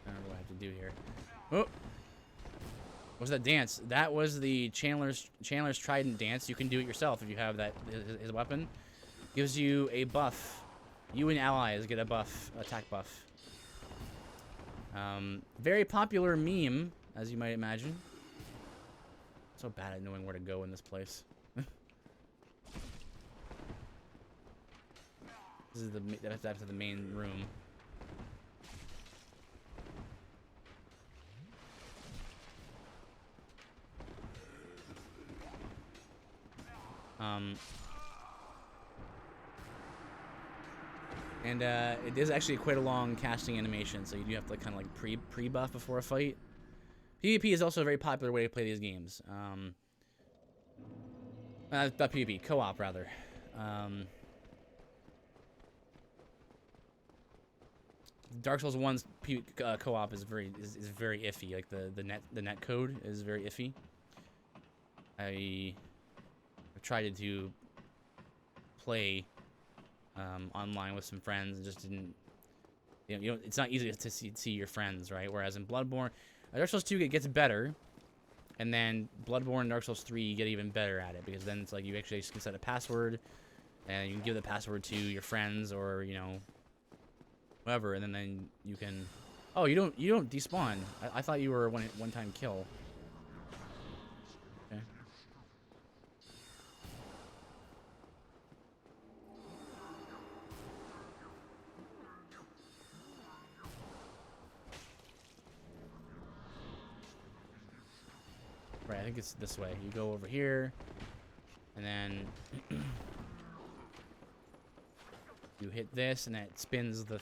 I don't know what I have to do here. Oh! What's that dance? That was the Chandler's Trident dance. You can do it yourself if you have that his weapon. Gives you a buff. You and allies get a buff, attack buff. Very popular meme, as you might imagine. So bad at knowing where to go in this place. This is that's the main room. And it is actually quite a long casting animation, so you do have to kind of like pre-buff before a fight. PvP is also a very popular way to play these games. Not PvP, co-op rather. Dark Souls 1's co-op is very iffy. Like the net code is very iffy. I've tried to play online with some friends and just didn't. It's not easy to see your friends, right? Whereas in Bloodborne, Dark Souls 2 it gets better, and then Bloodborne and Dark Souls 3 you get even better at it because then it's like you actually can set a password, and you can give the password to your friends or whoever, and then you can. Oh, you don't despawn. I thought you were a one-time kill. Okay. Right, I think it's this way. You go over here, and then you hit this, and it spins the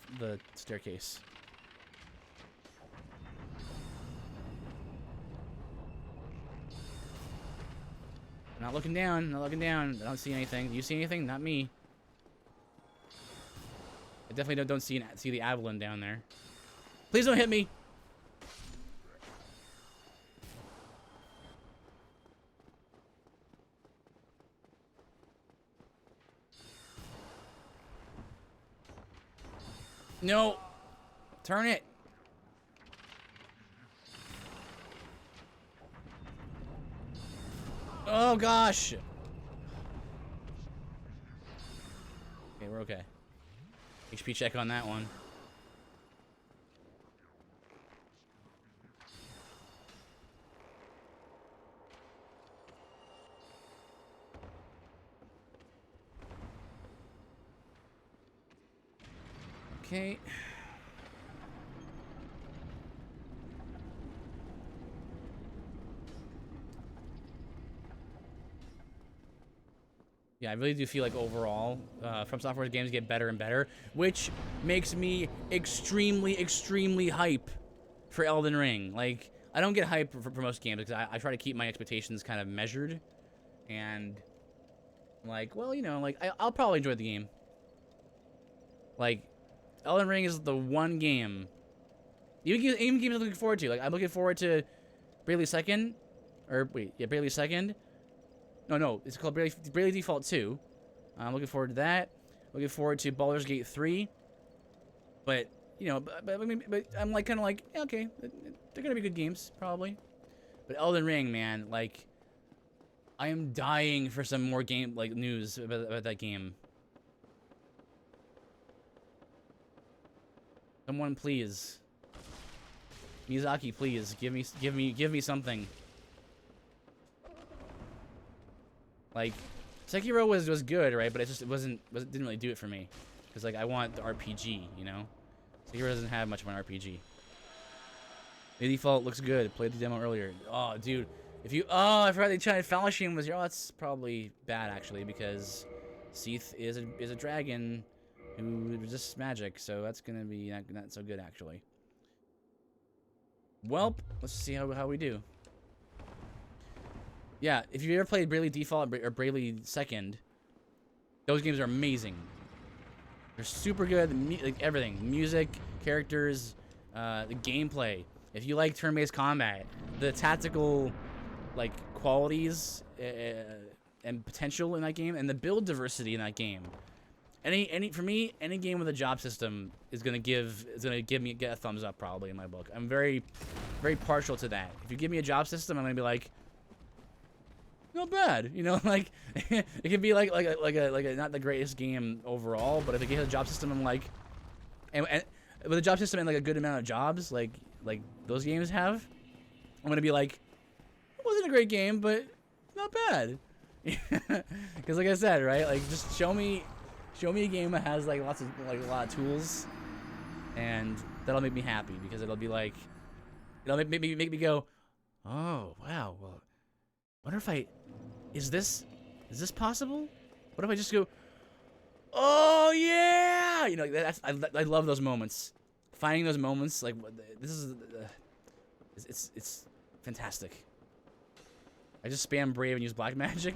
staircase. I'm not looking down. Not looking down. I don't see anything. Do you see anything? Not me. I definitely don't see the Avalon down there. Please don't hit me. No. Turn it. Oh, gosh. Okay, we're okay. HP check on that one. Okay. Yeah, I really do feel like overall, From Software's games get better and better, which makes me extremely, extremely hype for Elden Ring. Like, I don't get hype for most games because I try to keep my expectations kind of measured. And, like, well, you know, like, I'll probably enjoy the game. Like, Elden Ring is the one game, even games I'm looking forward to. Like, I'm looking forward to Bravely Second, or wait, yeah, Bravely Second. No, it's called Bravely Default 2. I'm looking forward to that. Looking forward to Baldur's Gate 3. But, you know, but I'm like kind of like, yeah, okay, they're gonna be good games probably. But Elden Ring, man, like, I am dying for some more game like news about that game. Someone please, Miyazaki, please give me something. Like, Sekiro was good, right? But it didn't really do it for me, because like I want the RPG, you know. Sekiro doesn't have much of an RPG. The default looks good. Played the demo earlier. Oh, dude, I forgot the China Fallashing was here. Oh, that's probably bad actually, because Seath is a dragon who resists magic, so that's gonna be not so good actually. Welp, let's see how we do. Yeah, if you ever played Bravely Default or Bravely Second, those games are amazing. They're super good, like everything. Music, characters, the gameplay. If you like turn-based combat, the tactical, like, qualities and potential in that game, and the build diversity in that game. For me, any game with a job system is gonna get a thumbs up probably in my book. I'm very, very partial to that. If you give me a job system, I'm gonna be like, not bad, you know, like it could be like a not the greatest game overall, but if it has a job system, I'm like, and with a job system and like a good amount of jobs, like those games have, I'm gonna be like, it wasn't a great game, but not bad, because like I said, right, like just show me a game that has like a lot of tools, and that'll make me happy, because it'll be like, it'll make me go, oh wow, well, wonder if is this possible? What if I just go, oh yeah, you know, I love those moments, finding those moments, like this is, it's fantastic. I just spam Brave and use Black Magic.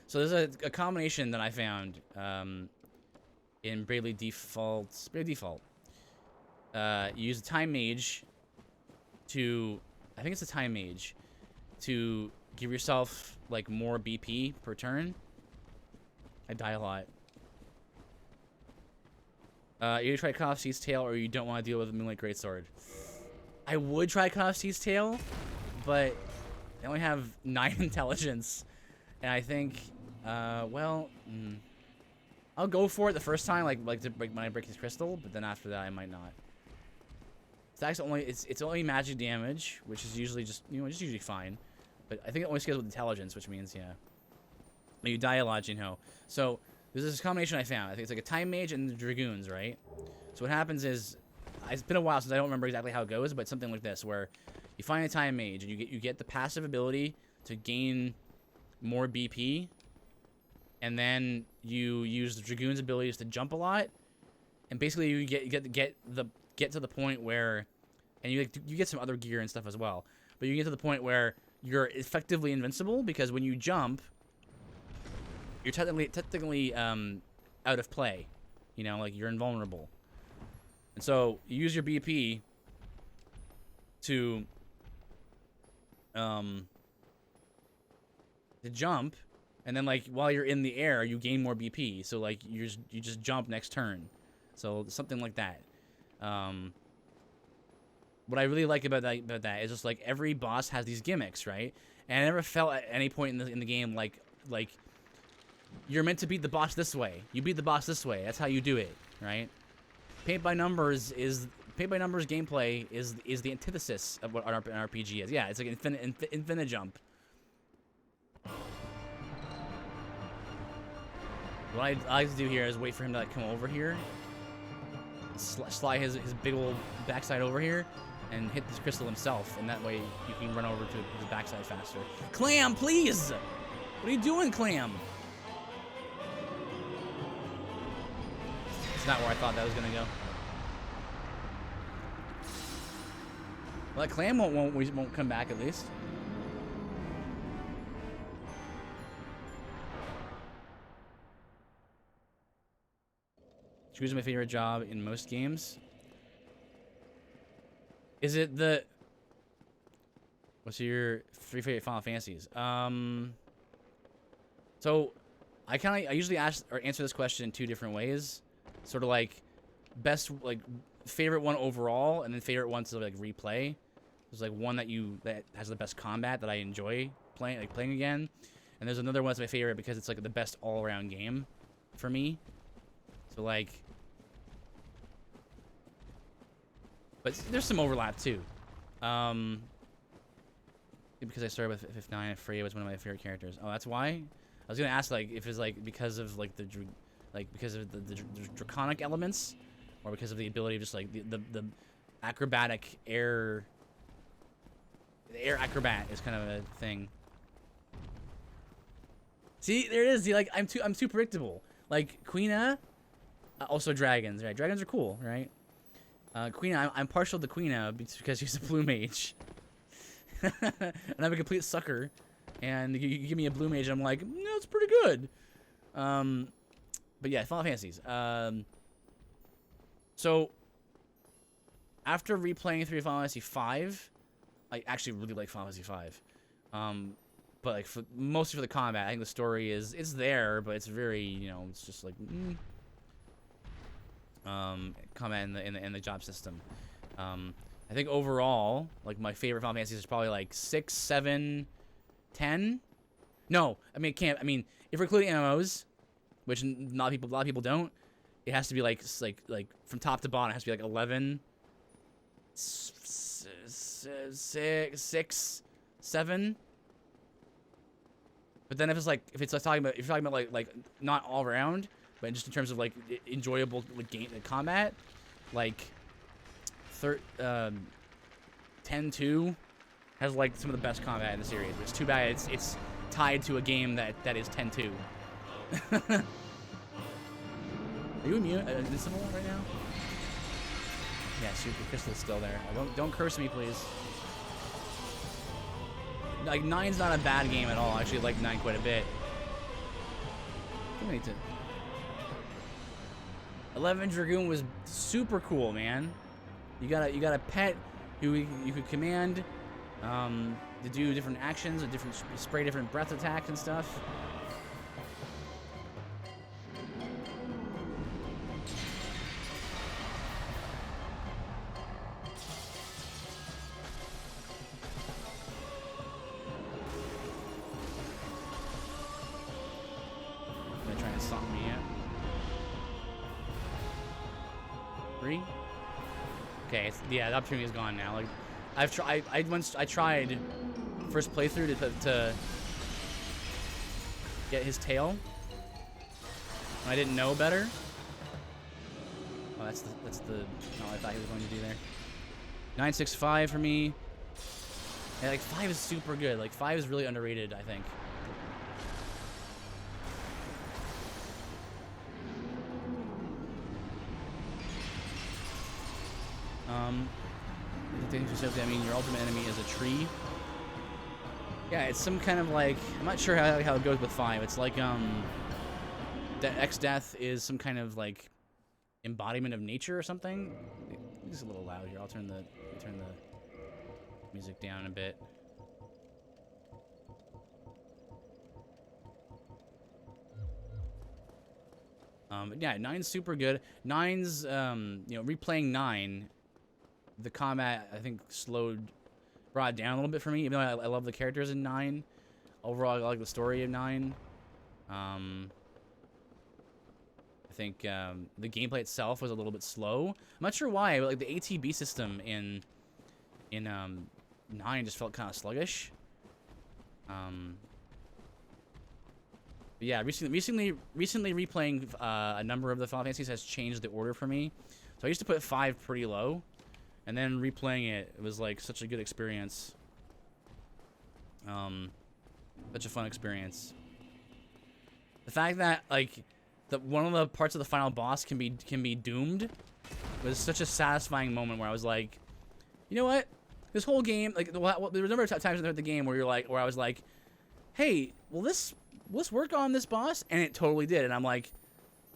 So there's a combination that I found in Bravely Default. You use a Time Mage to, I think it's a Time Mage, to give yourself like more BP per turn. I die a lot. You try Cut Off Sea's Tail, or you don't want to deal with the Moonlight Greatsword. I would try Cut Off Sea's Tail, but I only have 9 intelligence, and I think, well, I'll go for it the first time, like when I break his crystal, but then after that I might not. It's only it's only magic damage, which is usually just usually fine, but I think it only scales with intelligence, which means but you die a lot, So there's this combination I found. I think it's like a Time Mage and the Dragoons, right? So what happens is, it's been a while since I don't remember exactly how it goes, but something like this, where you find a Time Mage and you get the passive ability to gain more BP, and then you use the Dragoon's abilities to jump a lot, and basically you get to the point where, and you get some other gear and stuff as well, but you get to the point where you're effectively invincible, because when you jump, you're technically out of play, like you're invulnerable, and so you use your BP to jump, and then like while you're in the air you gain more BP, so like you just jump next turn, so something like that. What I really like about that is just like every boss has these gimmicks, right? And I never felt at any point in the game like you're meant to beat the boss this way. You beat the boss this way. That's how you do it, right? Paint by numbers gameplay is the antithesis of what an RPG is. Yeah, it's like infinite jump. What I like to do here is wait for him to like come over here, slide his big old backside over here, and hit this crystal himself, and that way you can run over to his backside faster. Clam, please! What are you doing, Clam? It's not where I thought that was gonna go. Well, that Clam won't come back at least. Choose my favorite job in most games. Is it the... What's your three favorite Final Fantasies? So I usually ask or answer this question in two different ways. Sort of like best, like favorite one overall, and then favorite one to like replay. There's like one that has the best combat that I enjoy playing again, and there's another one that's my favorite because it's like the best all-around game for me. So like, but there's some overlap too. Because I started with F9, Freya was one of my favorite characters. Oh, that's why? I was gonna ask like if it's like because of like the draconic elements, or because of the ability of just like the acrobatic air. The air acrobat is kind of a thing. See, there it is. See, like I'm too predictable. Like Quina, also dragons, right? Dragons are cool, right? Quina, I'm partial to Quina because she's a blue mage. And I'm a complete sucker, and you give me a blue mage, and I'm like, no, it's pretty good. But yeah, Final Fantasies. So after replaying through Final Fantasy V, I actually really like Final Fantasy V. But like mostly for the combat, I think the story it's there, but it's very, it's just like combat in the job system. I think overall, like my favorite Final Fantasies is probably like 6, 7, 10. No, I mean if we're including MMOs, which a lot of people don't, it has to be like from top to bottom, it has to be like 11, 6, 7. But then if you're talking about like not all around, but just in terms of like enjoyable like game combat, like 10-2 has like some of the best combat in the series. It's too bad it's tied to a game that is 10-2. Are you invincible right now? Yeah, Super Crystal's still there. Don't curse me, please. Like 9's not a bad game at all. I actually like 9 quite a bit. 11 Dragoon was super cool, man. You got a pet who you could command to do different actions and spray different breath attacks and stuff. They're trying to stomp me yet. 3. Okay, yeah, the opportunity is gone now. Like, I tried first playthrough to get his tail. And I didn't know better. Oh, that's the no, I thought he was going to do there. 965 for me. Yeah, like 5 is super good. Like 5 is really underrated, I think. I mean, your ultimate enemy is a tree. Yeah, it's some kind of like, I'm not sure how it goes with 5. It's like that X-Death is some kind of like embodiment of nature or something. It's a little loud here. I'll turn the music down a bit. But yeah, 9's super good. 9's replaying 9, the combat I think brought it down a little bit for me. Even though I love the characters in 9, overall I like the story of 9. I think the gameplay itself was a little bit slow. I'm not sure why, but like the ATB system in 9 just felt kind of sluggish. But yeah, recently replaying a number of the Final Fantasies has changed the order for me. So I used to put 5 pretty low, and then replaying it was like such a good experience. Such a fun experience. The fact that like one of the parts of the final boss can be doomed was such a satisfying moment where I was like, you know what? This whole game, like, there were a number of times in the game where where I was like, hey, will this work on this boss? And it totally did. And I'm like,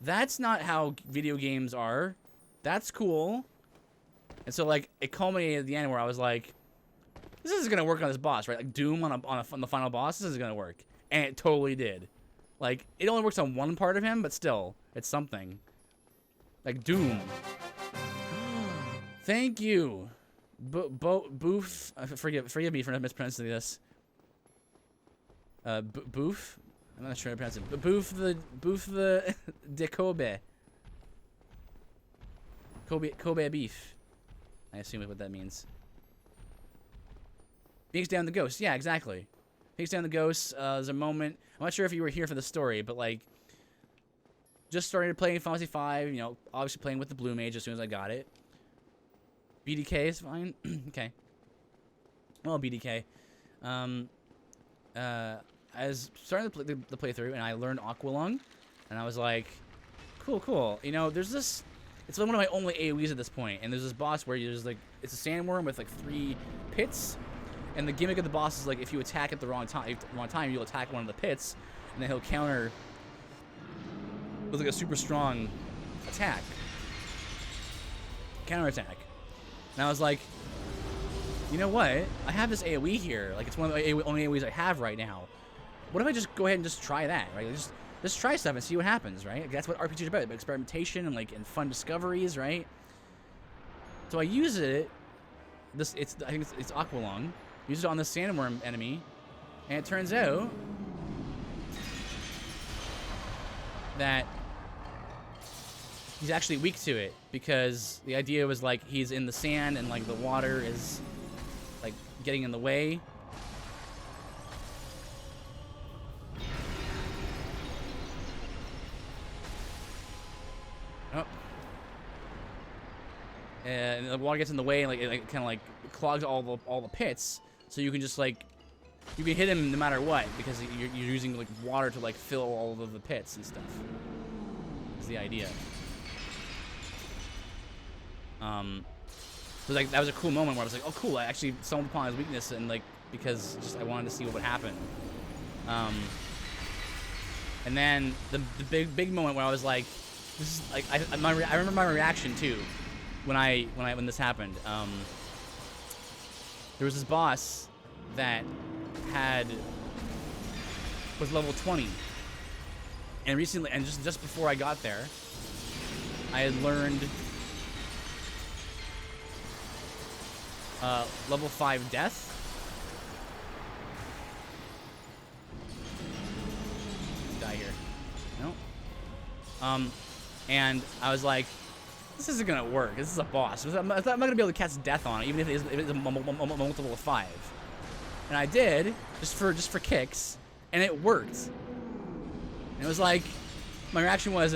that's not how video games are. That's cool. And so like it culminated at the end where I was like, this is gonna work on this boss, right? Like Doom on the final boss, this is gonna work, and it totally did. Like it only works on one part of him, but still, it's something. Like Doom. Thank you, Boof. Forgive me for mispronouncing this. Boof. I'm not sure how to pronounce it. But Boof the de Kobe. Kobe beef. I assume is what that means. Takes down the ghost. Yeah, exactly. Takes down the ghost. There's a moment. I'm not sure if you were here for the story, but like, just started playing Final Fantasy 5. You know, obviously playing with the Blue Mage as soon as I got it. BDK is fine. Okay. Well, BDK. I was starting the playthrough, and I learned Aqualung, and I was like, cool. You know, there's this. It's one of my only AoEs at this point, and there's this boss where there's like, it's a sandworm with like 3 pits. And the gimmick of the boss is like if you attack at the wrong time, you'll attack one of the pits, and then he'll counter with like a super strong attack, counter attack. And I was like, you know what? I have this AOE here. Like it's one of the only AOEs I have right now. What if I just go ahead and just try that, right? Like, just try stuff and see what happens, right? Like, that's what RPGs are about experimentation and like and fun discoveries, right? So I use it. I think it's Aqualung. Use it on the sandworm enemy, and it turns out that he's actually weak to it because the idea was like he's in the sand and like the water is like getting in the way. Oh. And the water gets in the way, and like it kind of like clogs all the pits. So you can just like, you can hit him no matter what because you're using like water to like fill all of the pits and stuff. Is the idea. So like that was a cool moment where I was like, oh cool, I actually stumbled upon his weakness and like because just I wanted to see what would happen. And then the big moment where I was like, this is like I remember my reaction too when this happened. There was this boss that was level 20, and recently, and just before I got there, I had learned level 5 death. Die here. No. And I was like, this isn't gonna work. This is a boss. I'm not gonna be able to cast death on it, even if it's a multiple of 5. And I did, just for kicks, and it worked. And it was like, my reaction was,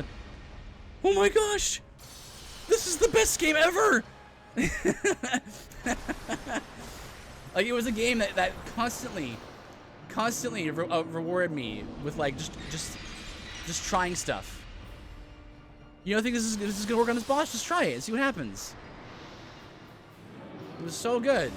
oh my gosh, this is the best game ever. Like it was a game that constantly rewarded me with like just trying stuff. You don't think this is gonna work on this boss? Just try it and see what happens. It was so good.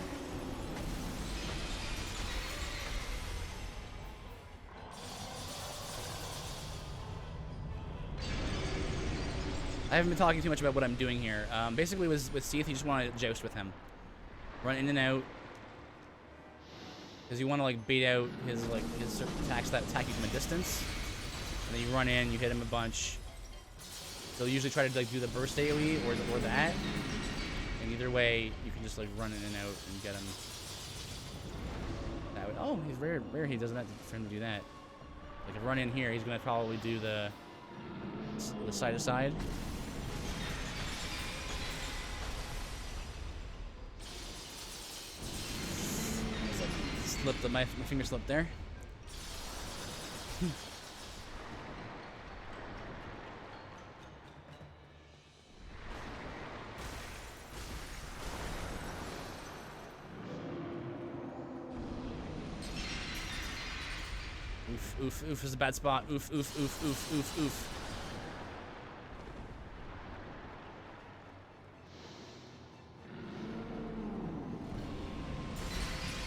I haven't been talking too much about what I'm doing here. Basically, with Seath, you just want to joust with him, run in and out, because you want to like bait out his certain attacks that attack you from a distance, and then you run in, you hit him a bunch. They'll usually try to like do the burst AoE or that, and either way you can just like run in and out and get him. That way. Oh, he's very rare. He doesn't have for him to do that. Like if I run in here, he's gonna probably do the side to side. Slipped my finger slipped there. Oof. Oof is a bad spot. Oof.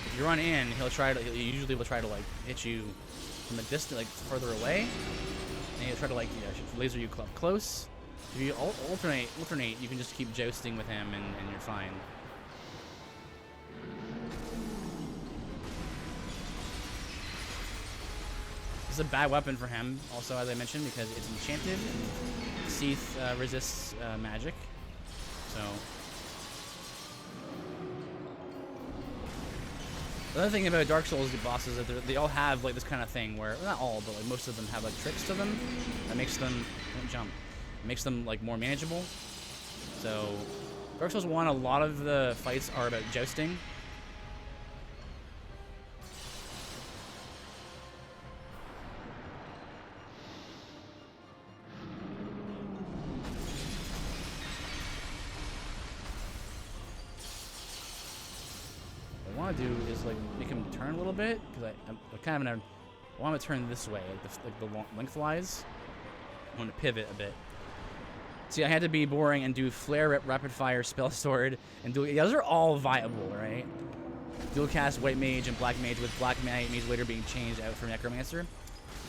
If you run in, he'll usually will try to like hit you from a distance, like further away, and he'll try to like laser you up close. If you alternate, you can just keep jousting with him, and you're fine. This is a bad weapon for him, also, as I mentioned, because it's enchanted. Seath resists magic, so. The other thing about Dark Souls bosses is that they all have like this kind of thing where, well, not all, but like most of them have like tricks to them that makes them, don't jump, it makes them like more manageable. So Dark Souls 1, a lot of the fights are about jousting. Do is like make him turn a little bit because I'm kind of in a. I want to turn this way, like the lengthwise. I want to pivot a bit. See, I had to be boring and do flare, rapid fire, spell sword, and do. Yeah, those are all viable, right? Dual cast white mage and black mage with black mage later being changed out for necromancer.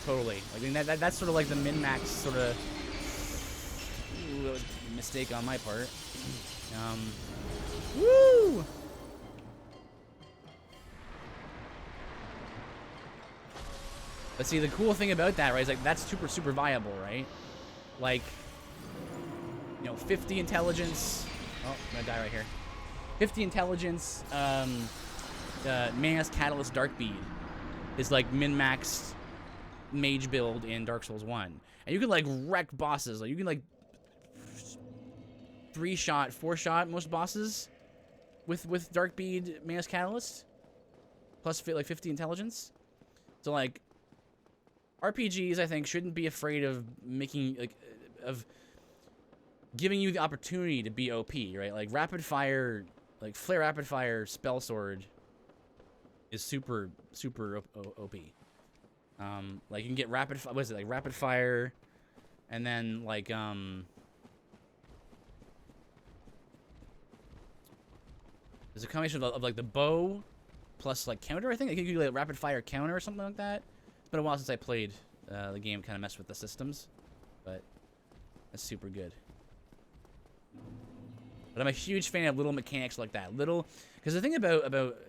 Totally. Like, I mean, that's sort of like the min max sort of. Ooh, that was a mistake on my part. Woo! But see, the cool thing about that, right, is like that's super viable, right? Like, you know, 50 intelligence. Oh, I'm gonna die right here. 50 intelligence. Manus Catalyst Darkbead is like min-maxed mage build in Dark Souls 1, and you can like wreck bosses. Like you can like 3-shot, 4-shot most bosses with Darkbead Manus Catalyst plus like 50 intelligence. So like. RPGs, I think, shouldn't be afraid of making, like, of giving you the opportunity to be OP, right? Like, rapid fire, like, flare rapid fire spell sword is super OP. Like, you can get what is it, like, rapid fire, and then, like, there's a combination of like, the bow plus, like, counter, I think. Like, you can do, like, rapid fire counter or something like that. It's been a while since I played the game, kind of messed with the systems, but that's super good. But I'm a huge fan of little mechanics like that. Because the thing about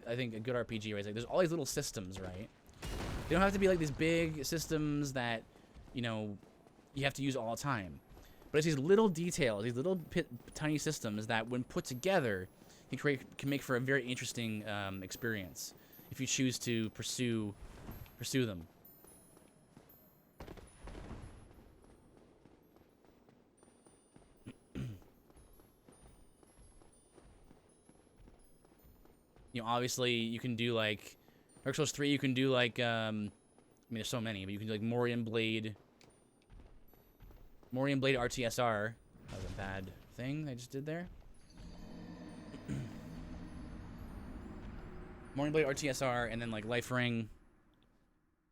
I think a good RPG, right, is like there's all these little systems, right? They don't have to be like these big systems that, you know, you have to use all the time. But it's these little details, these little tiny systems that, when put together, can make for a very interesting experience if you choose to pursue them. You know, obviously, you can do, like, Dark Souls 3, you can do, like, I mean, there's so many, but you can do, like, Morian Blade RTSR. That was a bad thing I just did there. Morian Blade RTSR, and then, like, Life Ring,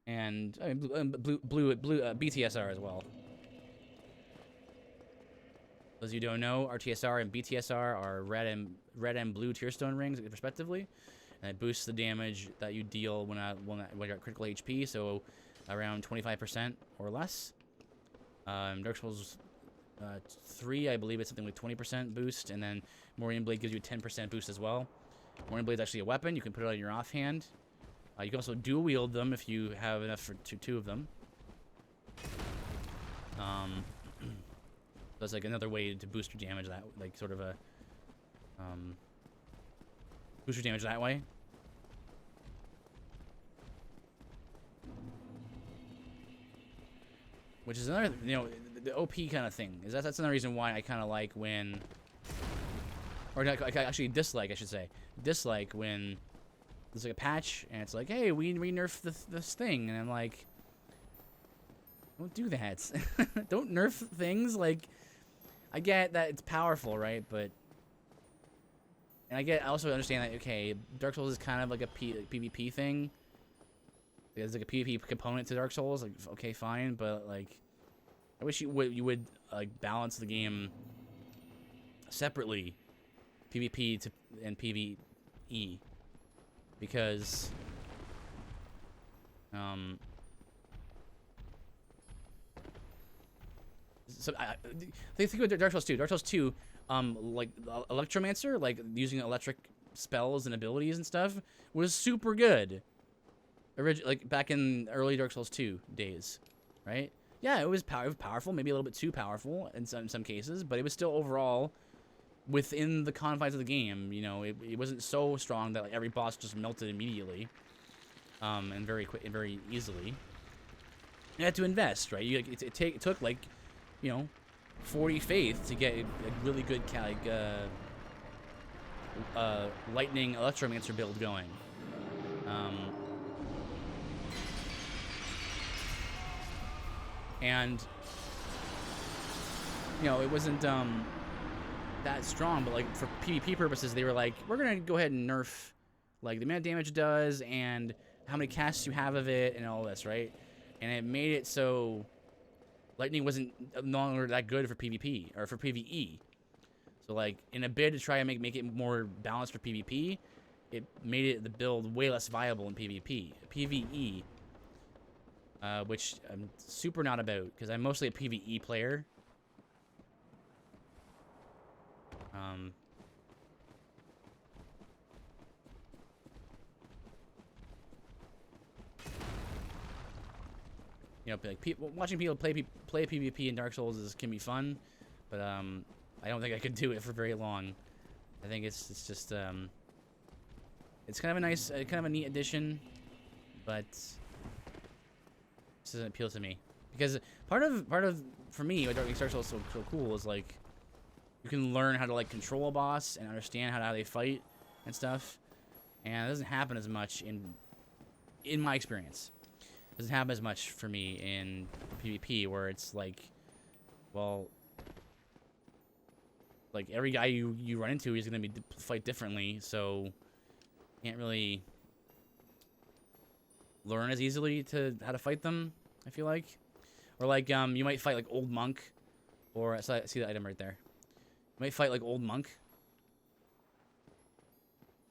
and, I mean, blue BTSR as well. Those of you who don't know, RTSR and BTSR are red and blue Tearstone rings, respectively, and it boosts the damage that you deal when you're at critical HP, so around 25% or less. Dark Souls 3, I believe it's something like 20% boost, and then Morian Blade gives you a 10% boost as well. Morian Blade is actually a weapon. You can put it on your offhand. You can also dual wield them if you have enough for two of them. That's like another way to boost your damage, that like sort of a boost your damage that way. Which is another, you know, the OP kind of thing. That's another reason why I kind of like when, or actually dislike, I should say, dislike when there's like a patch and it's like, hey, we nerfed this thing, and I'm like, don't do that. Don't nerf things. Like, I get that it's powerful, right? But, and I also understand that, okay, Dark Souls is kind of like a PvP thing. There's like a PvP component to Dark Souls. Like, okay, fine, but like, I wish you would like balance the game separately, PvP and PvE, because so think about Dark Souls 2. Dark Souls 2, like Electromancer, like using electric spells and abilities and stuff, was super good. Like back in early Dark Souls 2 days, right? Yeah, it was powerful, maybe a little bit too powerful in some cases, but it was still overall within the confines of the game. You know, it wasn't so strong that like every boss just melted immediately, and very quick and very easily. You had to invest, right? It took like, 40 faith to get a really good lightning Electromancer build going. And it wasn't that strong, but like for PvP purposes, they were like, we're gonna go ahead and nerf like the amount of damage it does and how many casts you have of it and all this, right? And it made it so lightning wasn't no longer that good for PvP or for PvE. So like in a bid to try and make it more balanced for PvP, it made the build way less viable in PvP. PvE, which I'm super not about because I'm mostly a PvE player. Like watching people play PvP in Dark Souls can be fun, but I don't think I could do it for very long. I think it's just it's kind of a nice, kind of a neat addition, but this doesn't appeal to me because part of for me what makes Dark Souls so cool is like you can learn how to like control a boss and understand how they fight and stuff, and it doesn't happen as much in my experience. It doesn't happen as much for me in PvP where it's like, well, like every guy you run into is gonna fight differently, so you can't really learn as easily how to fight them. I feel like, or like you might fight like Old Monk, or I see the item right there. You might fight like Old Monk.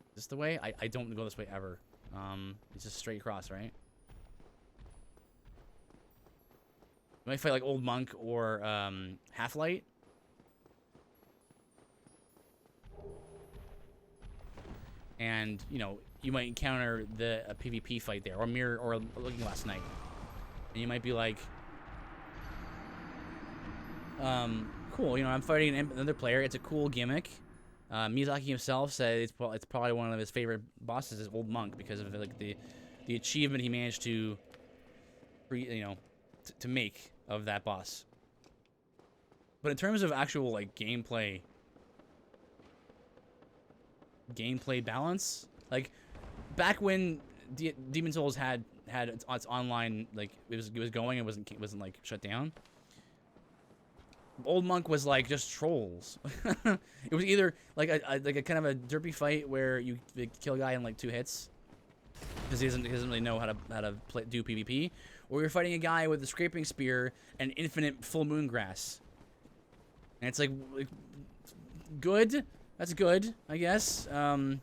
Is this the way? I don't go this way ever. It's just straight across, right? You might fight like Old Monk or Half-Light. And you might encounter a PvP fight there, or Mirror, or Looking Glass Knight, and you might be like, cool. I'm fighting another player. It's a cool gimmick. Miyazaki himself said it's probably one of his favorite bosses is Old Monk because of like the achievement he managed to make of that boss. But in terms of actual like gameplay balance, like back when Demon Souls had its online, like it was going, it wasn't like shut down. Old Monk was like just trolls. It was either like a kind of a derpy fight where you kill a guy in like 2 hits because he doesn't really know how to do PvP, or you're fighting a guy with a scraping spear and infinite full moon grass, and it's like good. That's good, I guess. I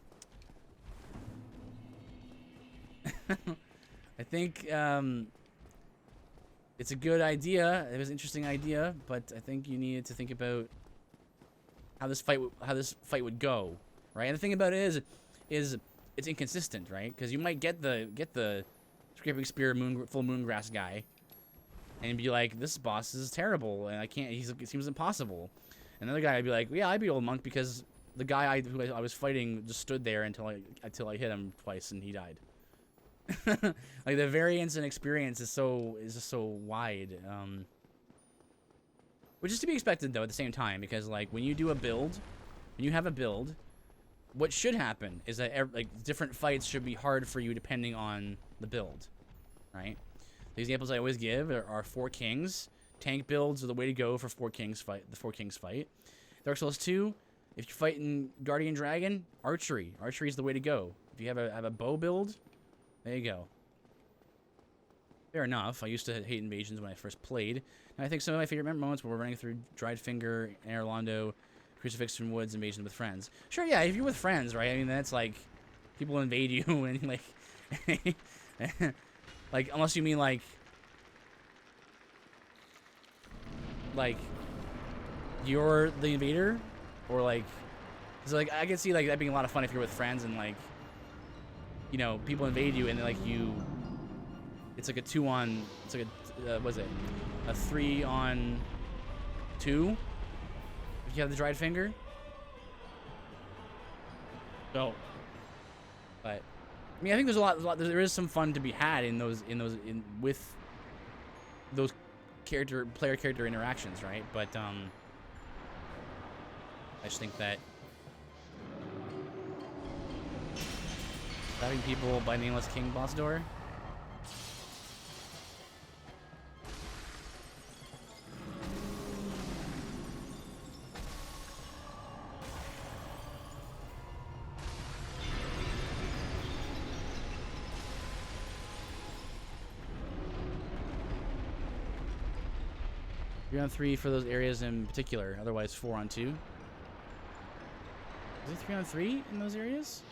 think it's a good idea. It was an interesting idea, but I think you needed to think about how this fight would go, right? And the thing about it is it's inconsistent, right? Because you might get the scraping spear full moongrass guy, and be like, this boss is terrible, and I can't. It seems impossible. And another guy would be like, yeah, I beat Old Monk because the guy who I was fighting just stood there until I hit him twice and he died. Like the variance in experience is just so wide, which is to be expected though at the same time, because like when you have a build, what should happen is that like different fights should be hard for you depending on the build, right? The examples I always give are 4 Kings. Tank builds are the way to go for 4 Kings fight. The 4 Kings fight. Dark Souls 2. If you're fighting Guardian Dragon, archery. Archery is the way to go. If you have a bow build, there you go. Fair enough. I used to hate invasions when I first played. And I think some of my favorite moments were running through Dried Finger, Airlondo, Crucifixion Woods, Invasion with friends. Sure, yeah, if you're with friends, right? I mean, that's like people invade you and like, like unless you mean like you're the invader, or like, cause like I can see like that being a lot of fun if you're with friends and like, you know, people invade you and like you. It's like a 2-on. It's like a what is it? A 3-on-2. If you have the dried finger. So, but I mean, I think there's a lot. There is some fun to be had in with those player character interactions, right? But I just think that having people by Nameless King boss door. Three on 3 for those areas in particular. Otherwise, 4-on-2. Is it 3-on-3 in those areas?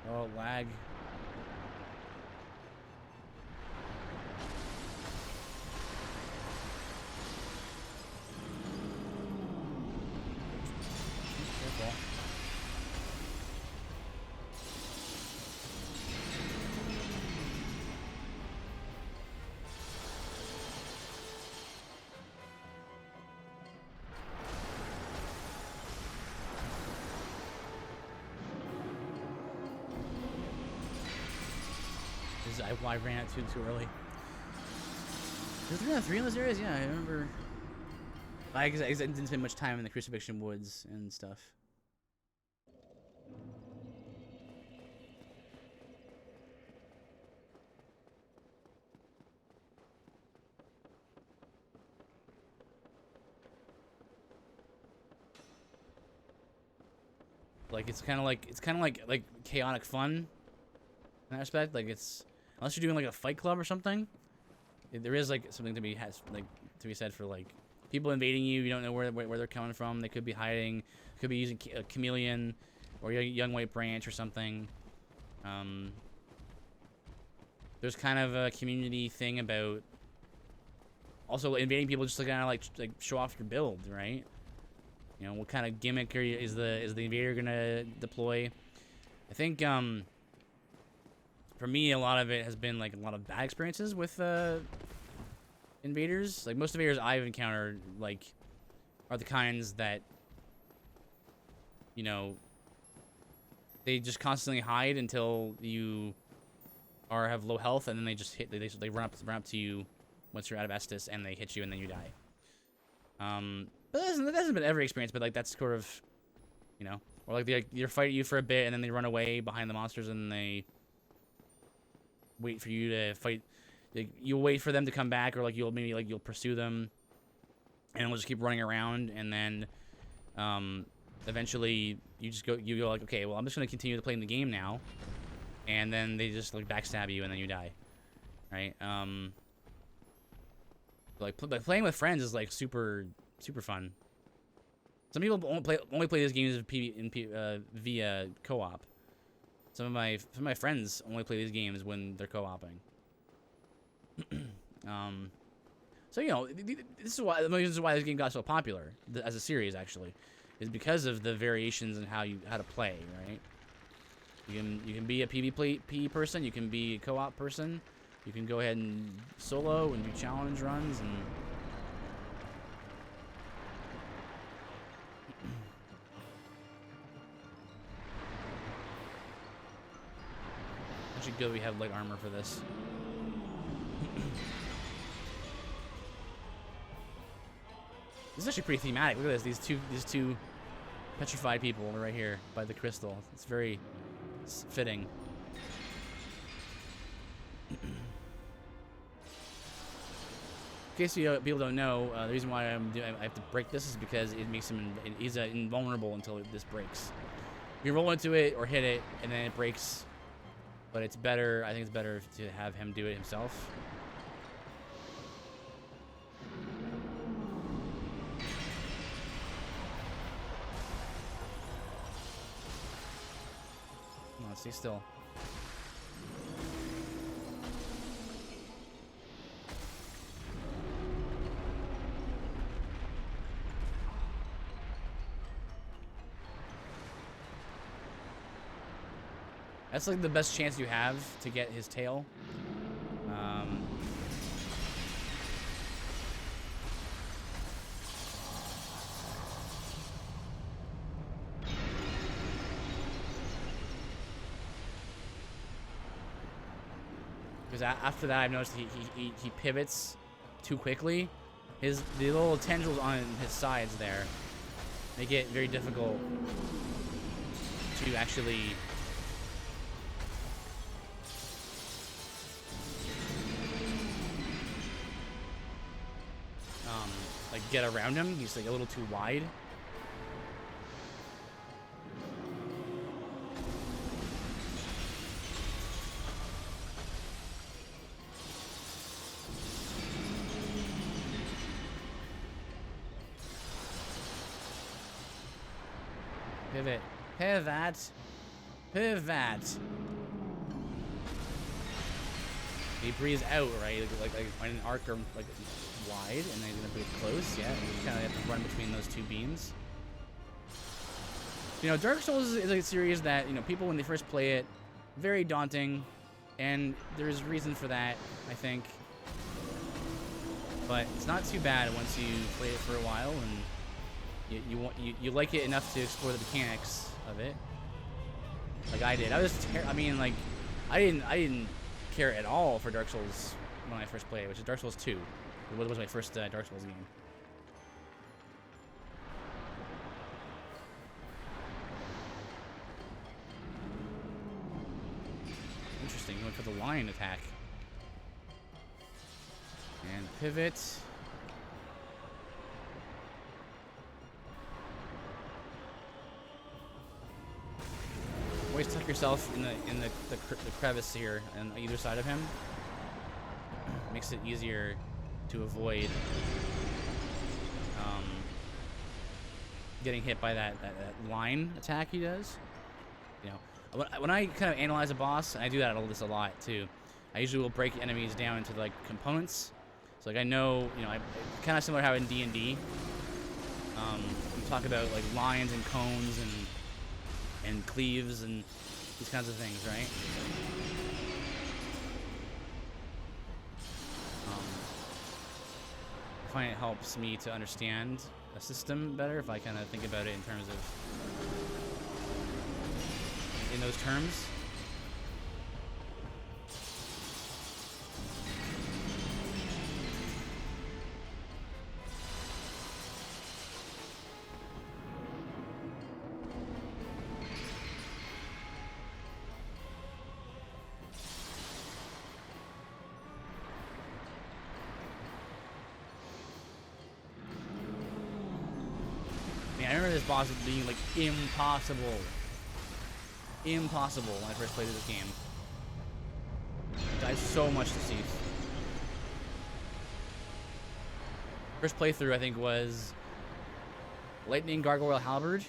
Oh, lag. Careful. I ran it too early. There's 3-on-3 in those areas? Yeah, I remember. I didn't spend much time in the Crucifixion Woods and stuff. Like it's kind of like chaotic fun in that respect. Like it's unless you're doing like a fight club or something, there is like something to be said for like people invading you. You don't know where they're coming from. They could be hiding. Could be using a chameleon or a young white branch or something. There's kind of a community thing about also invading people just to kind of like show off your build, right? You know, what kind of gimmick is the invader gonna deploy? I think for me, a lot of it has been like a lot of bad experiences with invaders. Like most invaders I've encountered, like, are the kinds that, you know, they just constantly hide until you have low health, and then they just hit. They run up to you once you're out of Estus, and they hit you, and then you die. But that hasn't been every experience, but like that's sort of, you know, or like they fight you for a bit, and then they run away behind the monsters, and they wait for you to fight. Like, you'll wait for them to come back, or like you'll pursue them, and we'll just keep running around, and then eventually you go like, okay, well I'm just gonna continue to play in the game now, and then they just like backstab you, and then you die, right? Like playing with friends is like super fun. Some people only play these games via co-op. Some of my friends only play these games when they're co-oping. So you know, this is why this game got so popular as a series. Actually, is because of the variations in how to play. Right? You can be a PvP person. You can be a co-op person. You can go ahead and solo and do challenge runs and. Actually, good we have light armor for this. This is actually pretty thematic. Look at this. These two petrified people right here by the crystal. It's very fitting. case people don't know, the reason why I have to break this is because it makes him he's invulnerable until this breaks. You roll into it or hit it, and then it breaks. But it's better. I think it's better to have him do it himself. Come on, stay still. That's like the best chance you have to get his tail. Because after that, I've noticed he pivots too quickly. The little tendrils on his sides there make it very difficult to actually like get around him. He's like a little too wide. Pivot. Pivot. Pivot. He breathes out, right? Like when an arc are like wide and then he's gonna breathe close. Yeah, you kind of have to run between those two beams. You know, Dark Souls is a series that, you know, people when they first play it, very daunting, and there's reason for that, I think. But it's not too bad once you play it for a while and you like it enough to explore the mechanics of it. Like I did. I mean, like I didn't care at all for Dark Souls when I first played it, which is Dark Souls 2. It was my first Dark Souls game. Interesting. He went for the line attack. And pivot. Always tuck yourself in the crevice here on either side of him. Makes it easier to avoid getting hit by that line attack he does. You know, when I kind of analyze a boss, and I do that a lot too. I usually will break enemies down into like components. So like I know, you know, kind of similar how in D&D, we talk about like lines and cones and cleaves and these kinds of things, right? I find it helps me to understand a system better if I kind of think about it in terms of in those terms. I remember this boss being like impossible when I first played this game. I died so much to Seath. First playthrough I think was Lightning Gargoyle Halberd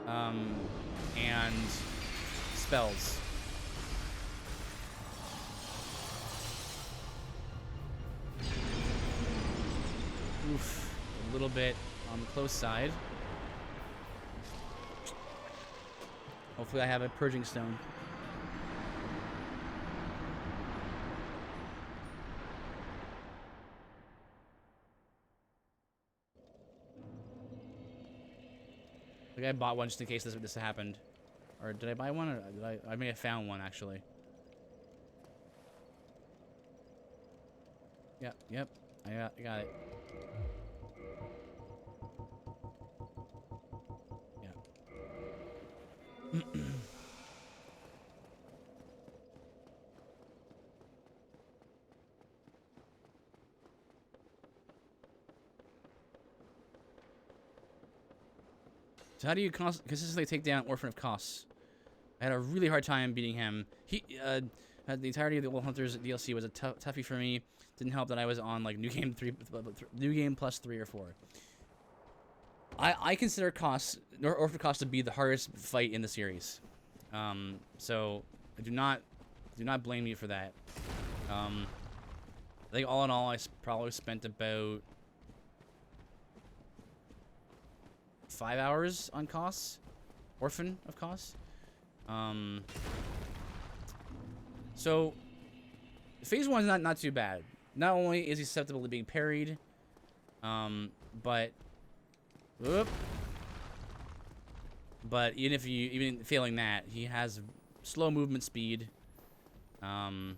and spells. Oof, a little bit on the close side. Hopefully I have a purging stone. Like I bought one just in case this happened. Or did I buy one? Or did I may have found one actually. Yep. I got it. So how do you consistently take down Orphan of Kos? I had a really hard time beating him. He had the entirety of the Old Hunters DLC was a toughie for me. Didn't help that I was on like New Game plus 3 or 4. I consider Orphan of Kos to be the hardest fight in the series. So I do not blame you for that. I think all in all, I probably spent about 5 hours on Kos, Orphan of Kos. So phase 1 is not too bad. Not only is he susceptible to being parried, but even failing that, he has slow movement speed, and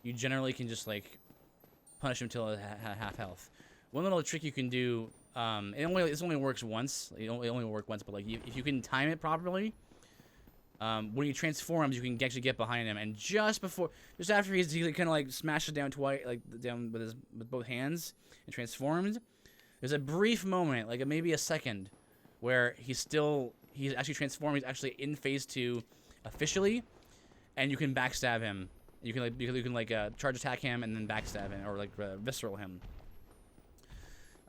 you generally can just like punish him till half health. One little trick you can do, this only works once. It only work once, but like if you can time it properly, when he transforms, you can actually get behind him, and just after he kind of like smashes down twice, like down with both hands and transformed. There's a brief moment, like maybe a second, where he's actually transformed. He's actually in phase 2 officially, and you can backstab him. You can charge attack him and then backstab him, or like visceral him.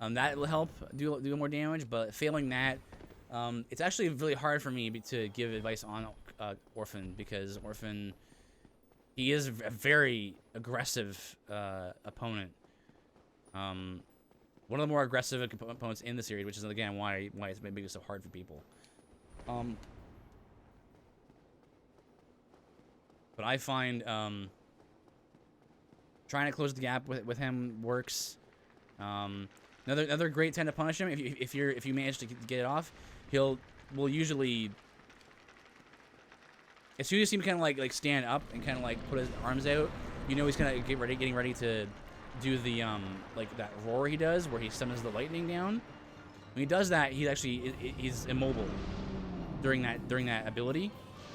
That will help do more damage, but failing that, it's actually really hard for me to give advice on Orphan, because Orphan, he is a very aggressive opponent. One of the more aggressive opponents in the series, which is again why it's maybe so hard for people. But I find trying to close the gap with him works. Another great time to punish him, if you manage to get it off, will usually, as soon as he kind of like stand up and kind of like put his arms out, you know he's kind of getting ready to do the like that roar he does where he summons the lightning down. When he does that, he's immobile during that ability,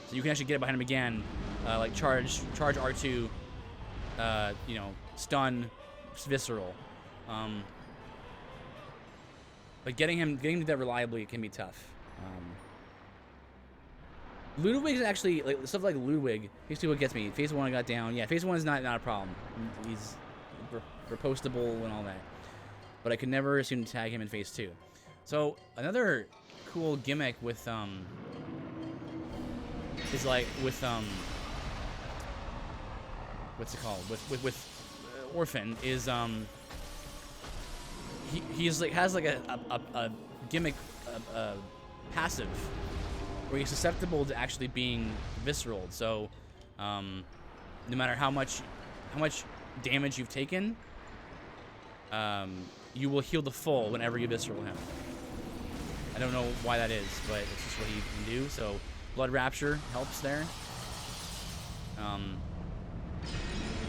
so you can actually get behind him again, like charge R2, stun, visceral. But getting him to that reliably can be tough. Ludwig's actually, like stuff like Ludwig, phase 2 what gets me. Phase 1 I got down. Yeah, phase 1 is not a problem. He's repostable and all that. But I could never seem to tag him in phase 2. So another cool gimmick with is like with what's it called? With Orphan is he's like has like a gimmick passive where he's susceptible to actually being visceral. So no matter how much damage you've taken, you will heal the full whenever you visceral him. I don't know why that is, but it's just what he can do. So Blood Rapture helps there.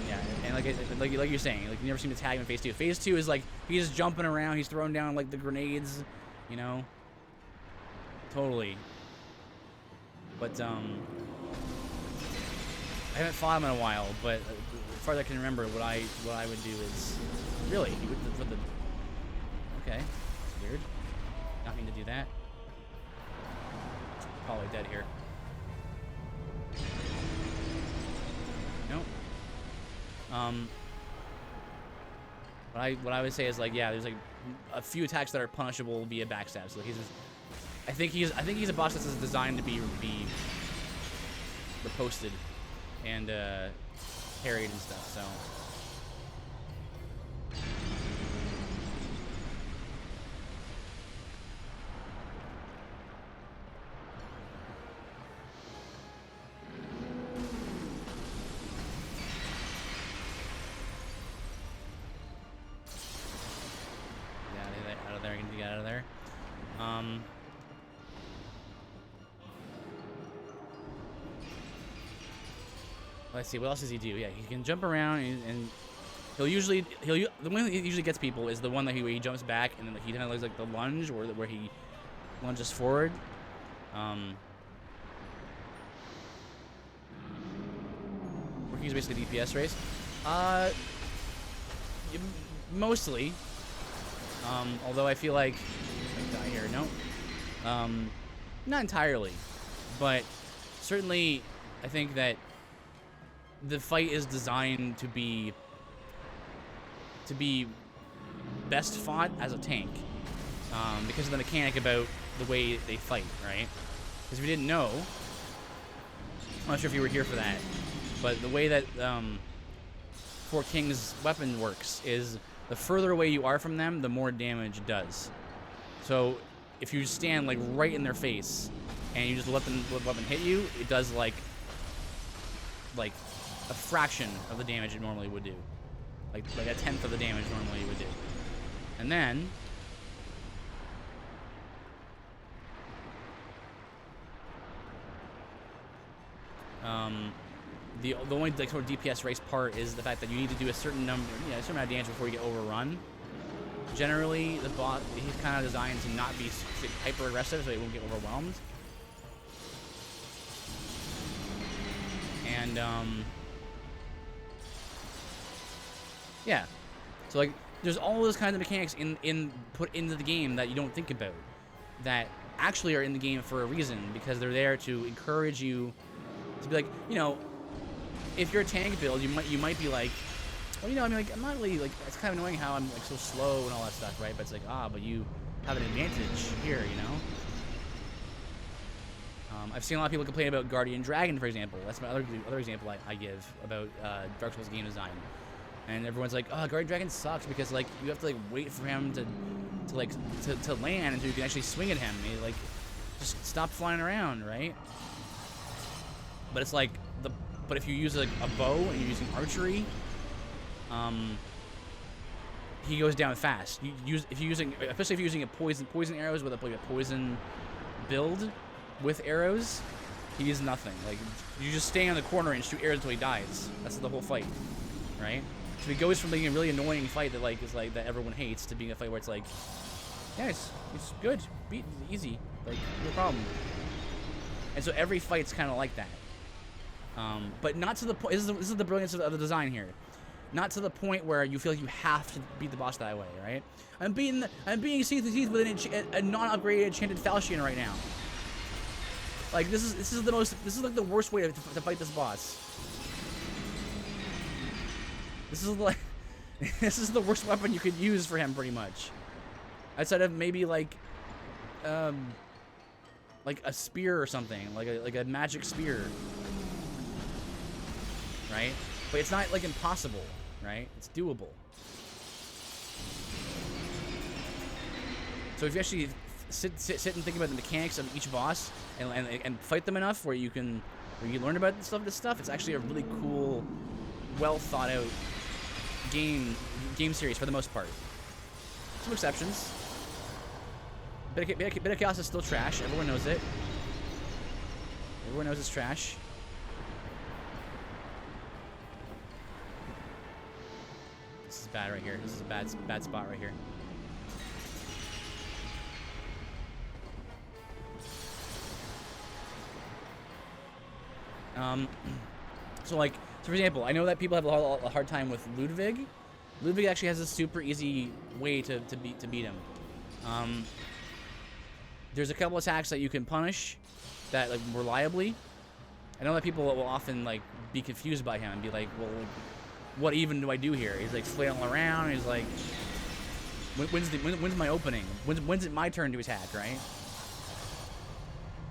Yeah, and like you're saying, like you never seem to tag him in phase 2. Phase 2 is like he's just jumping around, he's throwing down like the grenades, you know. Totally. But I haven't fought him in a while, but as far as I can remember, what I would do is really for the okay, that's weird. Not mean to do that. Probably dead here. Nope. What I would say is like, yeah, there's like a few attacks that are punishable via backstab. So I think he's a boss that's designed to be reposted and parried and stuff. So. Get out of there. Let's see, what else does he do? Yeah, he can jump around and the one that he usually gets people is the one that where he jumps back and then he kind of does like the lunge or where he lunges forward. Where he's basically DPS race. Mostly. Although I feel like die here, no, not entirely, but certainly I think that the fight is designed to be best fought as a tank, because of the mechanic about the way they fight, right? Because if you didn't know, I'm not sure if you were here for that, but the way that Four Kings' weapon works is the further away you are from them, the more damage it does. So if you stand like right in their face and you just let the weapon hit you, it does like a fraction of the damage it normally would do, like a tenth of the damage normally it would do, and then the only like sort of DPS race part is the fact that you need to do a certain number, a certain amount of damage before you get overrun. Generally, the bot, he's kind of designed to not be hyper aggressive, so he won't get overwhelmed. And yeah, so like there's all those kinds of mechanics put into the game that you don't think about, that actually are in the game for a reason, because they're there to encourage you to be like, if you're a tank build, you might be like, well, I mean, like, I'm not really, like, it's kind of annoying how I'm, like, so slow and all that stuff, right? But it's like, but you have an advantage here, I've seen a lot of people complain about Guardian Dragon, for example. That's my other example I give about Dark Souls game design. And everyone's like, Guardian Dragon sucks because, like, you have to, like, wait for him to land until you can actually swing at him. And, like, just stop flying around, right? But it's like, but if you use, like, a bow and you're using archery, he goes down fast. Especially if you're using a poison arrows with a poison build with arrows, he is nothing. Like, you just stay on the corner and shoot arrows until he dies. That's the whole fight, right? So he goes from being a really annoying fight that everyone hates to being a fight where it's like, yeah, it's good, easy, like, no problem. And so every fight's kind of like that. But not to the point. This is the brilliance of the design here. Not to the point where you feel like you have to beat the boss that way, right? I'm beating Seath with a non-upgraded enchanted falchion right now. Like, this is like the worst way to fight this boss. This is like this is the worst weapon you could use for him, pretty much. Outside of maybe like a spear or something, like a magic spear, right? But it's not like impossible, right? It's doable. So if you actually sit and think about the mechanics of each boss and fight them enough where you learn about this stuff, it's actually a really cool, well thought out game series for the most part. Some exceptions. Bit of Chaos is still trash. Everyone knows it. Everyone knows it's trash. This is bad right here. This is a bad spot right here. So for example, I know that people have a hard time with Ludwig. Ludwig actually has a super easy way to beat him. There's a couple attacks that you can punish that reliably. I know that people will often be confused by him and be like, well, what even do I do here? He's flailing around. He's like, when's my opening? When's it my turn to attack, right?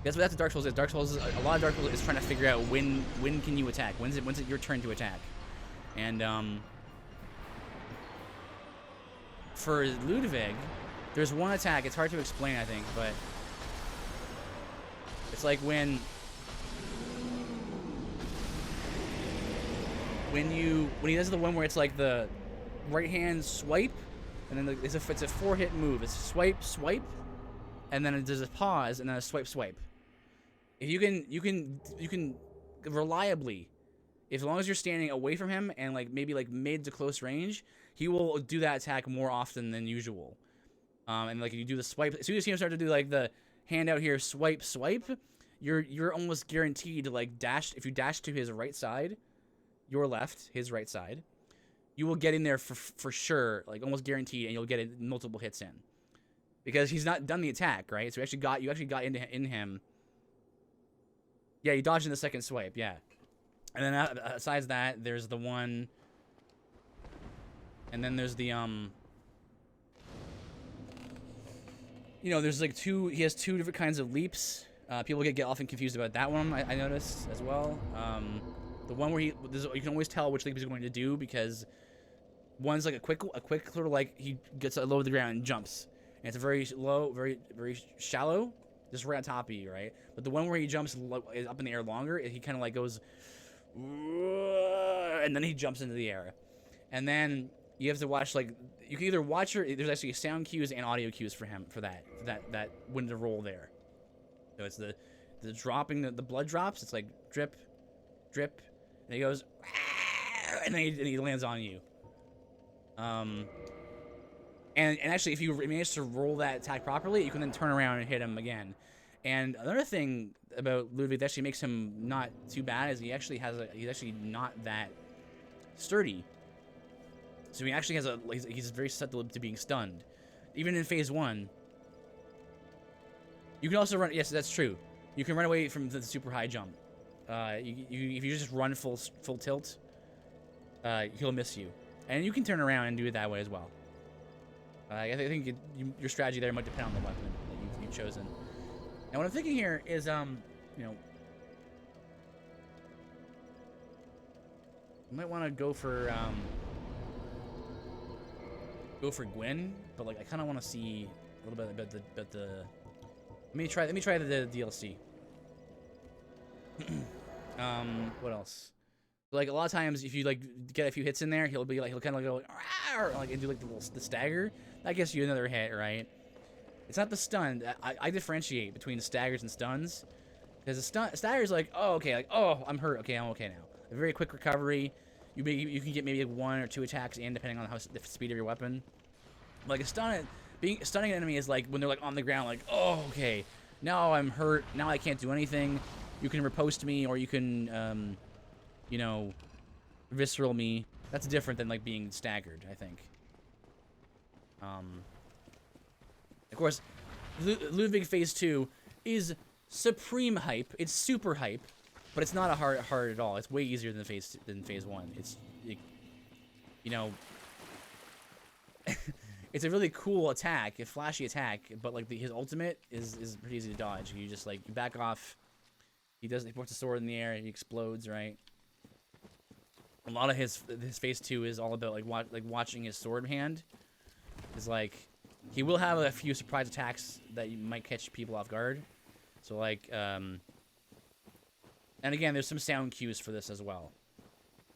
That's what Dark Souls is. A lot of Dark Souls is trying to figure out when can you attack? When's it your turn to attack? And for Ludwig, there's one attack. It's hard to explain, I think, but it's like when he does the one where it's like the right hand swipe, and then it's a 4-hit move. It's swipe, and then there's a pause, and then a swipe. If you can reliably, as long as you're standing away from him and maybe mid to close range, he will do that attack more often than usual. And you do the swipe. As soon as you start to do the hand out here, swipe, you're almost guaranteed to dash. If you dash to his right side, your left, his right side, you will get in there for sure, like almost guaranteed, and you'll get it multiple hits in. Because he's not done the attack, right? So you actually got in him. Yeah, you dodged in the second swipe, yeah. And then besides that, there's the one, and then there's the you know, there's like he has two different kinds of leaps. People get often confused about that one, I noticed as well. The one where you can always tell which leap he's going to do because one's like a quick sort of like he gets low to the ground and jumps. And it's a very low, very shallow, just right on top of you, right? But the one where he jumps up in the air longer, he kind of like goes, and then he jumps into the air. And then you have to watch, like, you can either watch there's actually sound cues and audio cues for him for that when to roll there. So it's the dropping, the blood drops. It's like drip, drip, and he goes, and then he lands on you. And actually, if you manage to roll that attack properly, you can then turn around and hit him again. And another thing about Ludwig that actually makes him not too bad is he's actually not that sturdy. So he actually has he's very susceptible to being stunned. Even in phase 1. You can also run, yes, that's true. You can run away from the super high jump. If you just run full tilt, he'll miss you. And you can turn around and do it that way as well. I think your strategy there might depend on the weapon that you've chosen. And what I'm thinking here is, you know, you might want to go for Gwen, but like I kind of want to see a little bit about the. Let me try the DLC. What else? Like a lot of times, if you like get a few hits in there, he'll kind of like go like and do like the stagger. That gets you another hit, right? It's not the stun. I differentiate between staggers and stuns, because the stagger's like, oh okay, like oh I'm hurt, okay I'm okay now. A very quick recovery. You can get maybe 1 or 2 attacks in depending on the speed of your weapon. Like stunning an enemy is like when they're like on the ground, like oh okay now I'm hurt, now I can't do anything. You can riposte me or you can you know, visceral me. That's different than like being staggered, I think. Of course, Ludwig Phase 2 is supreme hype. It's super hype, but it's not hard at all. It's way easier than Phase 1. You know, it's a really cool attack, a flashy attack, but like his ultimate is pretty easy to dodge. You just like you back off. He puts a sword in the air. He explodes, right? A lot of his phase 2 is all about like watching his sword hand. Is like he will have a few surprise attacks that you might catch people off guard. So like and again, there's some sound cues for this as well.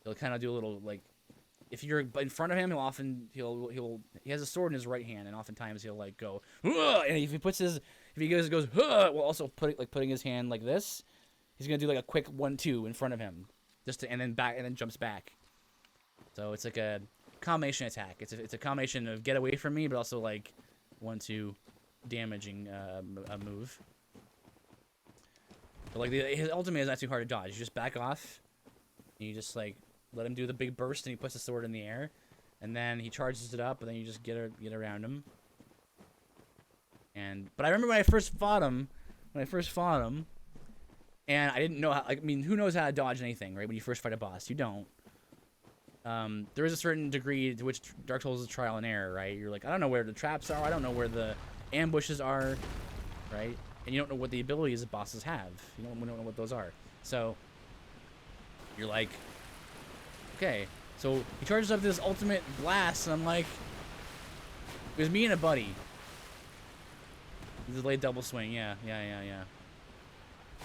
He'll kind of do a little like if you're in front of him, he has a sword in his right hand, and oftentimes he'll like go, "Hua!" And if he goes "Hua!" while also putting his hand like this, he's gonna do like a quick 1-2 in front of him. And then jumps back. So it's like a combination attack. It's a combination of get away from me, but also like 1-2 damaging a move. But like his ultimate is not too hard to dodge. You just back off, and you just like let him do the big burst, and he puts the sword in the air, and then he charges it up, and then you just get around him. But I remember when I first fought him. And I didn't know how, I mean, who knows how to dodge anything, right? When you first fight a boss, you don't. There is a certain degree to which Dark Souls is trial and error, right? You're like, I don't know where the traps are, I don't know where the ambushes are, right? And you don't know what the abilities the bosses have. We don't know what those are. So, you're like, okay. So, he charges up this ultimate blast, and I'm like, it was me and a buddy. The delayed double swing, yeah.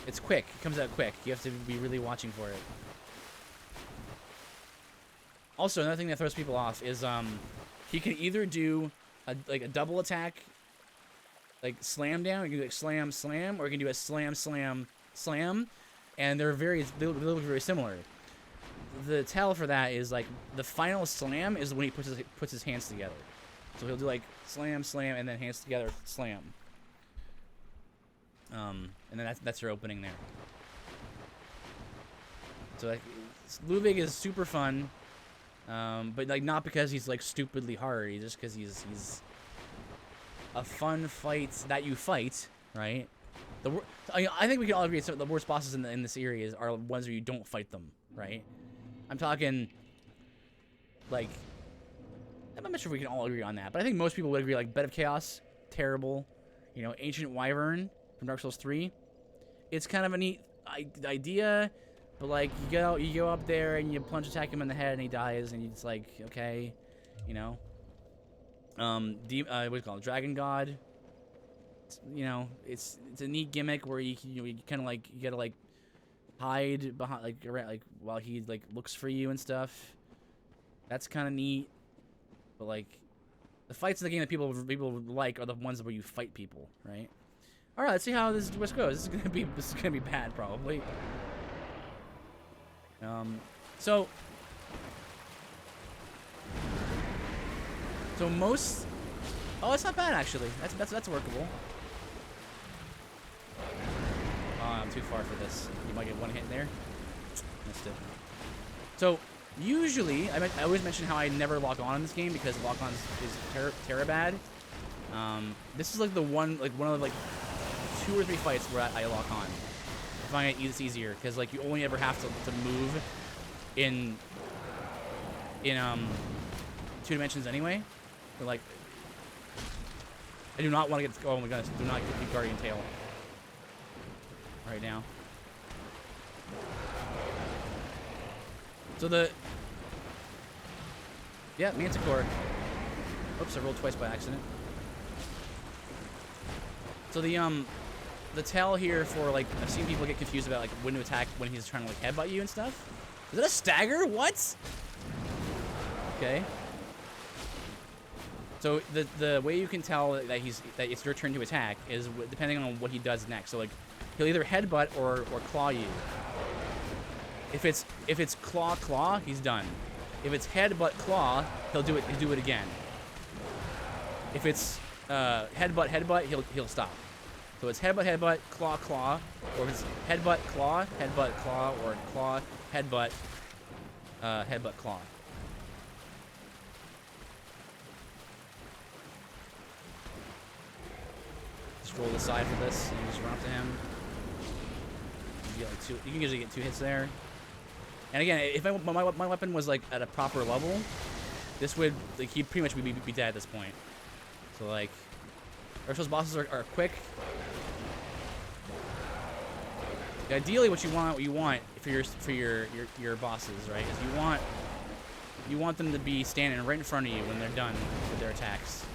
It's quick. It comes out quick. You have to be really watching for it. Also, another thing that throws people off is he can either do a double attack, like slam down. You can do like slam slam, or you can do a slam slam slam, and they look very similar. The tell for that is like the final slam is when he puts his hands together. So he'll do like slam slam and then hands together slam. And then that's your opening there. So like, Ludwig is super fun. But like not because he's like stupidly hard, just because he's a fun fight that you fight, right? I think we can all agree that the worst bosses in this series are ones where you don't fight them, right? I'm talking like I'm not sure if we can all agree on that, but I think most people would agree like Bed of Chaos, terrible. You know, Ancient Wyvern from Dark Souls 3. It's kind of a neat idea, but like you go up there and you plunge attack him in the head and he dies and it's like, okay, you know. What do you call it? Dragon God. You know, it's a neat gimmick where you kind of like you gotta like hide behind like while he like looks for you and stuff. That's kind of neat, but like the fights in the game that people like are the ones where you fight people, right? All right, let's see how this goes. This is gonna be bad probably. So most. Oh, it's not bad actually. That's workable. I'm too far for this. You might get one hit in there. Missed it. So, usually, I always mention how I never lock on in this game because lock on is terra bad. This is like one of like 2 or 3 fights where I lock on. I find it's easier because like you only ever have to move in 2 dimensions anyway. But like, I do not want to get. Oh my goodness! Do not get the Guardian Tail right now. So Manticore. Oops, I rolled twice by accident. So the tail here for like I've seen people get confused about like when to attack when he's trying to like headbutt you and stuff. Is that a stagger? What? Okay. So the way you can tell that it's your turn to attack is depending on what he does next. So like he'll either headbutt or claw you. If it's claw, he's done. If it's headbutt claw, he'll do it again. If it's headbutt, he'll stop. So it's headbutt, claw, or if it's headbutt, claw, or claw, headbutt, claw. Just roll the side for this and just run up to him. You can usually get 2 hits there. And again, if my weapon was like at a proper level, this would like he'd pretty much be dead at this point. So like, Dark Souls bosses are quick. Ideally, what you want for your bosses, right? Is you want them to be standing right in front of you when they're done with their attacks.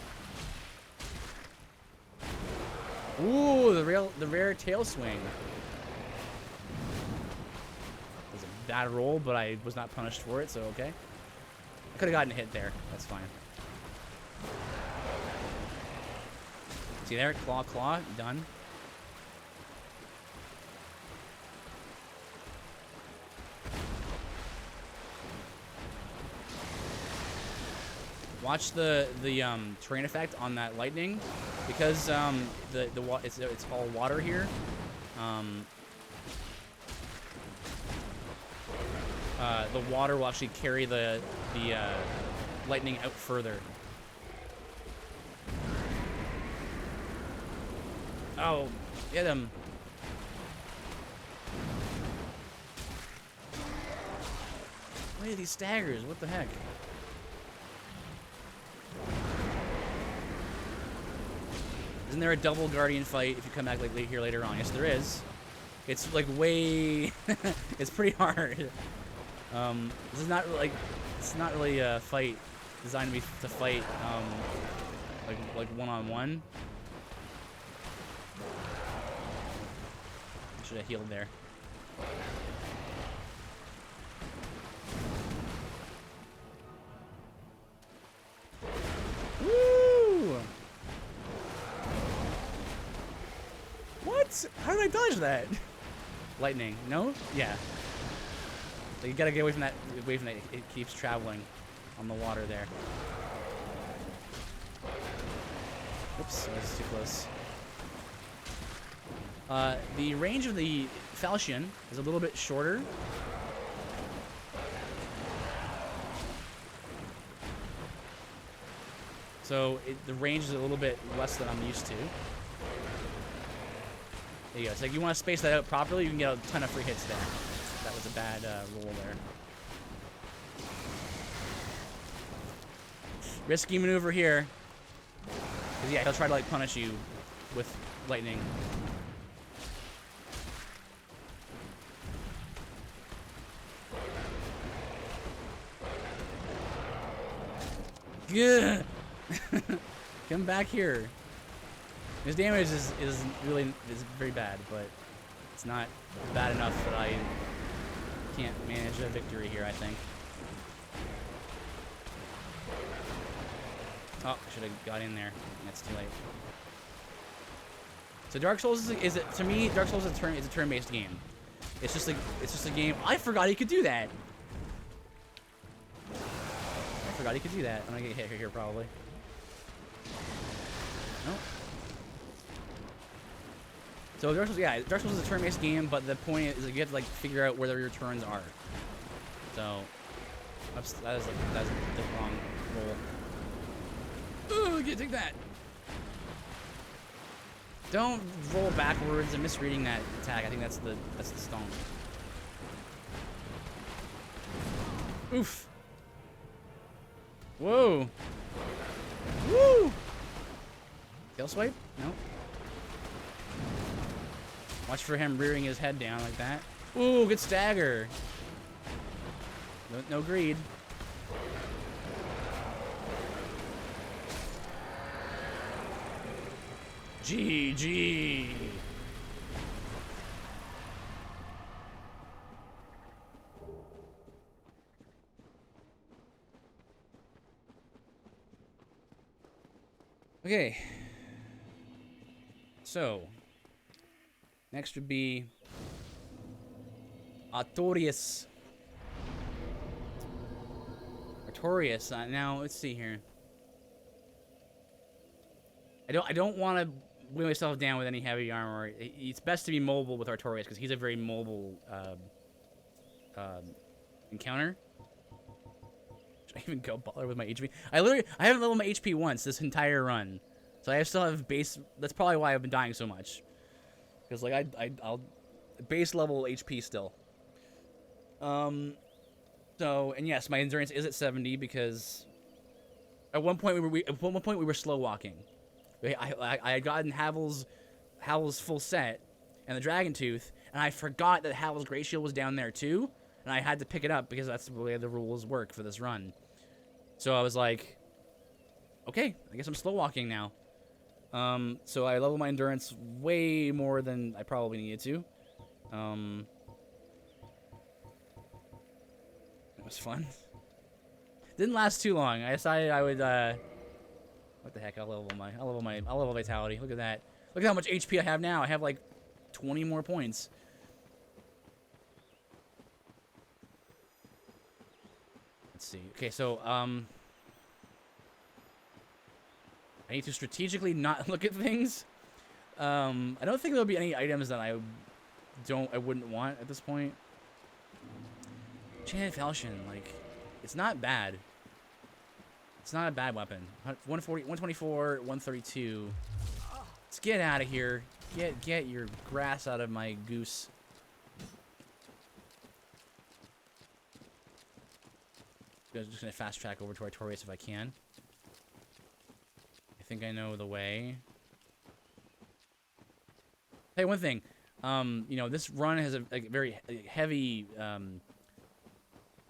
Ooh, the rare tail swing. It was a bad roll, but I was not punished for it, so okay. I could have gotten a hit there. That's fine. See there? Claw, done. Watch the terrain effect on that lightning, because it's all water here. The water will actually carry the lightning out further. Oh, get him! Look at these staggers. What the heck? Isn't there a double guardian fight if you come back like later on? Yes, there is. It's like way. It's pretty hard. This is not like it's not really a fight designed to fight like one-on-one. Should have healed there. Woo! What? How did I dodge that? Lightning? No? Yeah. So you gotta get away from that. It keeps traveling on the water there. Oops, that was too close. The range of the falchion is a little bit shorter. So the range is a little bit less than I'm used to. There you go. It's like you want to space that out properly, you can get a ton of free hits there. That was a bad roll there. Risky maneuver here. Because, yeah, he'll try to, like, punish you with lightning. Good. Come back here. His damage is very bad, but it's not bad enough that I can't manage a victory here, I think. Oh, I should have got in there. That's too late. So Dark Souls is to me, Dark Souls is a turn-based game. It's just a game. I forgot he could do that. I forgot he could do that. I'm gonna get hit here probably. Nope. So Dark Souls, yeah, Dark Souls is a turn-based game, but the point is that you have to like figure out where your turns are. So that is the wrong roll. Ooh, take that. Don't roll backwards. I'm misreading that attack. I think that's the stomp. Oof. Whoa. Woo. Tail swipe? No. Watch for him rearing his head down like that. Ooh, good stagger. No greed. GG. Okay. So, next would be Artorias. Now, let's see here. I don't want to weigh myself down with any heavy armor. It's best to be mobile with Artorias because he's a very mobile encounter. Should I even go baller with my HP? I haven't leveled my HP once this entire run, so I still have base. That's probably why I've been dying so much. Because like I'll base level HP still. So and yes, my endurance is at 70 because at one point we were slow walking. I had gotten Havel's full set and the Dragon Tooth, and I forgot that Havel's Great Shield was down there too, and I had to pick it up because that's the way the rules work for this run. So I was like, okay, I guess I'm slow walking now. So I leveled my endurance way more than I probably needed to. It was fun. Didn't last too long. I decided I would what the heck? I'll level vitality. Look at that. Look at how much HP I have now. I have like 20 more points. Let's see. Okay, so I need to strategically not look at things. I don't think there'll be any items that I wouldn't want at this point. Enchanted Falchion, like, it's not bad. It's not a bad weapon. 140, 124, 132. Let's get out of here. Get your grass out of my goose. I'm just gonna fast track over to Artorias if I can. I think I know the way. Hey, one thing. You know, this run has a very heavy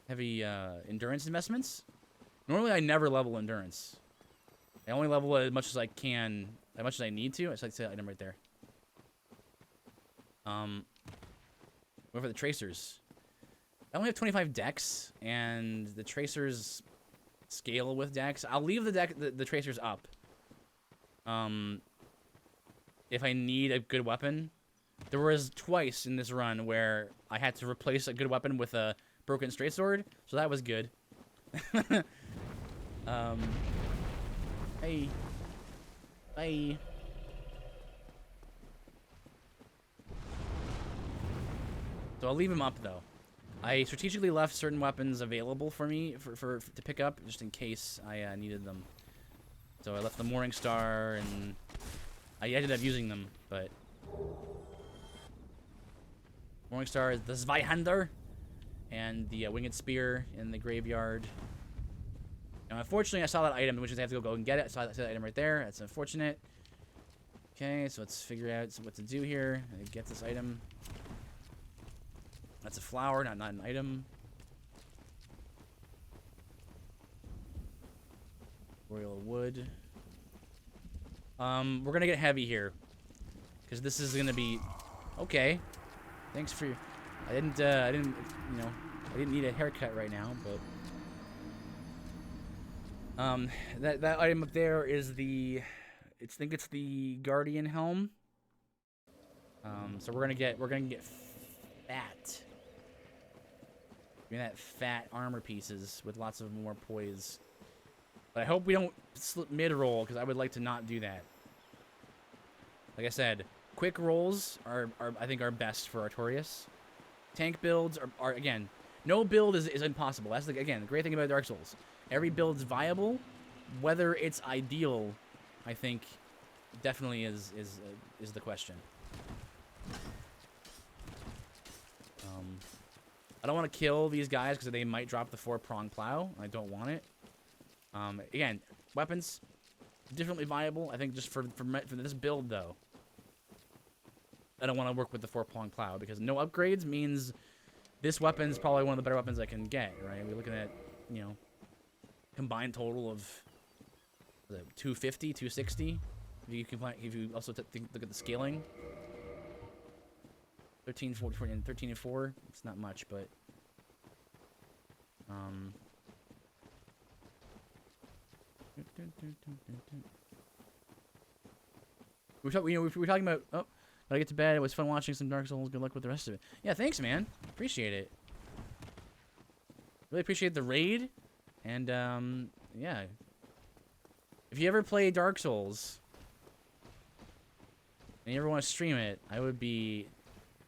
endurance investments. Normally, I never level endurance. I only level it as much as I can, as much as I need to. I just like to say that item right there. What for the tracers? I only have 25 dex, and the tracers scale with dex. I'll leave the tracers up. If I need a good weapon. There was twice in this run where I had to replace a good weapon with a broken straight sword, so that was good. Hey. Bye. So I'll leave him up though. I strategically left certain weapons available for me to pick up just in case I needed them. So I left the Morning Star, and I ended up using them, but Morning Star is the Zweihander, and the Winged Spear in the graveyard. Now, unfortunately, I saw that item, which is I have to go and get it. I saw that item right there. That's unfortunate. Okay, so let's figure out what to do here. Get this item. That's a flower, not an item. Royal wood. We're gonna get heavy here, because this is gonna be okay. Thanks for. I didn't, you know, I didn't need a haircut right now, but that item up there is the, I think it's the Guardian Helm. So we're gonna get fat. We're gonna get fat armor pieces with lots of more poise. But I hope we don't slip mid-roll, because I would like to not do that. Like I said, quick rolls are I think are best for Artorias. Tank builds are again, no build is impossible. That's again the great thing about Dark Souls. Every build's viable. Whether it's ideal, I think, definitely is the question. I don't want to kill these guys because they might drop the 4-prong plow. I don't want it. Again, weapons differently viable. I think just for this build though, I don't want to work with the 4-prong plow because no upgrades means this weapon's probably one of the better weapons I can get. Right? We're looking at, you know, combined total of 250, 260. If you also look at the scaling. 13, 14, and 13 and 4. It's not much, but we were talking about. Oh, gotta get to bed. It was fun watching some Dark Souls. Good luck with the rest of it. Yeah, thanks, man. Appreciate it. Really appreciate the raid, and yeah. If you ever play Dark Souls and you ever want to stream it, I would be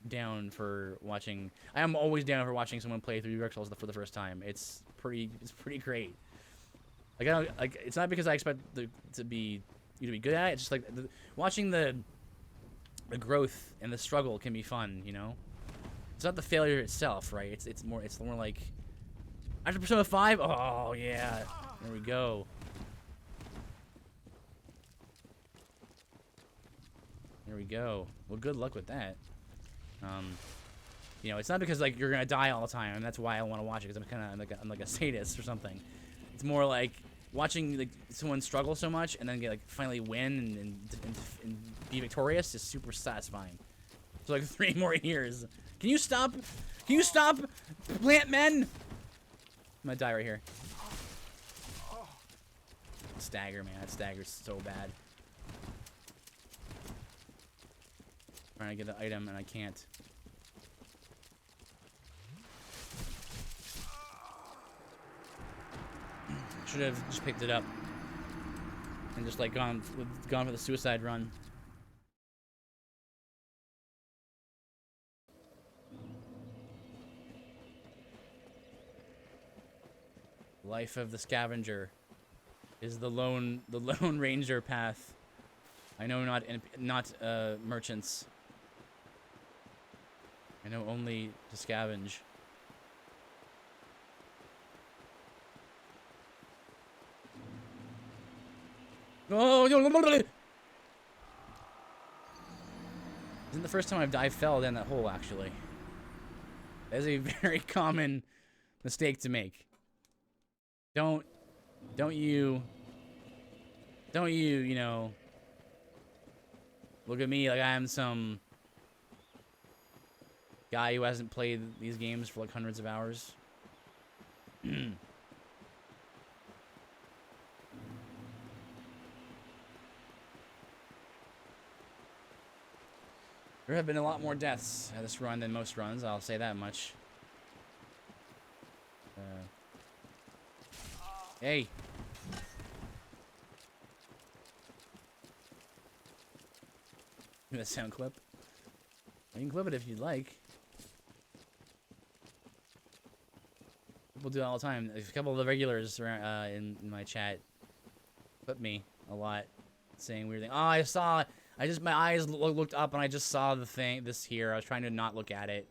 down for watching. I am always down for watching someone play through Dark Souls for the first time. It's pretty great. Like I don't like. It's not because I expect you to be good at it. It's just like watching the growth and the struggle can be fun. You know, it's not the failure itself, right? It's more like after Persona 5. Oh yeah, there we go. There we go. Well, good luck with that. You know, it's not because like you're gonna die all the time, and that's why I want to watch it. Because I'm like a sadist or something. It's more like watching like someone struggle so much and then get like finally win and be victorious is super satisfying. So like 3 more years. Can you stop? Can you stop, plant men? I'm gonna die right here. Stagger, man. That stagger's so bad. Trying to get the item and I can't. Should have just picked it up and just like gone for the suicide run. Life of the Scavenger is the lone ranger path. I know not merchants. I know only to scavenge. Oh, isn't the first time I fell down that hole, actually. That is a very common mistake to make. Don't you, you know, look at me like I'm some guy who hasn't played these games for like hundreds of hours. There have been a lot more deaths at this run than most runs, I'll say that much. Hey! That sound clip? You can clip it if you'd like. People do it all the time. A couple of the regulars around, in my chat clip me a lot, saying weird things. Oh, my eyes looked up and I just saw this here. I was trying to not look at it.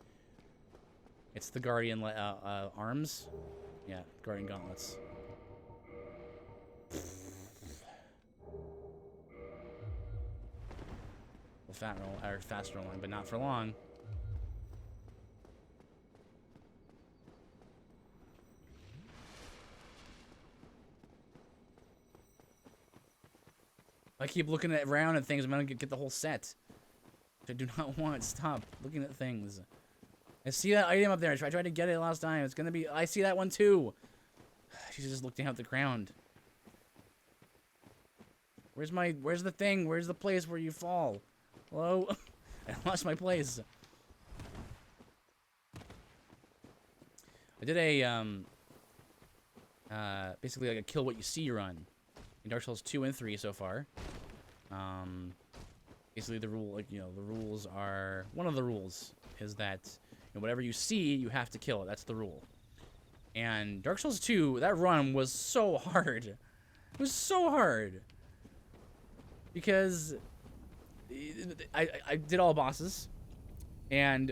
It's the Guardian arms. Yeah, Guardian gauntlets. Well, fast rolling, but not for long. I keep looking around at things. I'm gonna get the whole set. I do not want. Stop looking at things. I see that item up there. I tried to get it last time. It's gonna be. I see that one too. She's just looking at the ground. Where's the thing? Where's the place where you fall? Hello? I lost my place. I did a basically like a kill what you see run in Dark Souls 2 and 3 so far. Basically the rules are, one of the rules is that whatever you see, you have to kill it. That's the rule. And Dark Souls 2, that run was so hard. It was so hard. Because I did all bosses, and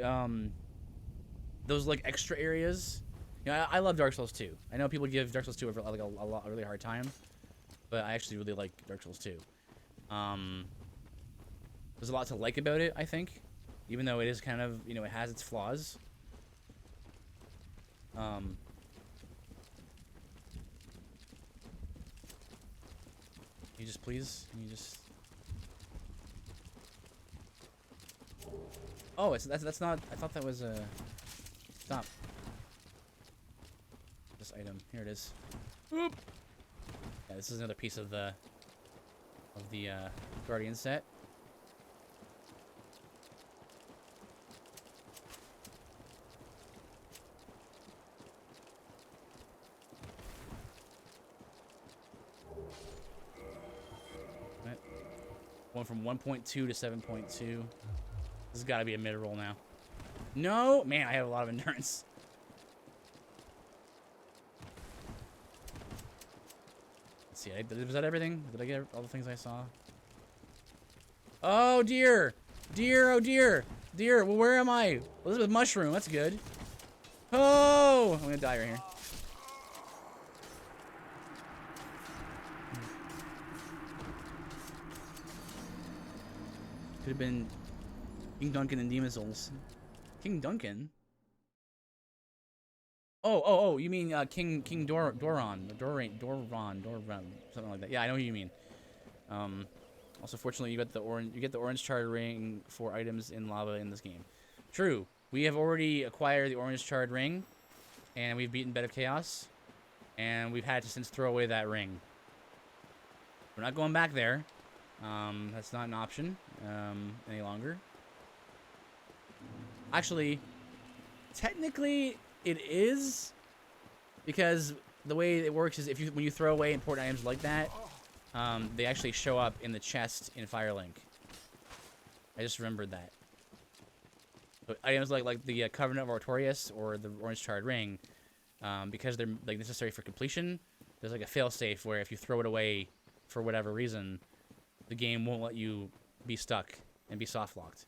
those like extra areas. I love Dark Souls 2. I know people give Dark Souls 2 a really hard time, but I actually really like Dark Souls 2. There's a lot to like about it, I think, even though it is kind of, it has its flaws. You just please, you just. Oh, that's not. I thought that was a. Stop. This item. Here it is. Oop. Yeah, this is another piece of the Guardian set. Right. Going from 1.2 to 7.2. This has got to be a mid-roll now. No! Man, I have a lot of endurance. Let's see. Was that everything? Did I get all the things I saw? Oh, dear! Dear, oh, dear! Dear, well, where am I? Elizabeth Mushroom, that's good. Oh! I'm gonna die right here. Could have been King Duncan and Demon Souls. King Duncan? Oh, you mean King Doran, something like that. Yeah, I know what you mean. Also, fortunately, you get the orange charred ring for items in lava in this game. True. We have already acquired the orange charred ring, and we've beaten Bed of Chaos, and we've had to since throw away that ring. We're not going back there. That's not an option any longer. Actually, technically, it is, because the way it works is when you throw away important items like that, they actually show up in the chest in Firelink. I just remembered that. But items like the Covenant of Artorias or the Orange Charred Ring, because they're like necessary for completion, there's like a failsafe where if you throw it away for whatever reason, the game won't let you be stuck and be soft locked.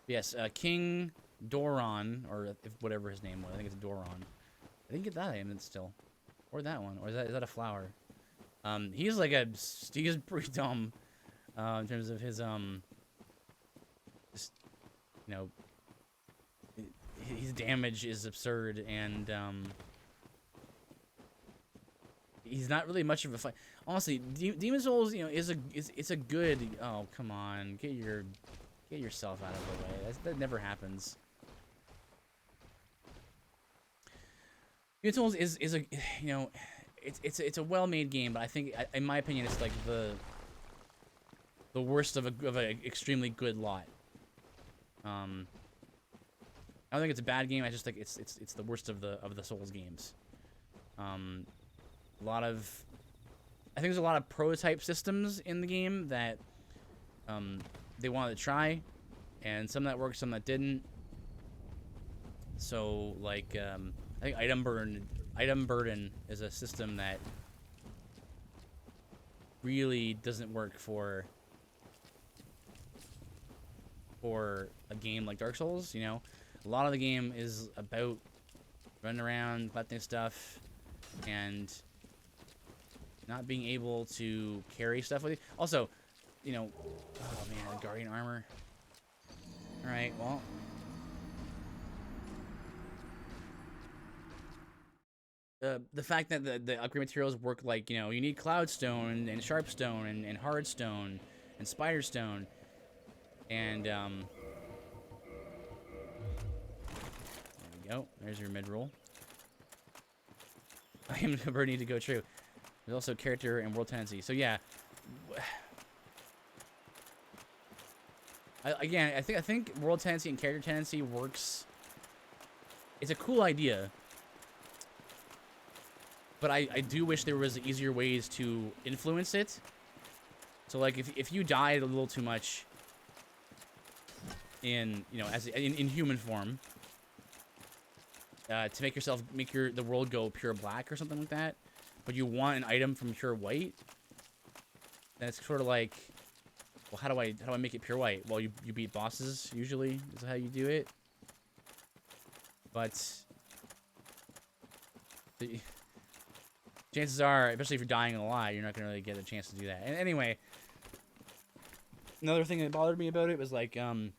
Yes, King Doran, or whatever his name was. I think it's Doran. I didn't get that item still, or that one, or is that a flower? He's pretty dumb, in terms of his just his damage is absurd, and he's not really much of a fight. Honestly, Demon Souls, it's a good. Oh, come on, get yourself out of the way. That never happens. Demon Souls is a it's a well-made game, but I think in my opinion it's like the worst of a extremely good lot. I don't think it's a bad game. I just think it's the worst of the Souls games. I think there's a lot of prototype systems in the game that they wanted to try, and some that worked, some that didn't. So like I think item burden is a system that really doesn't work for a game like Dark Souls. You know, a lot of the game is about running around, collecting stuff, and not being able to carry stuff with you. Also, you know, oh man, Guardian armor. All right, well. The fact that the upgrade materials work like, you know, you need cloudstone and sharpstone and hardstone and spiderstone and there we go. There's your mid roll. I am never need to go true. There's also character and world tendency. So yeah, again, I think world tendency and character tendency works. It's a cool idea. But I do wish there was easier ways to influence it. So like if you died a little too much in, you know, as in human form, to make the world go pure black or something like that, but you want an item from pure white, then it's sort of like, well, how do I make it pure white? Well, you beat bosses usually is how you do it. But chances are, especially if you're dying a lot, you're not gonna really get a chance to do that. And anyway, another thing that bothered me about it was like, you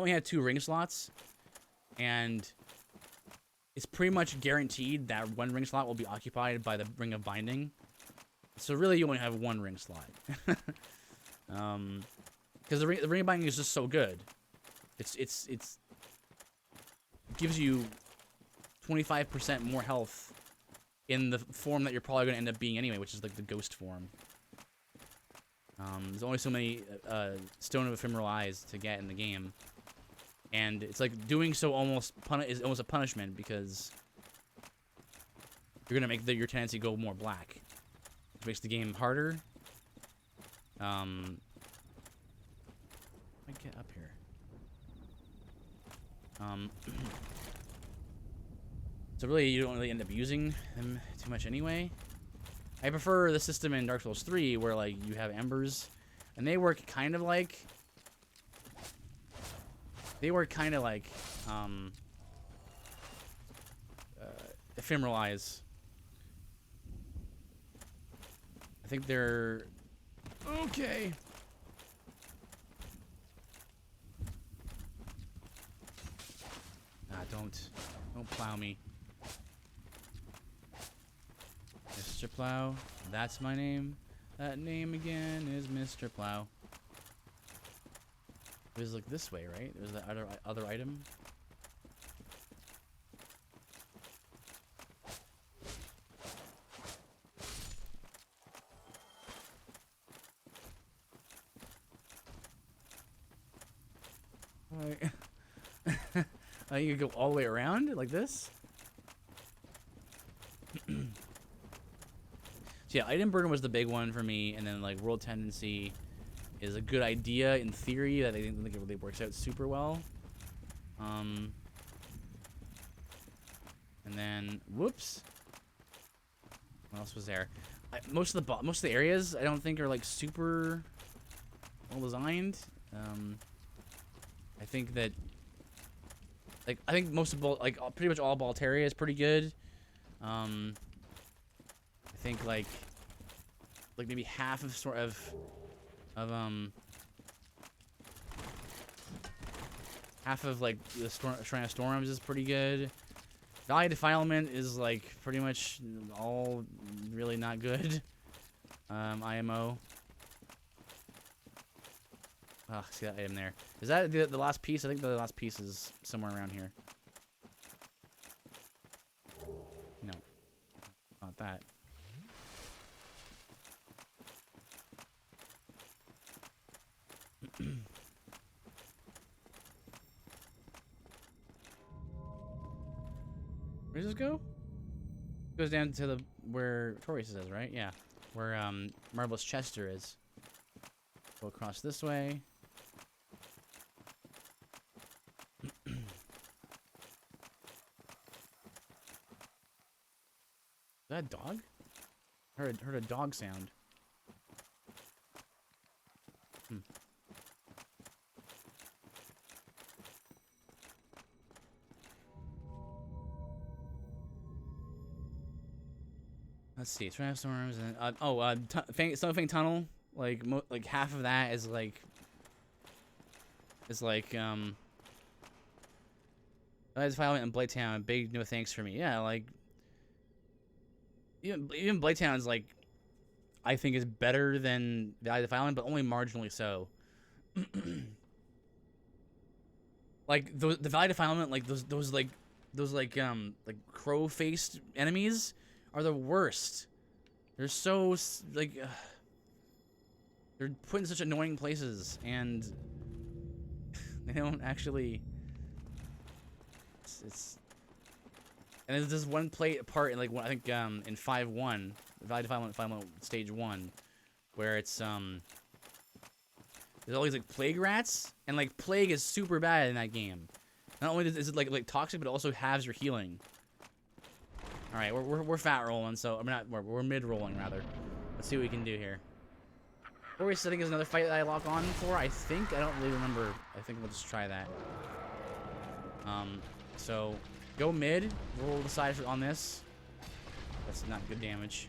only had 2 ring slots, and it's pretty much guaranteed that 1 ring slot will be occupied by the Ring of Binding. So really, you only have 1 ring slot. Because the Ring of Binding is just so good. It gives you 25% more health in the form that you're probably going to end up being anyway, which is like the ghost form. There's only so many Stone of Ephemeral Eyes to get in the game. And it's like doing so is almost a punishment, because you're going to make your tendency go more black. Which makes the game harder. I get up here. So really, you don't really end up using them too much anyway. I prefer the system in Dark Souls 3 where like you have embers, and they work kind of like ephemeral eyes. I think they're okay. Don't plow me. Mr. Plow, that's my name. That name again is Mr. Plow. It was like this way, right? There's that other item. Alright. You could go all the way around like this. So yeah, item burden was the big one for me, and then like world tendency is a good idea in theory that I didn't think it really works out super well. And then whoops, what else was there? Most of the areas I don't think are like super well designed. I think that pretty much all Balteria is pretty good. I think like maybe half of half of like the Shrine of Storms is pretty good. Valley Defilement is like pretty much all really not good. IMO. Oh, see that item there. Is that the last piece? I think the last piece is somewhere around here. No. Not that. Where does this go? It goes down to where Torius is, right? Yeah. Where Marvelous Chester is. Go across this way. that a dog? Heard a dog sound. Let's see. Transformers and Snowfang Tunnel. Like half of that is like Guys, Violent and Blighttown, big no thanks for me. Yeah, like even Blighttown's like I think is better than Valley of the Island, but only marginally so. Like the Valley of Defilement, like those crow-faced enemies are the worst. They're so like they're put in such annoying places, and they don't actually. It's and there's this one part in like I think in 5.1, Valley of Defilement 5.1 stage 1, where it's there's all these like plague rats, and like plague is super bad in that game. Not only is it like toxic, but it also halves your healing. All right, we're fat rolling, so I'm not. We're mid rolling rather. Let's see what we can do here. Warrior setting is another fight that I lock on for. I think I don't really remember. I think we'll just try that. So go mid. Roll the side on this. That's not good damage.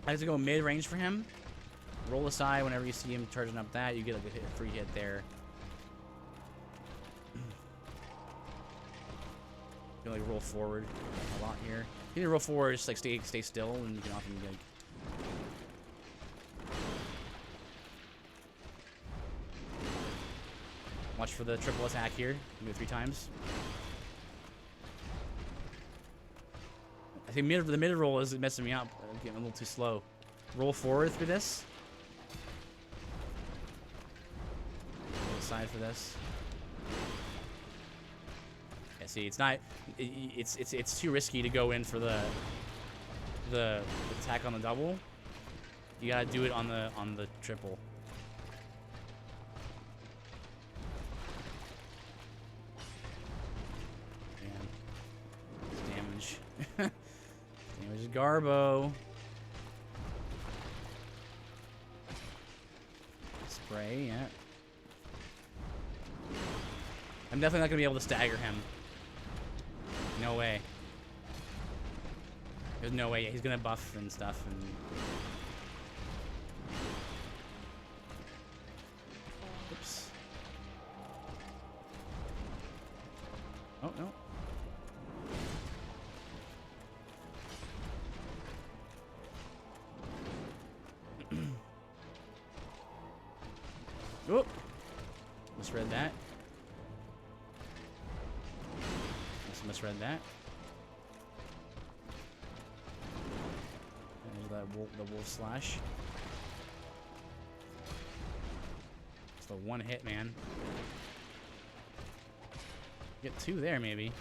I have to go mid range for him. Roll aside whenever you see him charging up that. You get like a free hit there. You can like roll forward a lot here. You can roll forward, just like stay still, and you can often like. Watch for the triple attack here. Do it 3 times. I think the mid roll is messing me up. I'm getting a little too slow. Roll forward through this. Roll aside for this. Yeah, see, it's not. It's too risky to go in for the attack on the double. You gotta do it on the triple. Damage Garbo. Spray, yeah. I'm definitely not gonna be able to stagger him. No way. There's no way. He's gonna buff and stuff and. Oops. Oh no. Oh, misread that. Also misread that. There's the wolf slash. It's the one hit, man. Get 2 there, maybe.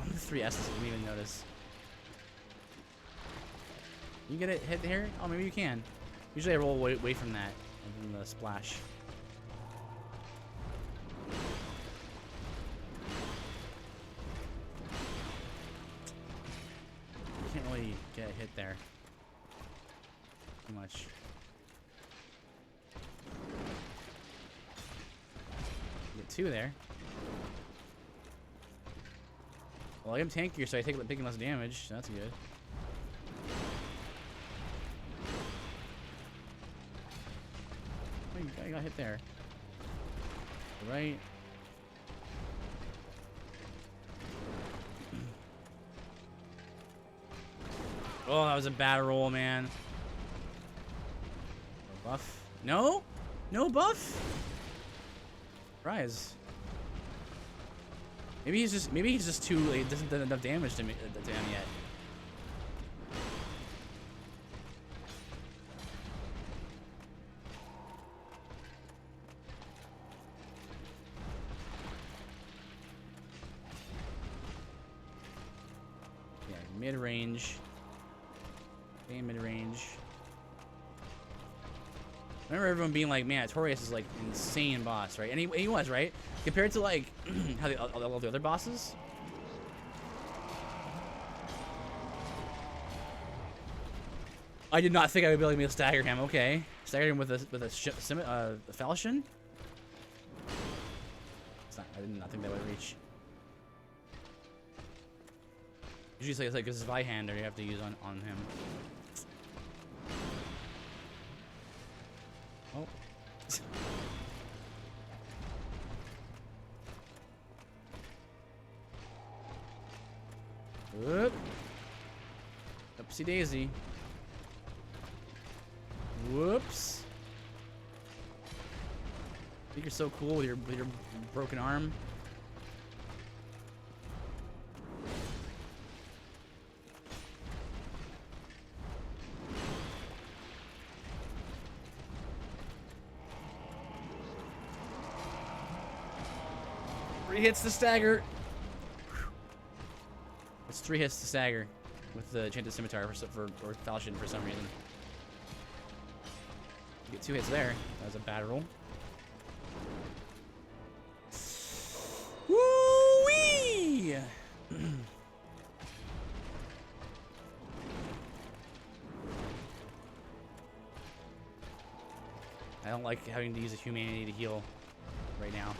On the 3 S's, I didn't even notice. You get it hit here? Oh, maybe you can. Usually I roll away from that, and from the splash. You can't really get a hit there. Too much. Get 2 there. Well, I'm tankier, so I taking less damage, so that's good. I got hit there. Right. Oh, that was a bad roll, man. No buff? No? No buff? Rise. Maybe he's just too like, doesn't do enough damage to him yet. Mid-range. Stay mid-range. I remember everyone being like, man, Torius is like an insane boss, right? And he was, right? Compared to like how all the other bosses. I did not think I would be able to stagger him. Okay, stagger him with a falchion. It's not, I did not think that would reach. Usually it's like a Zweihander you have to use on him. Oh. Whoop. Oopsie daisy. Whoops. I think you're so cool with your broken arm. Three hits to stagger. It's 3 hits to stagger with the Enchanted Scimitar or Falchion for some reason. You get 2 hits there. That was a bad roll. Woo-wee! I don't like having to use a humanity to heal right now.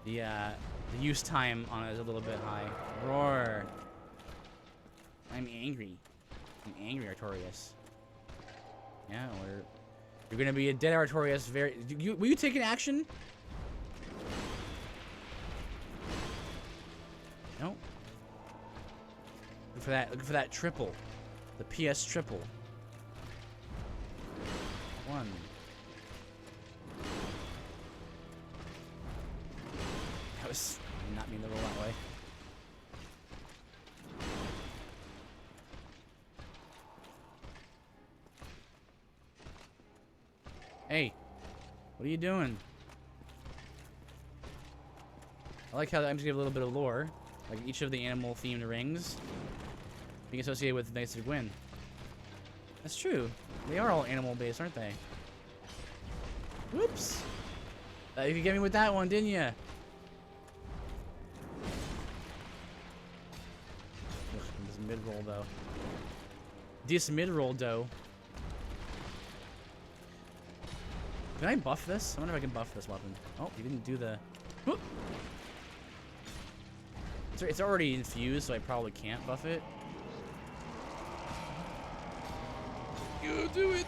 The use time on it is a little bit high. Roar! I'm angry. I'm angry, Artorias. Yeah, you're gonna be a dead Artorias. Will you take an action? No. Look for that triple. The PS triple. 1. That was not mean to roll that way. Hey, what are you doing? I like how I'm just give a little bit of lore, like each of the animal-themed rings being associated with Knights of Gwyn. That's true. They are all animal-based, aren't they? Whoops! You could get me with that one, didn't you? This mid-roll, though. This mid-roll, though. Can I buff this? I wonder if I can buff this weapon. Oh, he didn't do the... Whoop. It's already infused, so I probably can't buff it. You do it!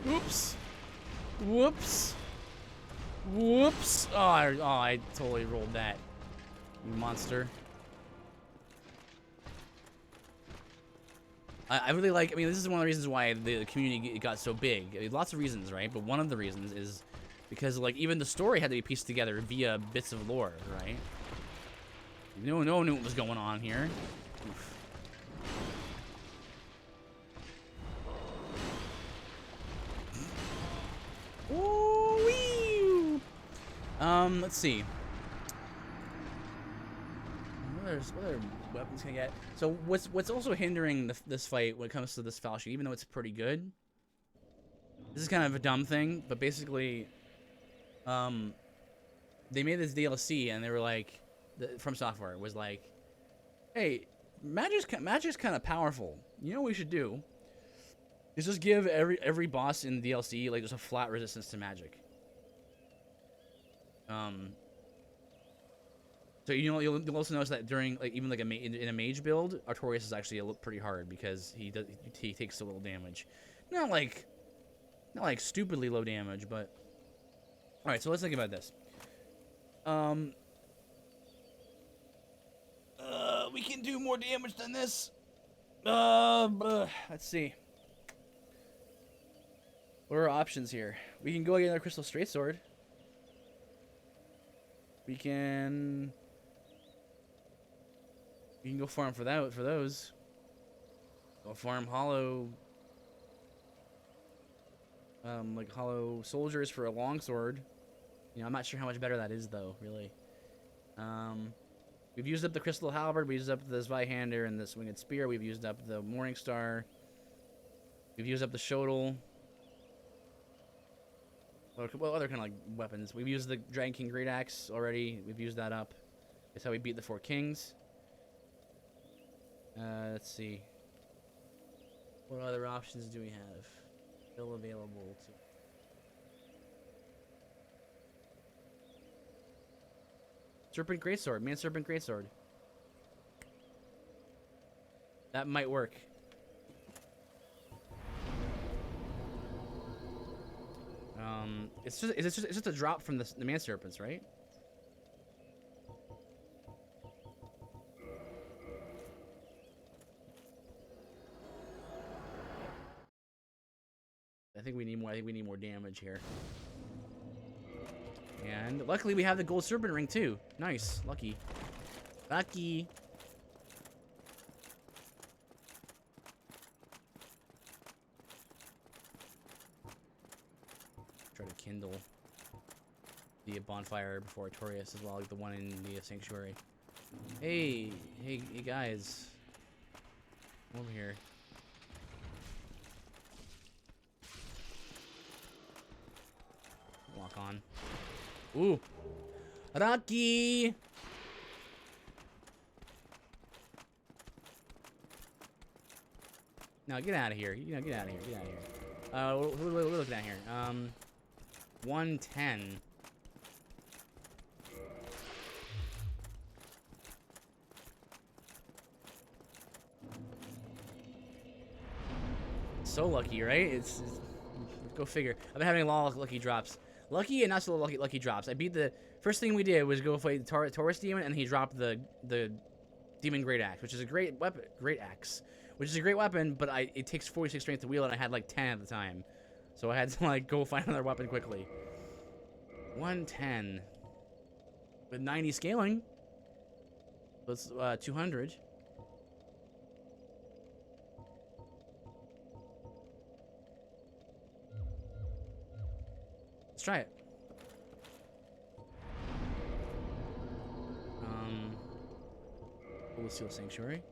Whoops! Whoops! Whoops! Oh, I totally rolled that. You monster. I really like, I mean, this is one of the reasons why the community got so big. I mean, lots of reasons, right? But one of the reasons is because, like, even the story had to be pieced together via bits of lore, right? No one knew what was going on here. Oof. Ooh-wee! Let's see. What other weapons can I get? So what's also hindering this fight when it comes to this Falchion, even though it's pretty good? This is kind of a dumb thing, but basically, they made this DLC and they were like, From Software was like, hey, magic's kind of powerful. You know what we should do? Is just give every boss in the DLC like just a flat resistance to magic. So you'll also notice that during even in a mage build, Artorias is actually pretty hard because he takes so little damage. Not like stupidly low damage, but all right. So let's think about this. We can do more damage than this. Let's see. What are our options here? We can go get another Crystal Straight Sword. We can go farm for those. Go farm hollow like hollow soldiers for a longsword. You know, I'm not sure how much better that is though, really. We've used up the Crystal Halberd, we used up the Zweihander and the Winged Spear, we've used up the Morning Star. We've used up the Shodel. What other kind of like weapons? We've used the Dragon King Great Axe already. We've used that up. That's how we beat the 4 kings. Let's see. What other options do we have still available to? Serpent Greatsword, Man Serpent Greatsword. That might work. It's just a drop from the Man Serpents, right? I think we need more. I think we need more damage here. And luckily we have the gold serpent ring too. Nice, lucky, lucky. Try to kindle the bonfire before Artorias as well, like the one in the sanctuary. Hey guys, come over here. Walk on. Ooh, Rocky. Now get out of here. You know, get out of here. Get out of here. What are we looking at here? 110. So lucky, right? It's go figure. I've been having a lot of lucky drops. Lucky and not so lucky drops. I beat the first thing we did was go fight the Taurus demon, and he dropped the demon great axe, which is a great weapon. Great axe, which is a great weapon, but it takes 46 strength to wield, and I had like 10 at the time, so I had to like go find another weapon quickly. 110 with 90 scaling. That's 200. Let's try it. We'll seal sanctuary.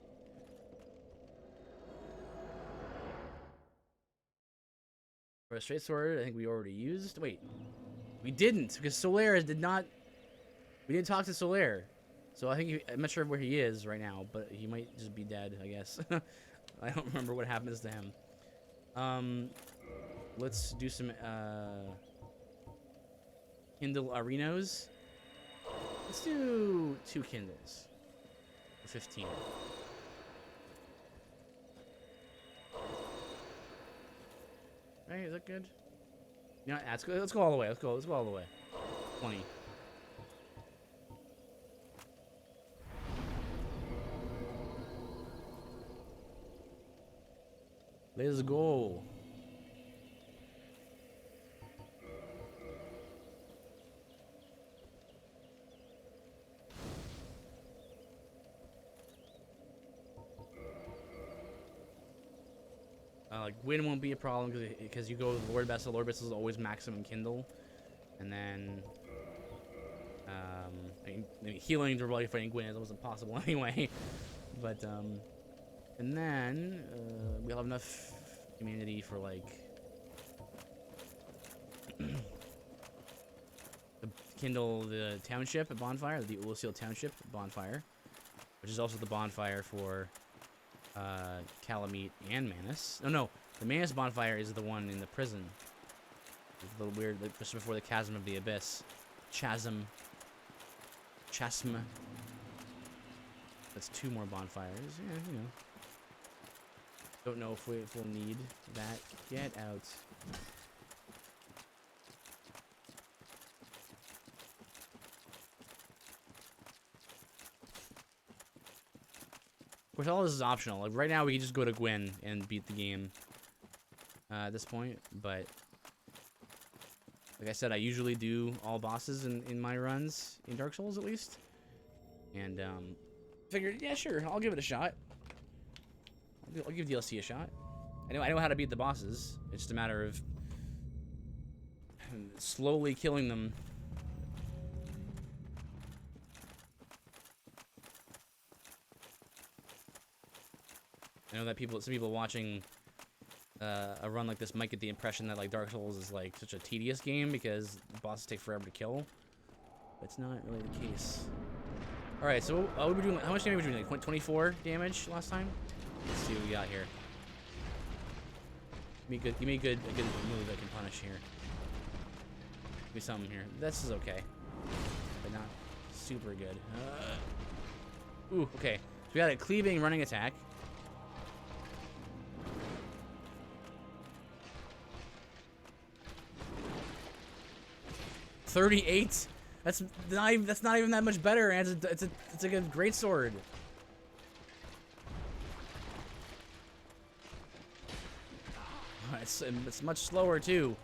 For a straight sword, I think we already used. Wait, we didn't, because Solaire did not. We didn't talk to Solaire, so I think I'm not sure where he is right now, but he might just be dead, I guess. I don't remember what happens to him. Let's do some Kindle Arenos. Let's do 2 Kindles. 15. Right, is that good? You know, let's go all the way. Let's go all the way. 20. Let's go. Like wind won't be a problem because you go with Lord Vessel. Lord Vessel is always maximum Kindle, and then I mean, healing to really fighting Gwyn is almost impossible anyway. But and then we'll have enough humanity for like the Kindle the township at bonfire, the Ulusil township bonfire, which is also the bonfire for Calamite and Manus. No, the Manus bonfire is the one in the prison. It's a little weird, like just before the chasm of the abyss. Chasm. That's 2 more bonfires. Yeah, you know. Don't know if we'll need that. Get out. Of course, all this is optional. Like right now, we can just go to Gwyn and beat the game at this point. But like I said, I usually do all bosses in my runs in Dark Souls at least. And figured, yeah, sure, I'll give it a shot. I'll give DLC a shot. I know how to beat the bosses. It's just a matter of slowly killing them. I know that some people watching a run like this might get the impression that like Dark Souls is like such a tedious game because the bosses take forever to kill. But it's not really the case. All right, so what were we doing? How much damage were we doing? Like 24 damage last time. Let's see what we got here. Give me a good move that can punish here. Give me something here. This is okay, but not super good. Ooh, okay. So we got a cleaving running attack. $38. That's not even that much better, and it's like a great sword. It's much slower too.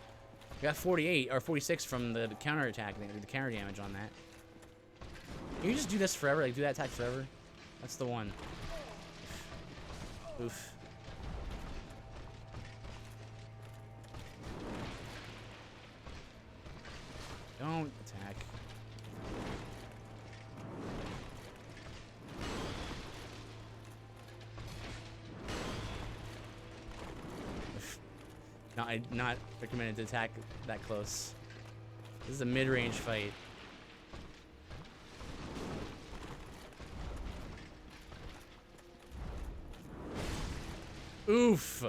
We got 48 or 46 from the counter attack, the counter damage on that. Can you just do this forever? Like do that attack forever? That's the one. Oof. Don't attack. Not recommended to attack that close. This is a mid-range fight. Oof.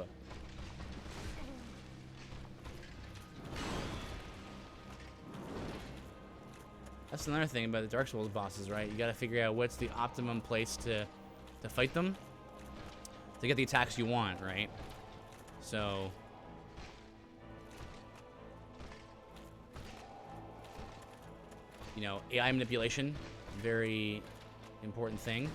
That's another thing about the Dark Souls bosses, right? You gotta figure out what's the optimum place to fight them to get the attacks you want, right? So you know, AI manipulation, very important thing.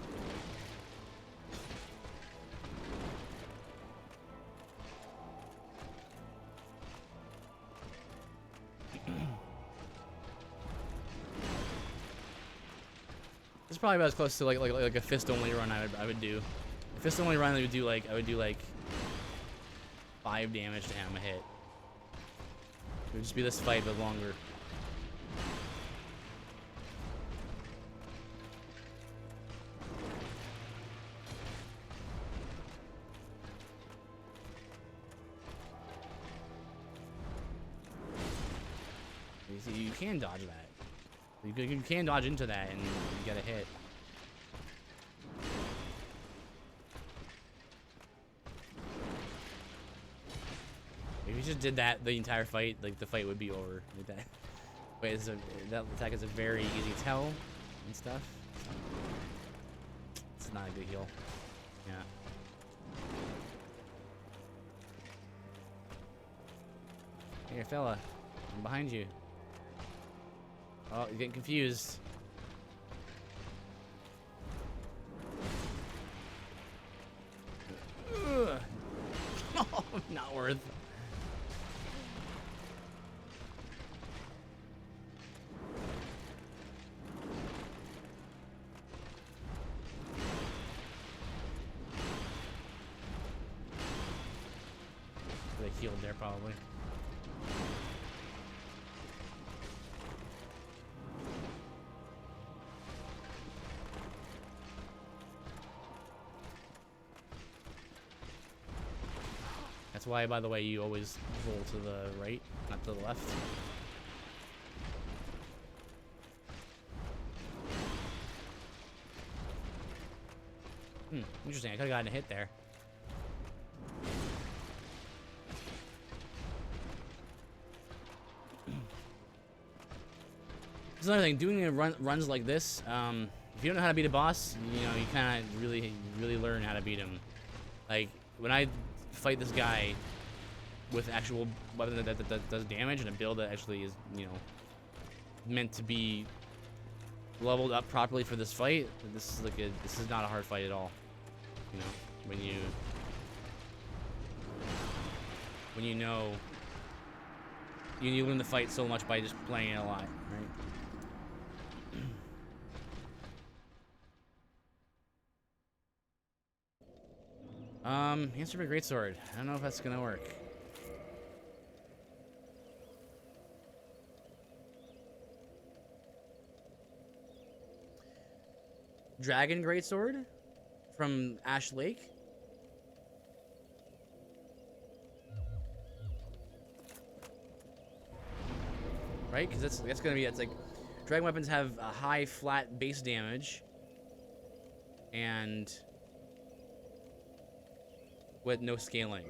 This is probably about as close to like a fist only run I would do. A fist only run I would do like 5 damage to him a hit. It would just be this fight but longer. You can dodge that. You can dodge into that and you get a hit. If you just did that the entire fight, like the fight would be over. Like that. Wait, that attack is a very easy tell and stuff. So it's not a good heal. Yeah. Hey, fella, I'm behind you. Oh, you're getting confused. Ugh. Oh, not worth. They healed there probably. That's why, by the way, you always roll to the right, not to the left. Interesting. I could have gotten a hit there. There's another thing. Doing runs like this, if you don't know how to beat a boss, you know, you kind of really learn how to beat him. Like when I fight this guy with actual weapon that does damage and a build that actually is, you know, meant to be leveled up properly for this fight, this is not a hard fight at all. You know, when you know you learn the fight so much by just playing it a lot, right? Answer my greatsword. I don't know if that's gonna work. Dragon greatsword from Ash Lake. Right? Because that's gonna be, it's like dragon weapons have a high flat base damage, and with no scaling.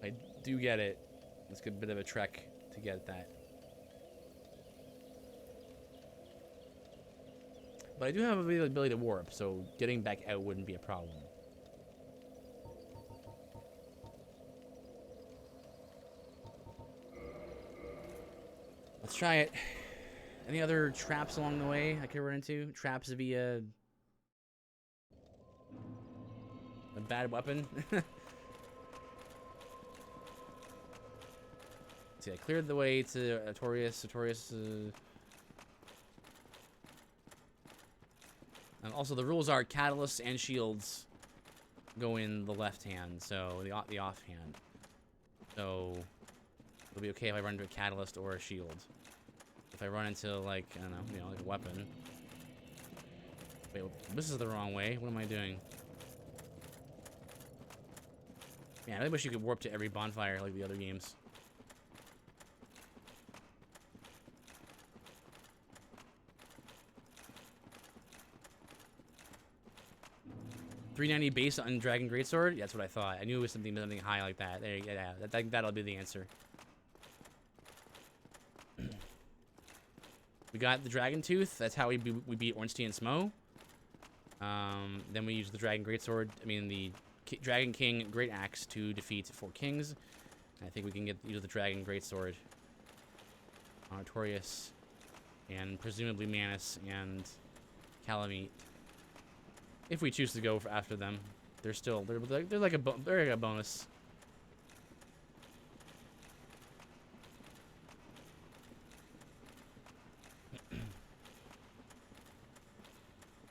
I do get it. It's a bit of a trek to get that. But I do have the ability to warp, so getting back out wouldn't be a problem. Let's try it. Any other traps along the way I could run into? Traps via a bad weapon? See, I cleared the way to Artorias. Also, the rules are catalysts and shields go in the left hand, so the off hand. So it'll be okay if I run into a catalyst or a shield. If I run into, like, I don't know, like a weapon. Wait, this is the wrong way. What am I doing? Man, I really wish you could warp to every bonfire like the other games. $390 base on Dragon Greatsword? Yeah, that's what I thought. I knew it was something high like that. There you go. Yeah, that'll be the answer. We got the Dragon Tooth. That's how we beat Ornstein and Smo. Then we use the Dragon Greatsword. I mean, the Dragon King Great Axe to defeat 4 kings. And I think we can use the Dragon Greatsword on Artorias and presumably Manus and Calamite. If we choose to go after them, they're like a bonus.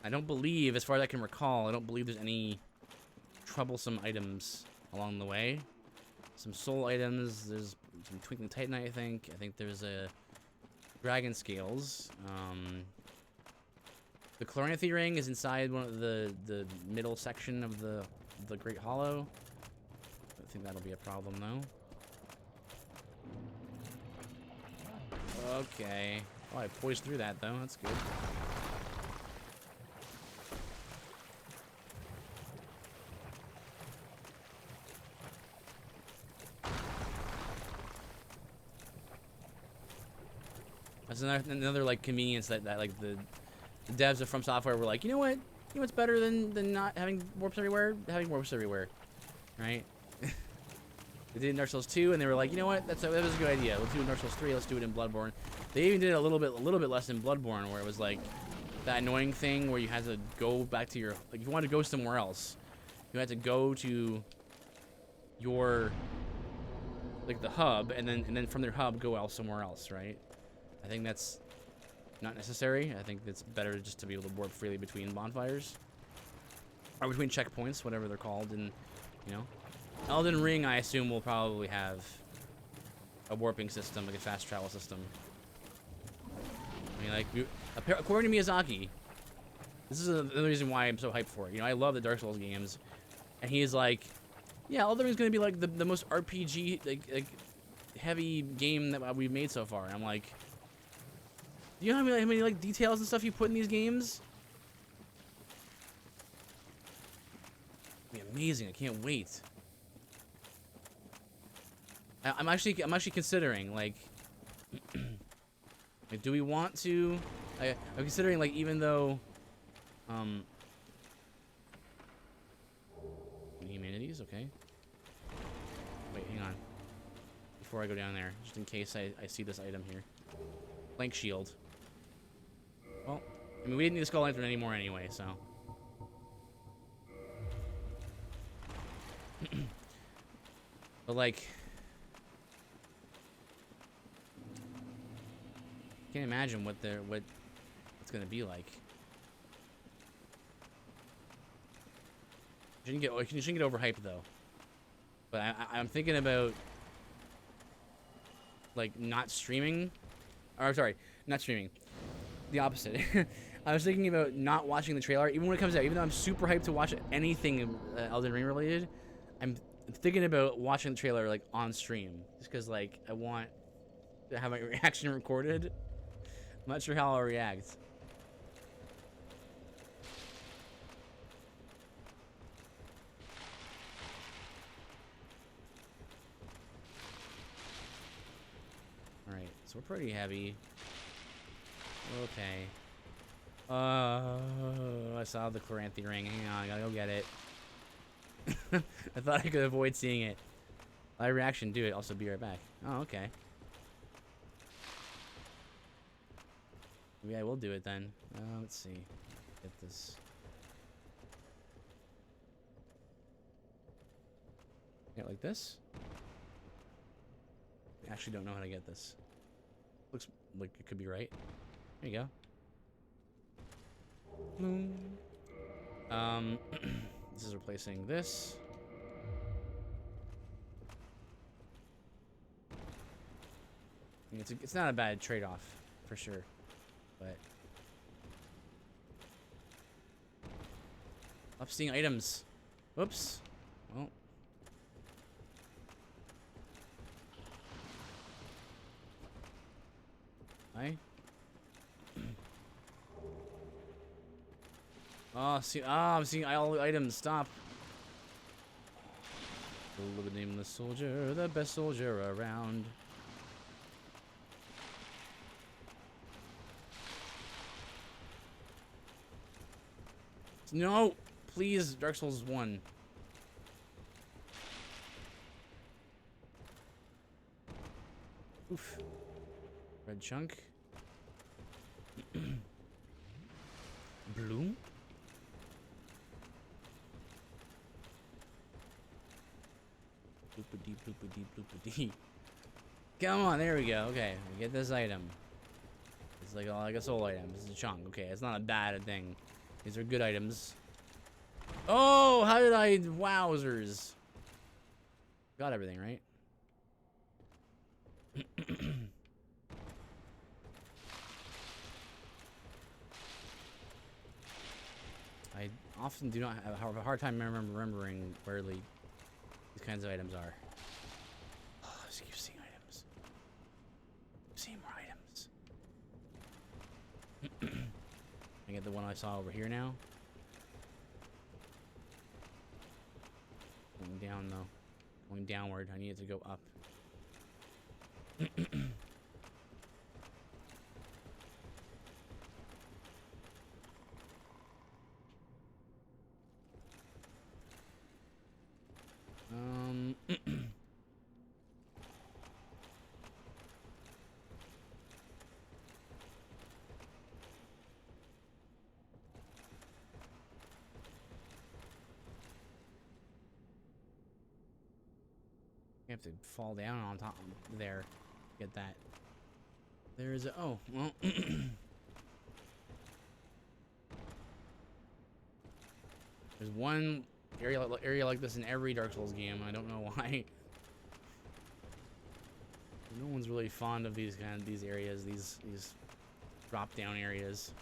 I don't believe, as far as I can recall, I don't believe there's any troublesome items along the way. Some soul items. There's some Twinkling Titanite, I think. I think there's a Dragon Scales. The Chloranthy Ring is inside one of the middle section of the Great Hollow. I think that'll be a problem, though. Okay. Oh, I poised through that, though. That's good. That's another like convenience that like the devs of From Software were like, you know what? You know what's better than not having warps everywhere? Having warps everywhere, right? They did Dark Souls 2, and they were like, you know what? That was a good idea. Let's do Dark Souls 3. Let's do it in Bloodborne. They even did a little bit less in Bloodborne, where it was like that annoying thing where you had to go back to your, like, if you wanted to go somewhere else, you had to go to your, like, the hub, and then from their hub go somewhere else, right? I think that's not necessary. I think it's better just to be able to warp freely between bonfires. Or between checkpoints, whatever they're called. And, you know, Elden Ring, I assume, will probably have a warping system, like a fast travel system. I mean, like, according to Miyazaki, this is another reason why I'm so hyped for it. You know, I love the Dark Souls games. And he's like, yeah, Elden Ring's going to be, like, the most RPG, like, heavy game that we've made so far. And I'm like, do you know how many like details and stuff you put in these games? It'll be amazing. I can't wait. I'm actually considering like, like, do we want to? I'm considering like, even though humanities, okay. Wait, hang on. Before I go down there, just in case I see this item here. Blank shield. Well, I mean, we didn't need the Skull Lantern anymore anyway, so. But, like, I can't imagine what it's gonna be like. You shouldn't get overhyped, though. But I'm thinking about, like, not streaming. Or, sorry, not streaming. The opposite. I was thinking about not watching the trailer, even when it comes out. Even though I'm super hyped to watch anything Elden Ring related, I'm thinking about watching the trailer like on stream, just because like I want to have my reaction recorded. I'm not sure how I'll react. Alright, so we're pretty heavy. Okay. I saw the Chloranthy ring. Hang on, I gotta go get it. I thought I could avoid seeing it. Live reaction, do it. Also, be right back. Oh, okay. Maybe I will do it then. Let's see. Get this. Get like this. I actually don't know how to get this. Looks like it could be right. There you go. This is replacing this. I mean, it's not a bad trade-off, for sure, but upseeing items. Whoops. Well. Oh, see, I'm seeing all the items. Stop. The nameless soldier, the best soldier around. No, please, Dark Souls 1. Oof. Red chunk. Bloom. Bloopity, bloopity, bloopity. Come on, there we go. Okay, we get this item. It's like a soul item. This is a chunk. Okay, it's not a bad thing. These are good items. Oh, how did I? Wowzers. Got everything, right? I often do not have a hard time remembering where these kinds of items are. Oh, I just keep seeing items. Seeing more items. I get the one I saw over here now. Going down though. Going downward. I need it to go up. You have to fall down on top there. Get that. There's a. Oh, well. There's one area like this in every Dark Souls game. I don't know why. No one's really fond of these areas, these drop down areas.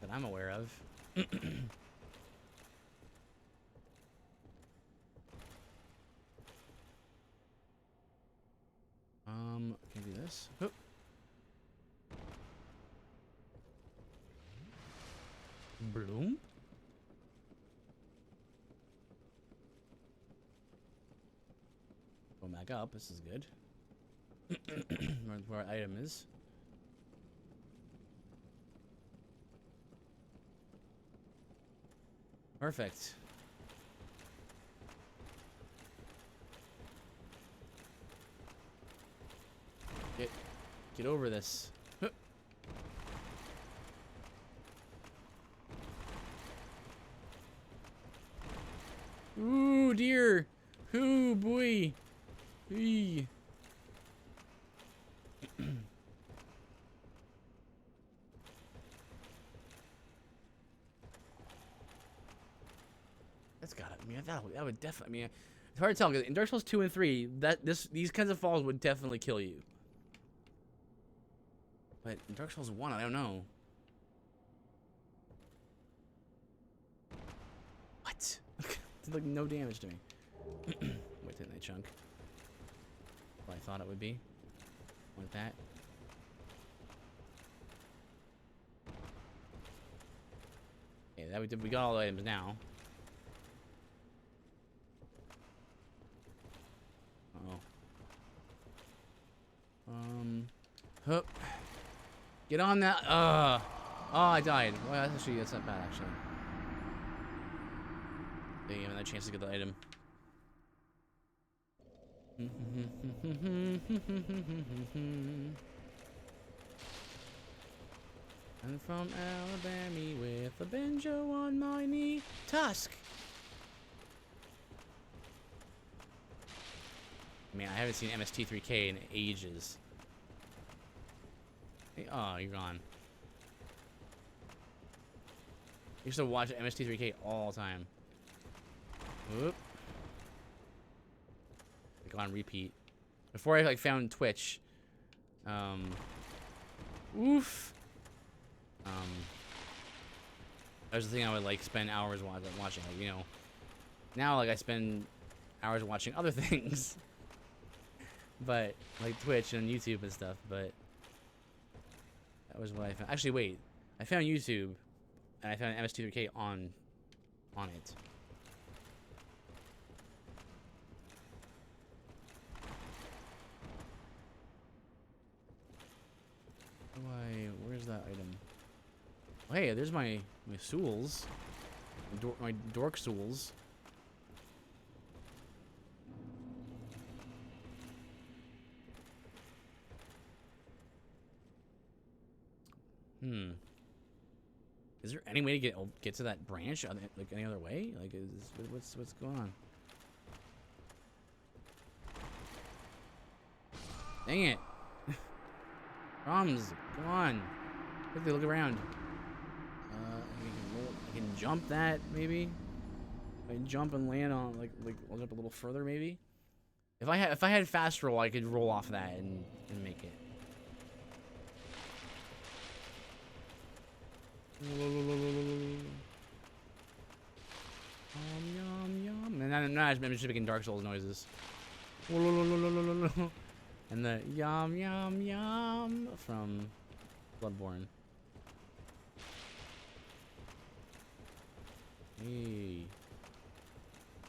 That I'm aware of. Can I do this? Oop. Bloom? Going back up, this is good. Where our item is. Perfect. Get over this. Ooh, dear. Ooh, boy. Eee. That's gotta. I mean, that would definitely. I mean, it's hard to tell because in Dark Souls 2 and 3, these kinds of falls would definitely kill you. But in Dark Souls 1, I don't know. did like no damage to me. Wait, didn't they chunk? What I thought it would be. Like that. Okay, that we did. We got all the items now. Hup. Get on that. Oh, I died. Well, that's not bad actually. They gave me that chance to get the item. I'm from Alabama with a banjo on my knee. Tusk. I mean, I haven't seen MST3K in ages. Hey, oh, you're gone. I used to watch MST3K all the time. Whoop. Like on repeat. Before I like found Twitch. Oof. That was the thing I would like spend hours watching. Like, you know. Now like I spend hours watching other things. But like Twitch and YouTube and stuff, but that was what I found. Actually, wait. I found YouTube, and I found MST3K on it. Where's that item? Oh, hey, there's my souls. My dork souls. Is there any way to get to that branch? Like any other way? Like, what's going on? Dang it! Crumbs, come on! Quickly look around. I can jump that maybe. I can jump and land on like I'll jump a little further maybe. If I had fast roll, I could roll off that and make it. Yum yum. And now I'm just making Dark Souls noises. And the yum yum yum from Bloodborne. Hey,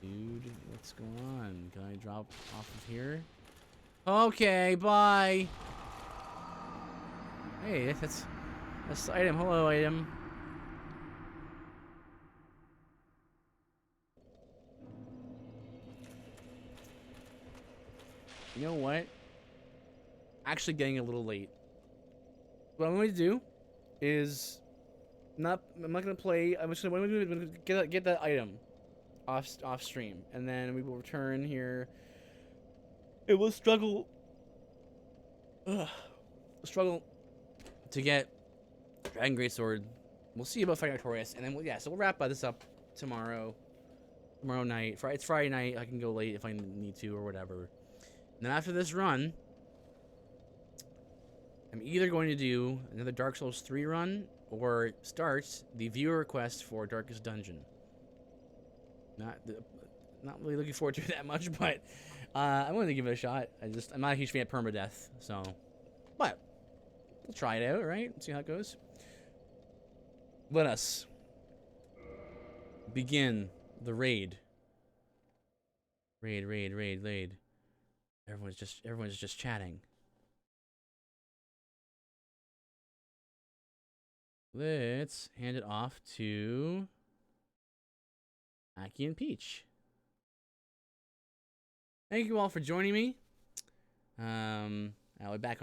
dude, what's going on? Can I drop off of here? Okay, bye. Hey, that's the item. Hello, item. You know what? Actually getting a little late. What I'm going to do is I'm not going to play. I'm just going to get that item off stream, and then we will return here. It will struggle to get Dragon Greatsword. We'll see about Fighting Victorious, and then so we'll wrap this up tomorrow night. It's Friday night. I can go late if I need to or whatever. And then after this run, I'm either going to do another Dark Souls 3 run or start the viewer request for Darkest Dungeon. Not really looking forward to it that much, but I wanted to give it a shot. I'm not a huge fan of permadeath, so but we'll try it out, right? See how it goes. Let us begin the raid. Raid. Everyone's just chatting. Let's hand it off to Aki and Peach. Thank you all for joining me. I'll be back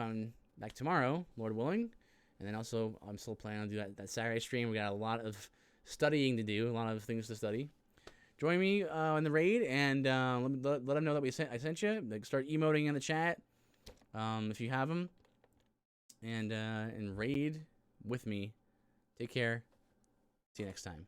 tomorrow, Lord willing. And then also, I'm still planning on doing that Saturday stream. We got a lot of studying to do, a lot of things to study. Join me in the raid, and let them know that I sent you. Like, start emoting in the chat if you have them, and raid with me. Take care. See you next time.